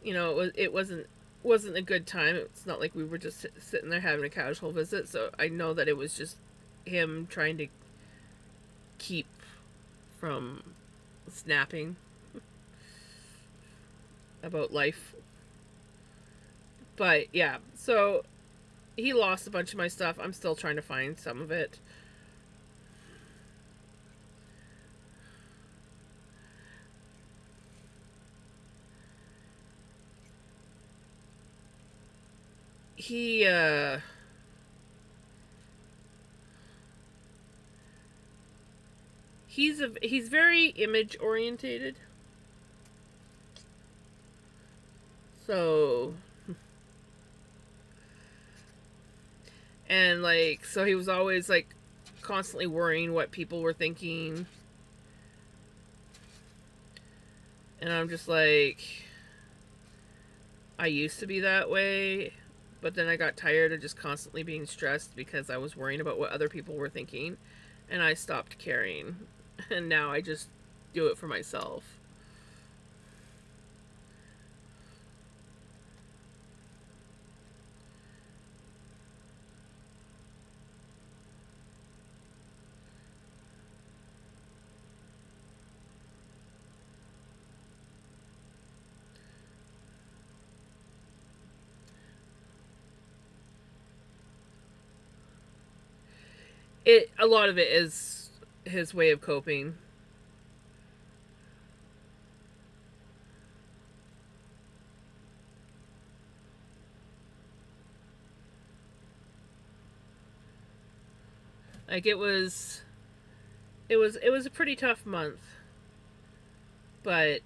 You know, it wasn't a good time. It's not like we were just sitting there having a casual visit. So I know that it was just him trying to keep from snapping about life. But yeah, so he lost a bunch of my stuff. I'm still trying to find some of it. He he's very image orientated. So And like, so he was always like constantly worrying what people were thinking. And I'm just like, I used to be that way, but then I got tired of just constantly being stressed because I was worrying about what other people were thinking, and I stopped caring. And now I just do it for myself. It a lot of it is his way of coping. Like it was a pretty tough month, but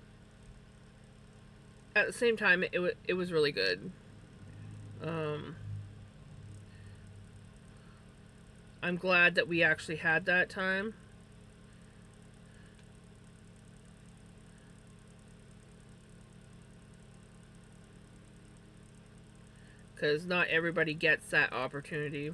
at the same time it was really good. Um, I'm glad that we actually had that time because not everybody gets that opportunity.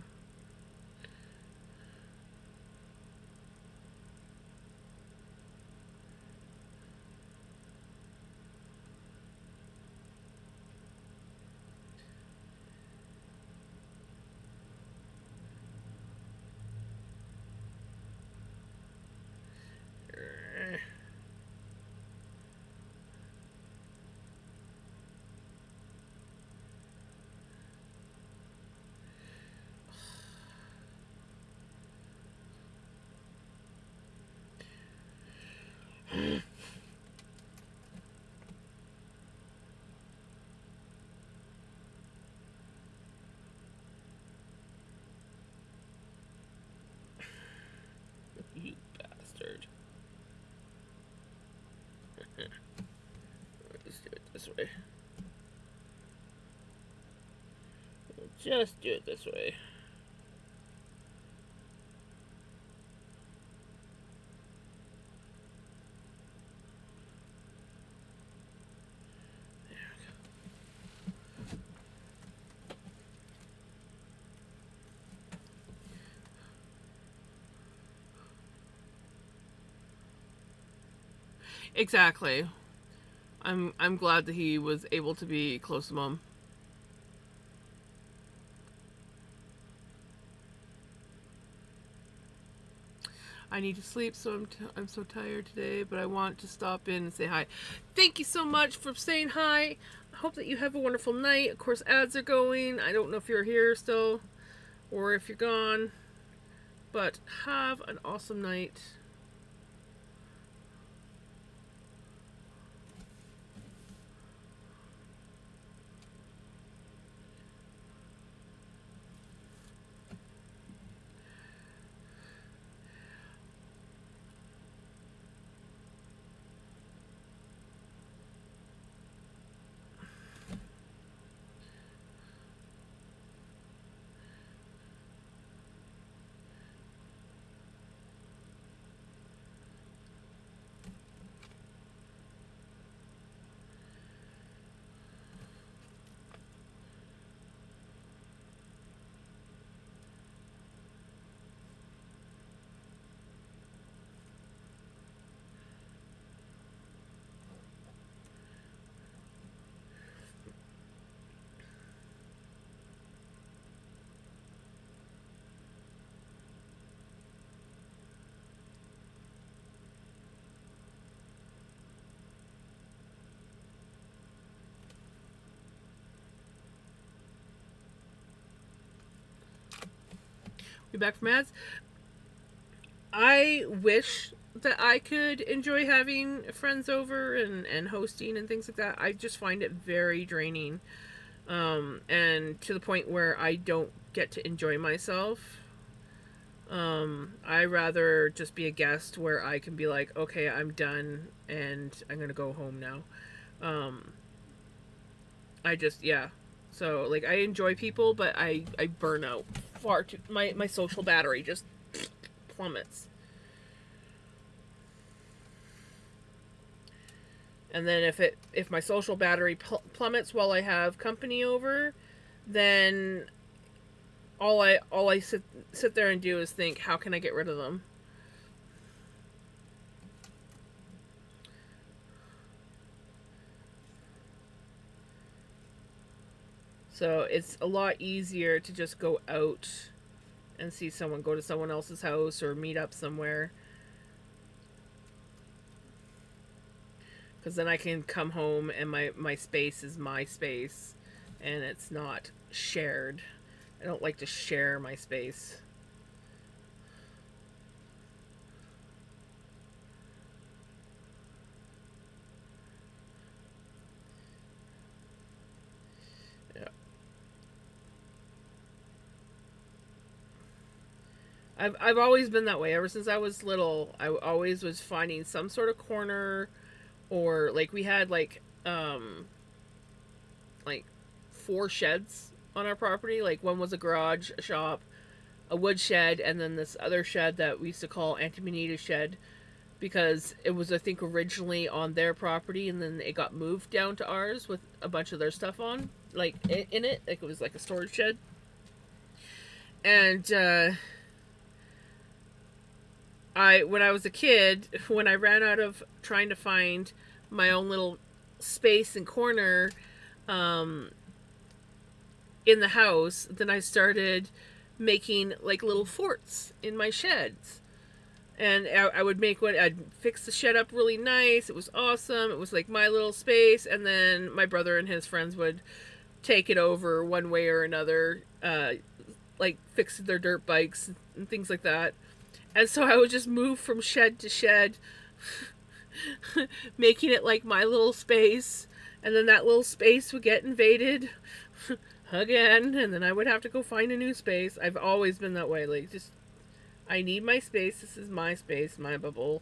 You bastard. Let's do it this way. Just do it this way. Exactly. I'm glad that he was able to be close to mom. I need to sleep, so I'm so tired today, but I want to stop in and say hi. Thank you so much for saying hi. I hope that you have a wonderful night. Of course, ads are going. I don't know if you're here still or if you're gone, but have an awesome night. We back from ads. I wish that I could enjoy having friends over and hosting and things like that. I just find it very draining. And to the point where I don't get to enjoy myself. I rather just be a guest where I can be like, okay, I'm done and I'm gonna go home now. Um, I just, yeah. So like I enjoy people, but I burn out far too. My social battery just plummets. And then if my social battery plummets while I have company over, then all I sit there and do is think, how can I get rid of them? So it's a lot easier to just go out and see someone, go to someone else's house or meet up somewhere. Because then I can come home and my space is my space and it's not shared. I don't like to share my space. Yeah. I've always been that way. Ever since I was little, I always was finding some sort of corner, or like we had like four sheds on our property. Like one was a garage, a shop, a wood shed, and then this other shed that we used to call Auntie Manita's shed because it was, I think, originally on their property and then it got moved down to ours with a bunch of their stuff on, like in it. Like it was like a storage shed. And when I was a kid, when I ran out of trying to find my own little space and corner um, in the house, then I started making like little forts in my sheds. And I would make one, I'd fix the shed up really nice. It was awesome. It was like my little space. And then my brother and his friends would take it over one way or another, like fix their dirt bikes and things like that. And so I would just move from shed to shed, making it like my little space. And then that little space would get invaded again. And then I would have to go find a new space. I've always been that way. Like, just, I need my space. This is my space, my bubble.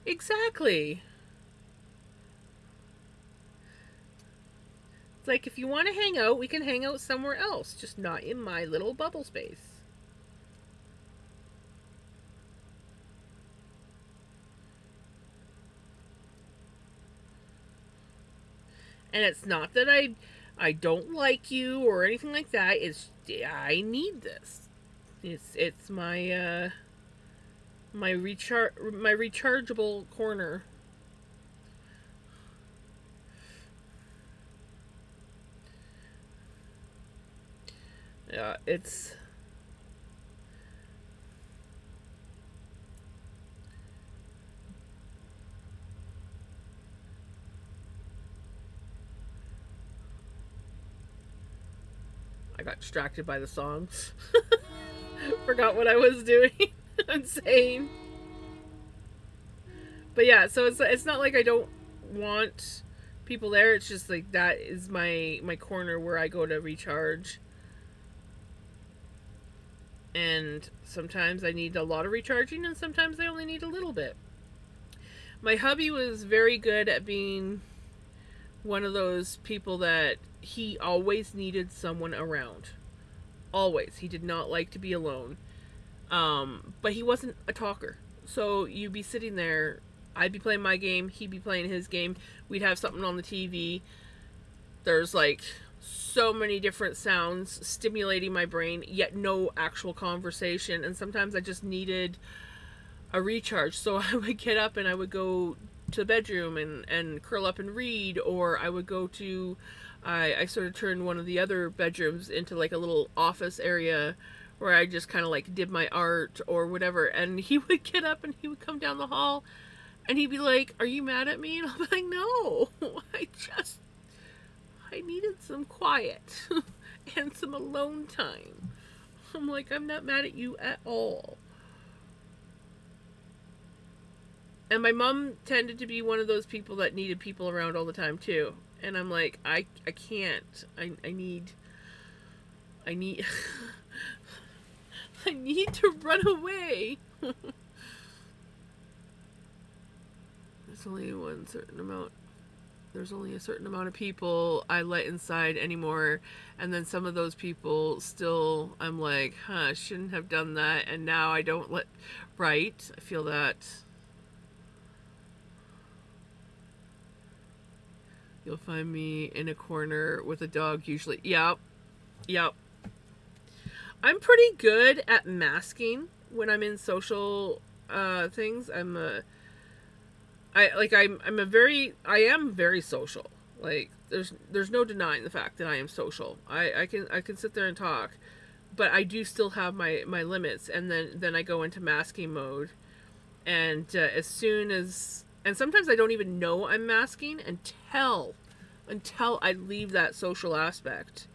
Exactly. It's like, if you want to hang out, we can hang out somewhere else, just not in my little bubble space. And it's not that I don't like you or anything like that. It's, I need this. It's my rechargeable corner. Yeah, it's, I got distracted by the song. Forgot what I was doing and saying. But yeah, so it's not like I don't want people there. It's just like that is my corner where I go to recharge. And sometimes I need a lot of recharging and sometimes I only need a little bit. My hubby was very good at being one of those people that he always needed someone around. Always. He did not like to be alone. But he wasn't a talker. So you'd be sitting there, I'd be playing my game, he'd be playing his game, we'd have something on the TV. There's like so many different sounds stimulating my brain, yet no actual conversation. And sometimes I just needed a recharge. So I would get up and I would go to the bedroom and curl up and read, or I would go to, I sort of turned one of the other bedrooms into like a little office area where I just kind of like did my art or whatever. And he would get up and he would come down the hall and he'd be like, "Are you mad at me?" And I'm like, "No, I needed some quiet and some alone time." I'm like, "I'm not mad at you at all." And my mom tended to be one of those people that needed people around all the time too. And I'm like, I can't. I need I need to run away. there's only one certain amount there's only a certain amount of people I let inside anymore. And then some of those people still, I'm like, I shouldn't have done that. And now I don't let, right? I feel that. You'll find me in a corner with a dog usually. Yep. Yep. I'm pretty good at masking when I'm in social things. I am very social. Like there's no denying the fact that I am social. I can sit there and talk, but I do still have my limits, and then I go into masking mode, and as soon as and sometimes I don't even know I'm masking until I leave that social aspect,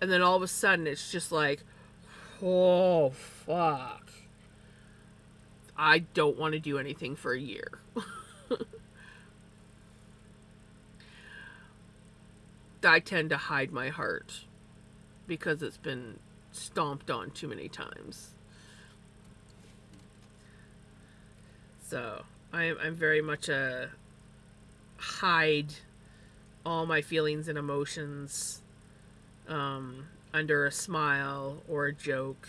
and then all of a sudden it's just like, oh fuck, I don't want to do anything for a year. I tend to hide my heart because it's been stomped on too many times. So I'm very much a hide all my feelings and emotions under a smile or a joke,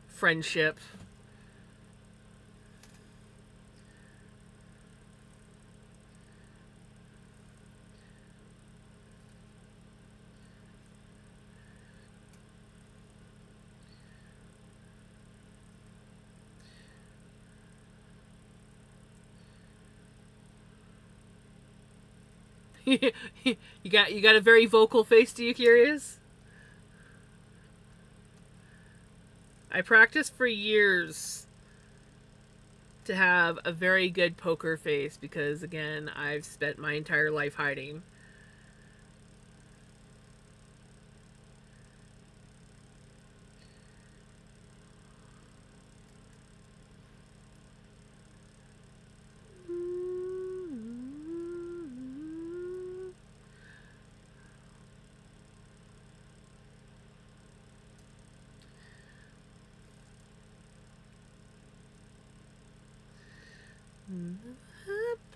friendship. You got a very vocal face. Do you curious? I practiced for years to have a very good poker face because again, I've spent my entire life hiding.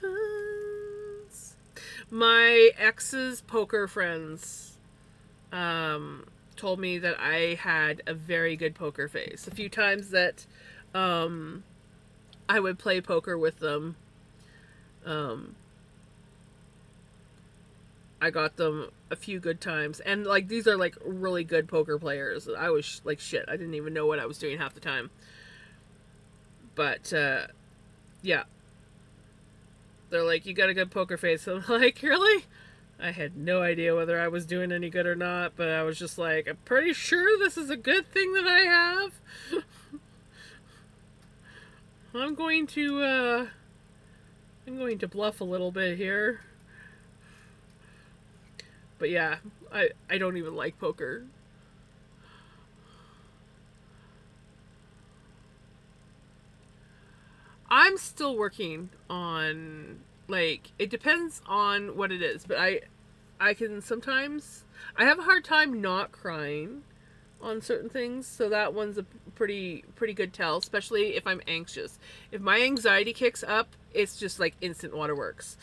Happens. My ex's poker friends told me that I had a very good poker face. A few times that um, I would play poker with them, um, I got them a few good times. And like these are like really good poker players. I was like shit. I didn't even know what I was doing half the time. But yeah, they're like, you got a good poker face. I'm like, really? I had no idea whether I was doing any good or not, but I was just like, I'm pretty sure this is a good thing that I have. I'm going to bluff a little bit here. But yeah, I don't even like poker. I'm still working on, like, it depends on what it is, but I can sometimes I have a hard time not crying on certain things, so that one's a pretty good tell, especially if I'm anxious. If my anxiety kicks up, it's just like instant waterworks.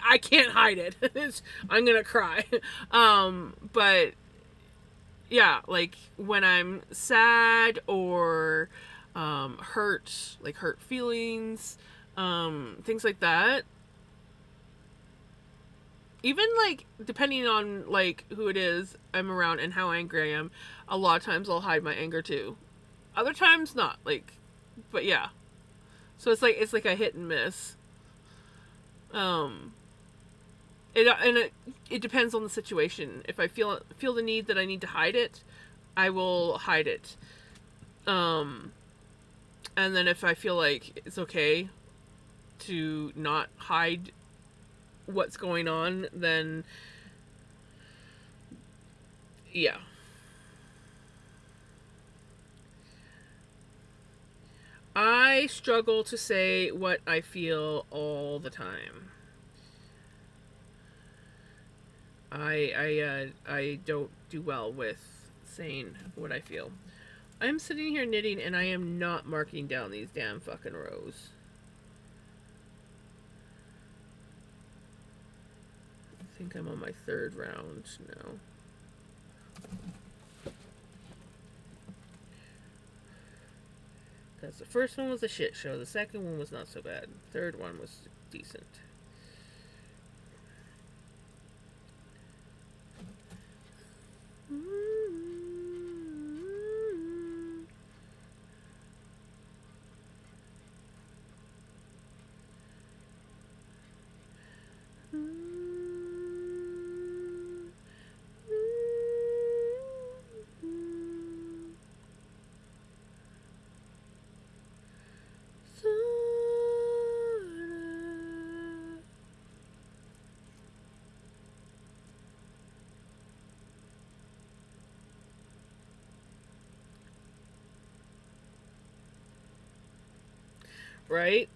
I can't hide it. I'm gonna cry. But yeah, like when I'm sad or hurt, like hurt feelings, things like that. Even like depending on like who it is I'm around and how angry I am, a lot of times I'll hide my anger too. Other times not. Like, but yeah. So it's like a hit and miss. Um, it depends on the situation. If I feel the need that I need to hide it, I will hide it. Um, and then if I feel like it's okay to not hide what's going on, then yeah. I struggle to say what I feel all the time. I don't do well with saying what I feel. I'm sitting here knitting and I am not marking down these damn fucking rows. I think I'm on my third round now. Because the first one was a shit show, the second one was not so bad, third one was decent. Right?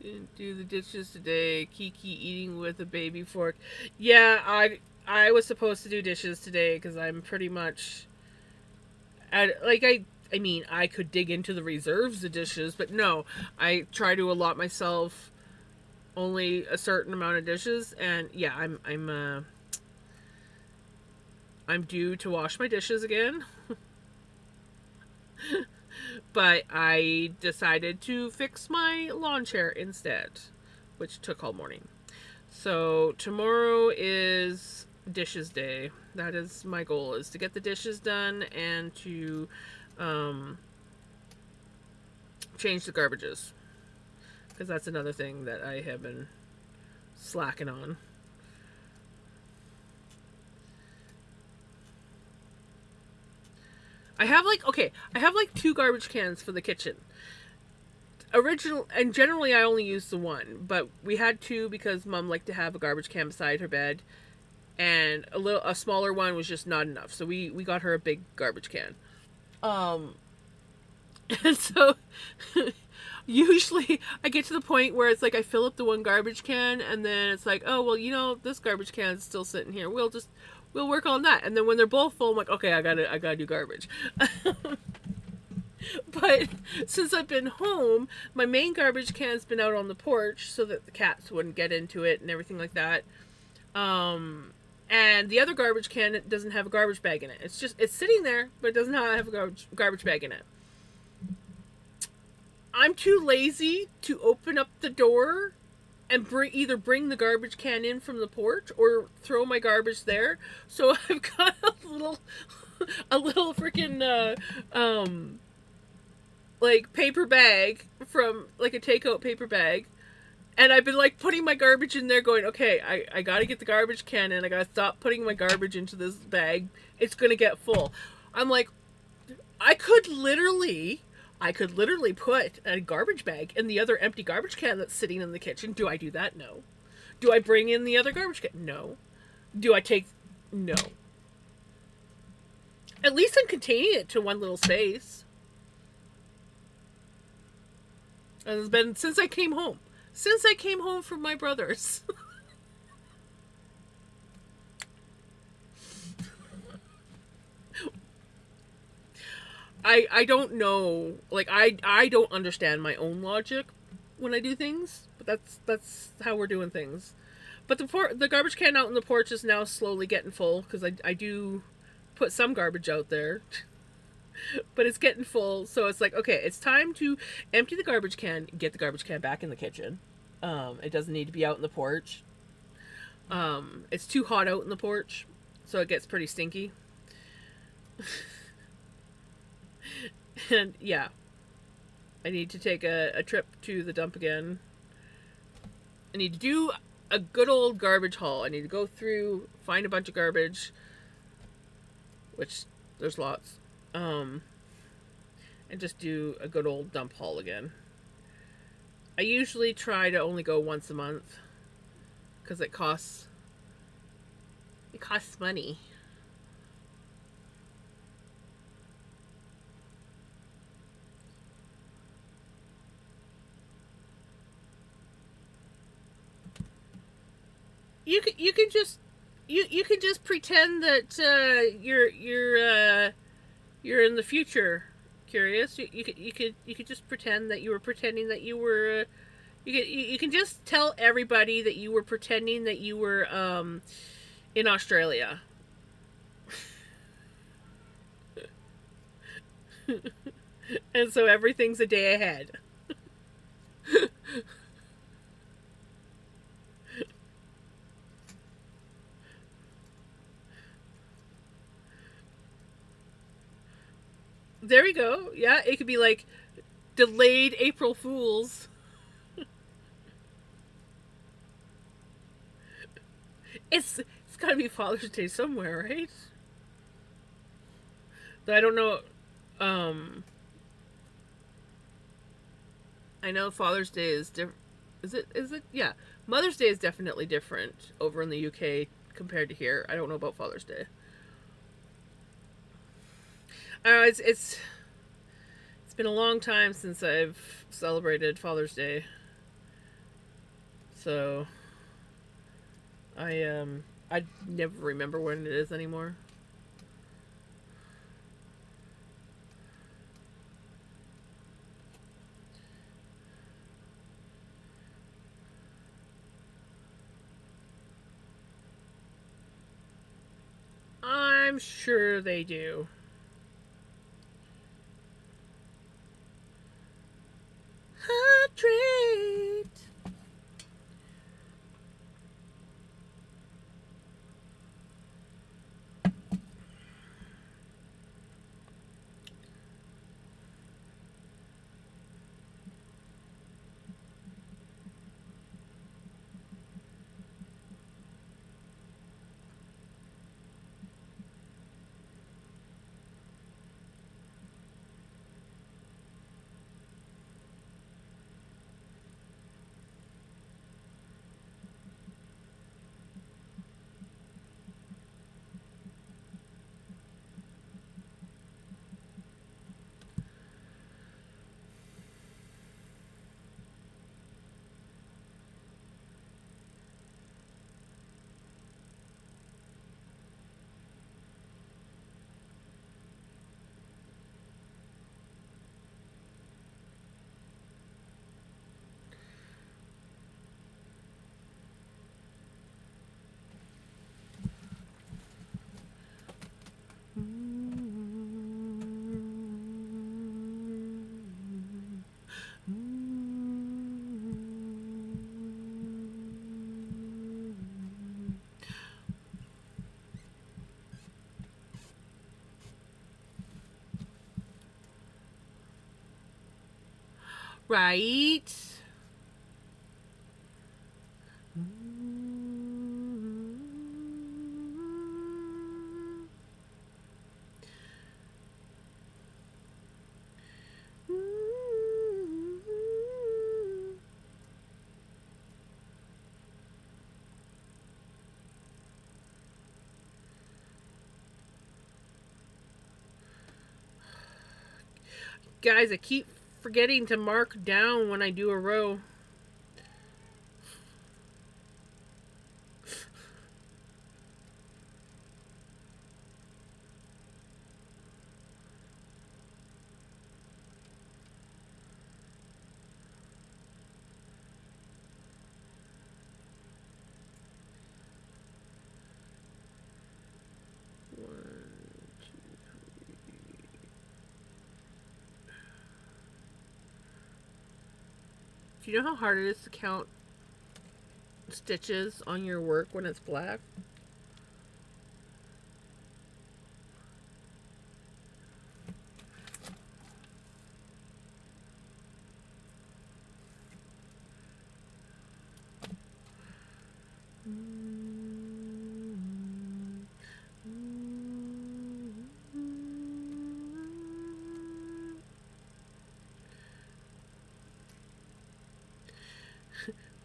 Didn't do the dishes today. Kiki eating with a baby fork. Yeah, I was supposed to do dishes today because I'm pretty much at like I mean I could dig into the reserves of dishes, but no, I try to allot myself only a certain amount of dishes, and yeah, I'm due to wash my dishes again. But I decided to fix my lawn chair instead, which took all morning. So tomorrow is dishes day. That is my goal, is to get the dishes done and to um, change the garbages, because that's another thing that I have been slacking on. I have like two garbage cans for the kitchen. Original and generally I only use the one, but we had two because Mom liked to have a garbage can beside her bed, and a smaller one was just not enough. So we got her a big garbage can. Um, and so usually I get to the point where it's like I fill up the one garbage can, and then it's like, oh well, this garbage can is still sitting here. We'll work on that. And then when they're both full, I'm like, okay, I gotta do garbage. But since I've been home, my main garbage can's been out on the porch so that the cats wouldn't get into it and everything like that. And the other garbage can doesn't have a garbage bag in it. It's sitting there, but it does not have a garbage bag in it. I'm too lazy to open up the door and either bring the garbage can in from the porch or throw my garbage there. So I've got a little freaking like paper bag from like a takeout paper bag, and I've been like putting my garbage in there going, okay, I gotta get the garbage can in, I gotta stop putting my garbage into this bag, it's gonna get full. I'm like, I could literally put a garbage bag in the other empty garbage can that's sitting in the kitchen. Do I do that? No. Do I bring in the other garbage can? No. Do I take? No. At least I'm containing it to one little space. And it's been since I came home. Since I came home from my brother's. I don't know. Like I don't understand my own logic when I do things, but that's how we're doing things. But the garbage can out in the porch is now slowly getting full because I do put some garbage out there, but it's getting full. So it's like, okay, it's time to empty the garbage can, get the garbage can back in the kitchen. It doesn't need to be out in the porch. It's too hot out in the porch, so it gets pretty stinky. And yeah, I need to take a trip to the dump again. I need to do a good old garbage haul. I need to go through, find a bunch of garbage, which there's lots, and just do a good old dump haul again. I usually try to only go once a month because it costs money. You can just you can just pretend that you're in the future. Curious, you could just pretend that you were pretending that you were. You can just tell everybody that you were pretending that you were in Australia. And so everything's a day ahead. There we go. Yeah, it could be like delayed April Fools. It's got to be Father's Day somewhere, right? Though I don't know. Um, I know Father's Day is different. Is it? Is it? Yeah, Mother's Day is definitely different over in the UK compared to here. I don't know about Father's Day. I don't know. It's been a long time since I've celebrated Father's Day, so I never remember when it is anymore. I'm sure they do. Hydrate. Right? Guys, I keep forgetting to mark down when I do a row. One, Do you know how hard it is to count stitches on your work when it's black?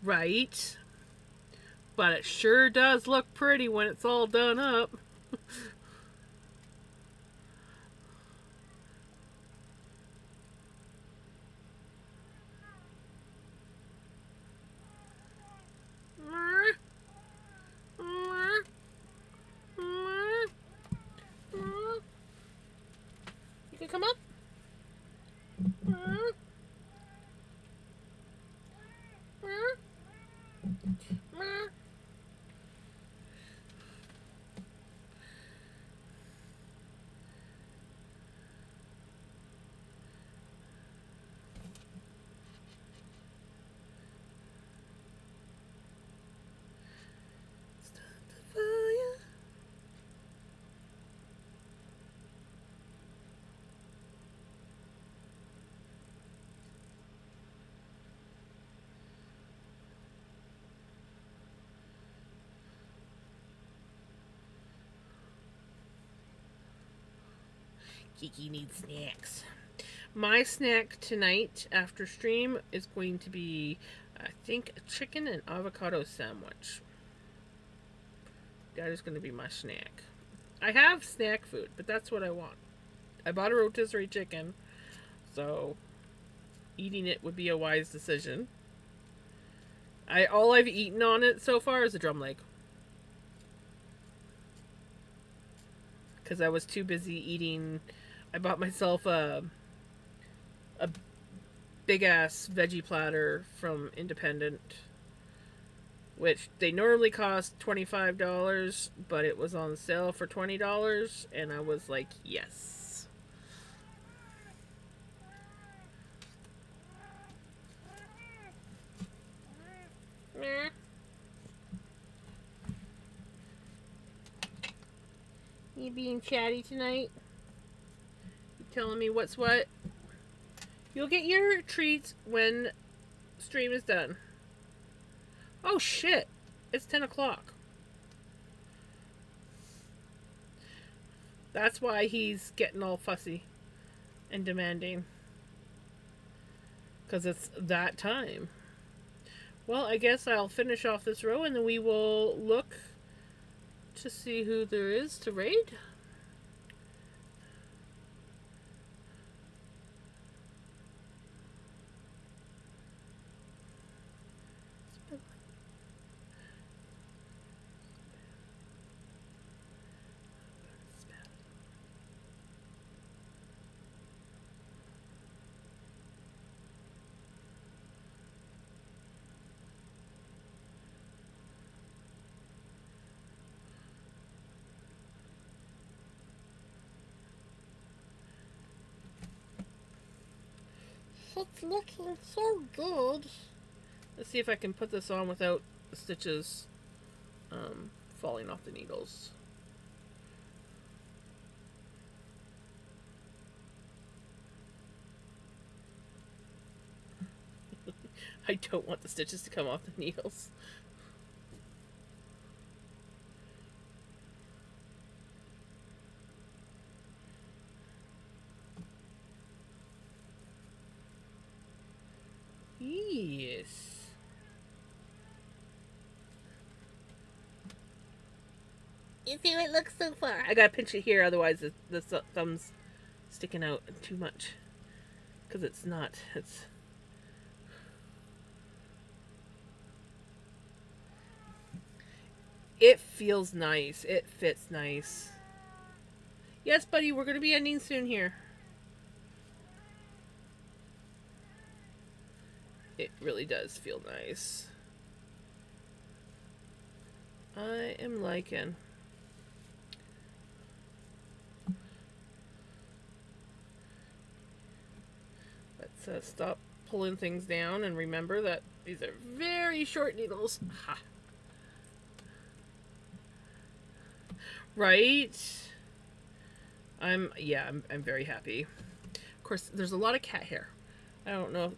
Right? But it sure does look pretty when it's all done up. You can come up. Kiki needs snacks. My snack tonight after stream is going to be, I think, a chicken and avocado sandwich. That is going to be my snack. I have snack food, but that's what I want. I bought a rotisserie chicken, so eating it would be a wise decision. All I've eaten on it so far is a drum leg. Because I was too busy eating. I bought myself a big ass veggie platter from Independent, which they normally cost $25, but it was on sale for $20, and I was like, yes. You being chatty tonight? You telling me what's what? You'll get your treats when stream is done. Oh shit! It's 10 o'clock. That's why he's getting all fussy and demanding. Because it's that time. Well, I guess I'll finish off this row and then we will look to see who there is to raid. It's looking so good. Let's see if I can put this on without the stitches falling off the needles. I don't want the stitches to come off the needles. Yes. You see how it looks so far? I gotta pinch it here, otherwise the thumb's sticking out too much. Because it's not. It's. It feels nice. It fits nice. Yes, buddy, we're gonna be ending soon here. It really does feel nice. I am liking. Let's stop pulling things down and remember that these are very short needles. Ha. Right? I'm very happy. Of course, there's a lot of cat hair. I don't know.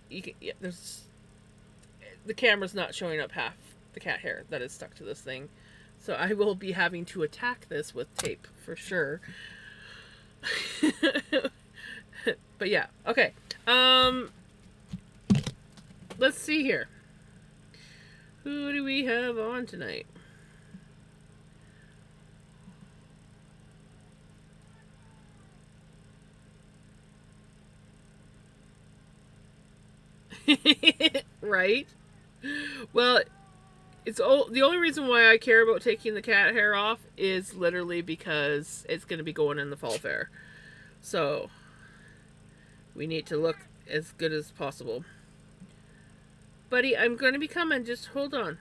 You can, yeah, there's the camera's not showing up half the cat hair that is stuck to this thing, so I will be having to attack this with tape for sure. But yeah, okay. Let's see here. Who do we have on tonight? Right? Well, the only reason why I care about taking the cat hair off is literally because it's going to be going in the fall fair. So, we need to look as good as possible. Buddy, I'm going to be coming. Just hold on.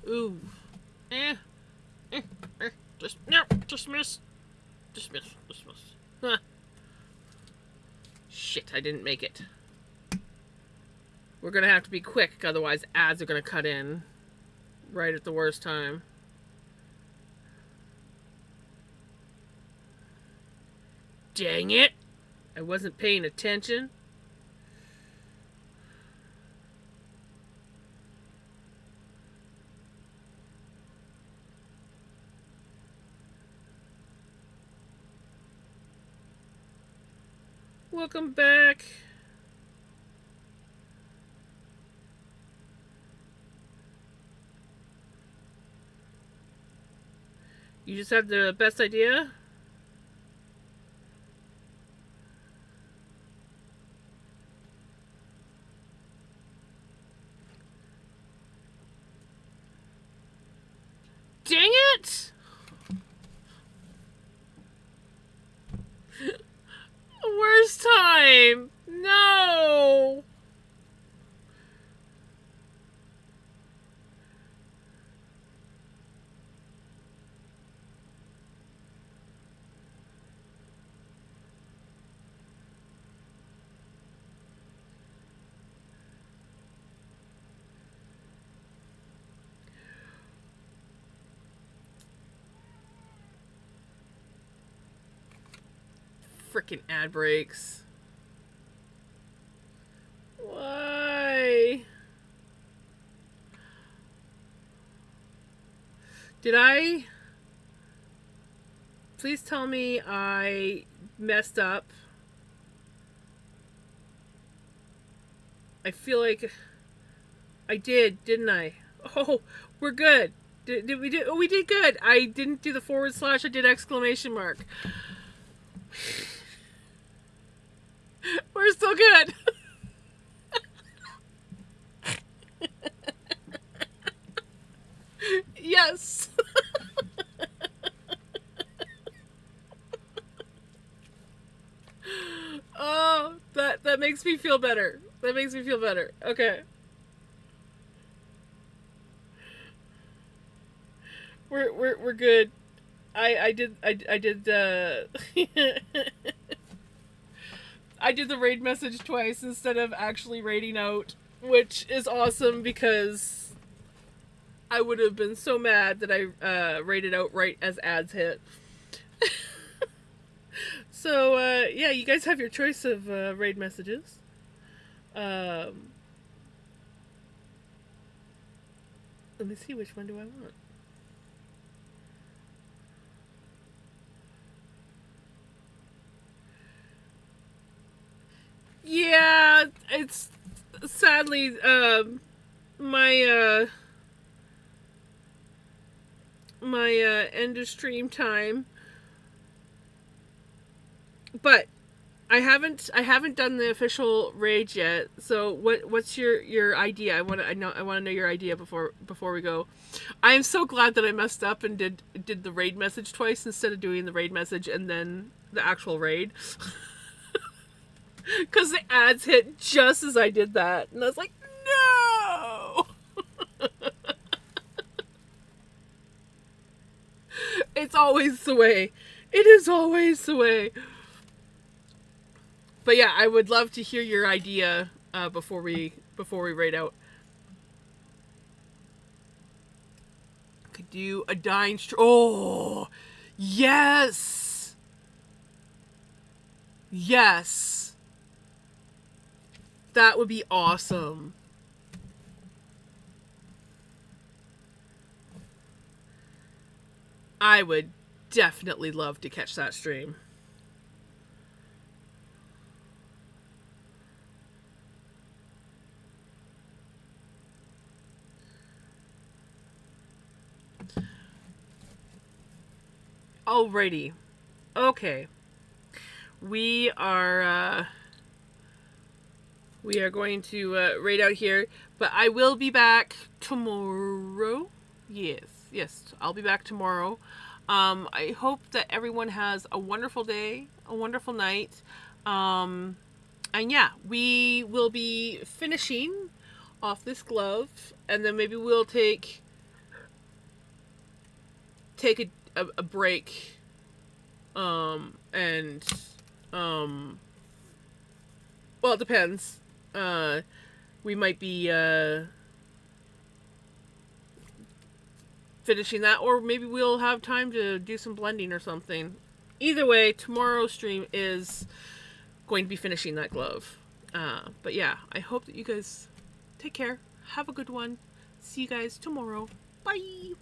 Ooh. Just miss. Just miss. Huh. Shit, I didn't make it. We're gonna have to be quick, otherwise ads are gonna cut in right at the worst time. Dang it! I wasn't paying attention. Welcome back. You just had the best idea? Dang it! Worst time! No! Frickin' ad breaks. Why? Did I? Please tell me I messed up. I feel like I did, didn't I? Oh, we're good. Did we do? Oh, we did good. I didn't do the /. I did exclamation mark. We're still good. Yes. Oh, that makes me feel better. That makes me feel better. Okay. We're good. I did I did the raid message twice instead of actually raiding out, which is awesome because I would have been so mad that I raided out right as ads hit. So yeah, you guys have your choice of raid messages. Let me see, which one do I want? Yeah, it's sadly my end of stream time. But I haven't done the official raid yet. So what's your idea? I want to know your idea before we go. I am so glad that I messed up and did the raid message twice instead of doing the raid message and then the actual raid. Cuz the ads hit just as I did that. And I was like, "No!" It's always the way. It is always the way. But yeah, I would love to hear your idea before we raid out. Could do a dying Oh, yes, yes, that would be awesome. I would definitely love to catch that stream. Alrighty. Okay. We are going to raid out here, but I will be back tomorrow. Yes, yes, I'll be back tomorrow. I hope that everyone has a wonderful day, a wonderful night. And yeah, we will be finishing off this glove, and then maybe we'll take a break, and well, it depends. We might be finishing that, or maybe we'll have time to do some blending or something. Either way, tomorrow's stream is going to be finishing that glove. But yeah, I hope that you guys take care. Have a good one. See you guys tomorrow. Bye.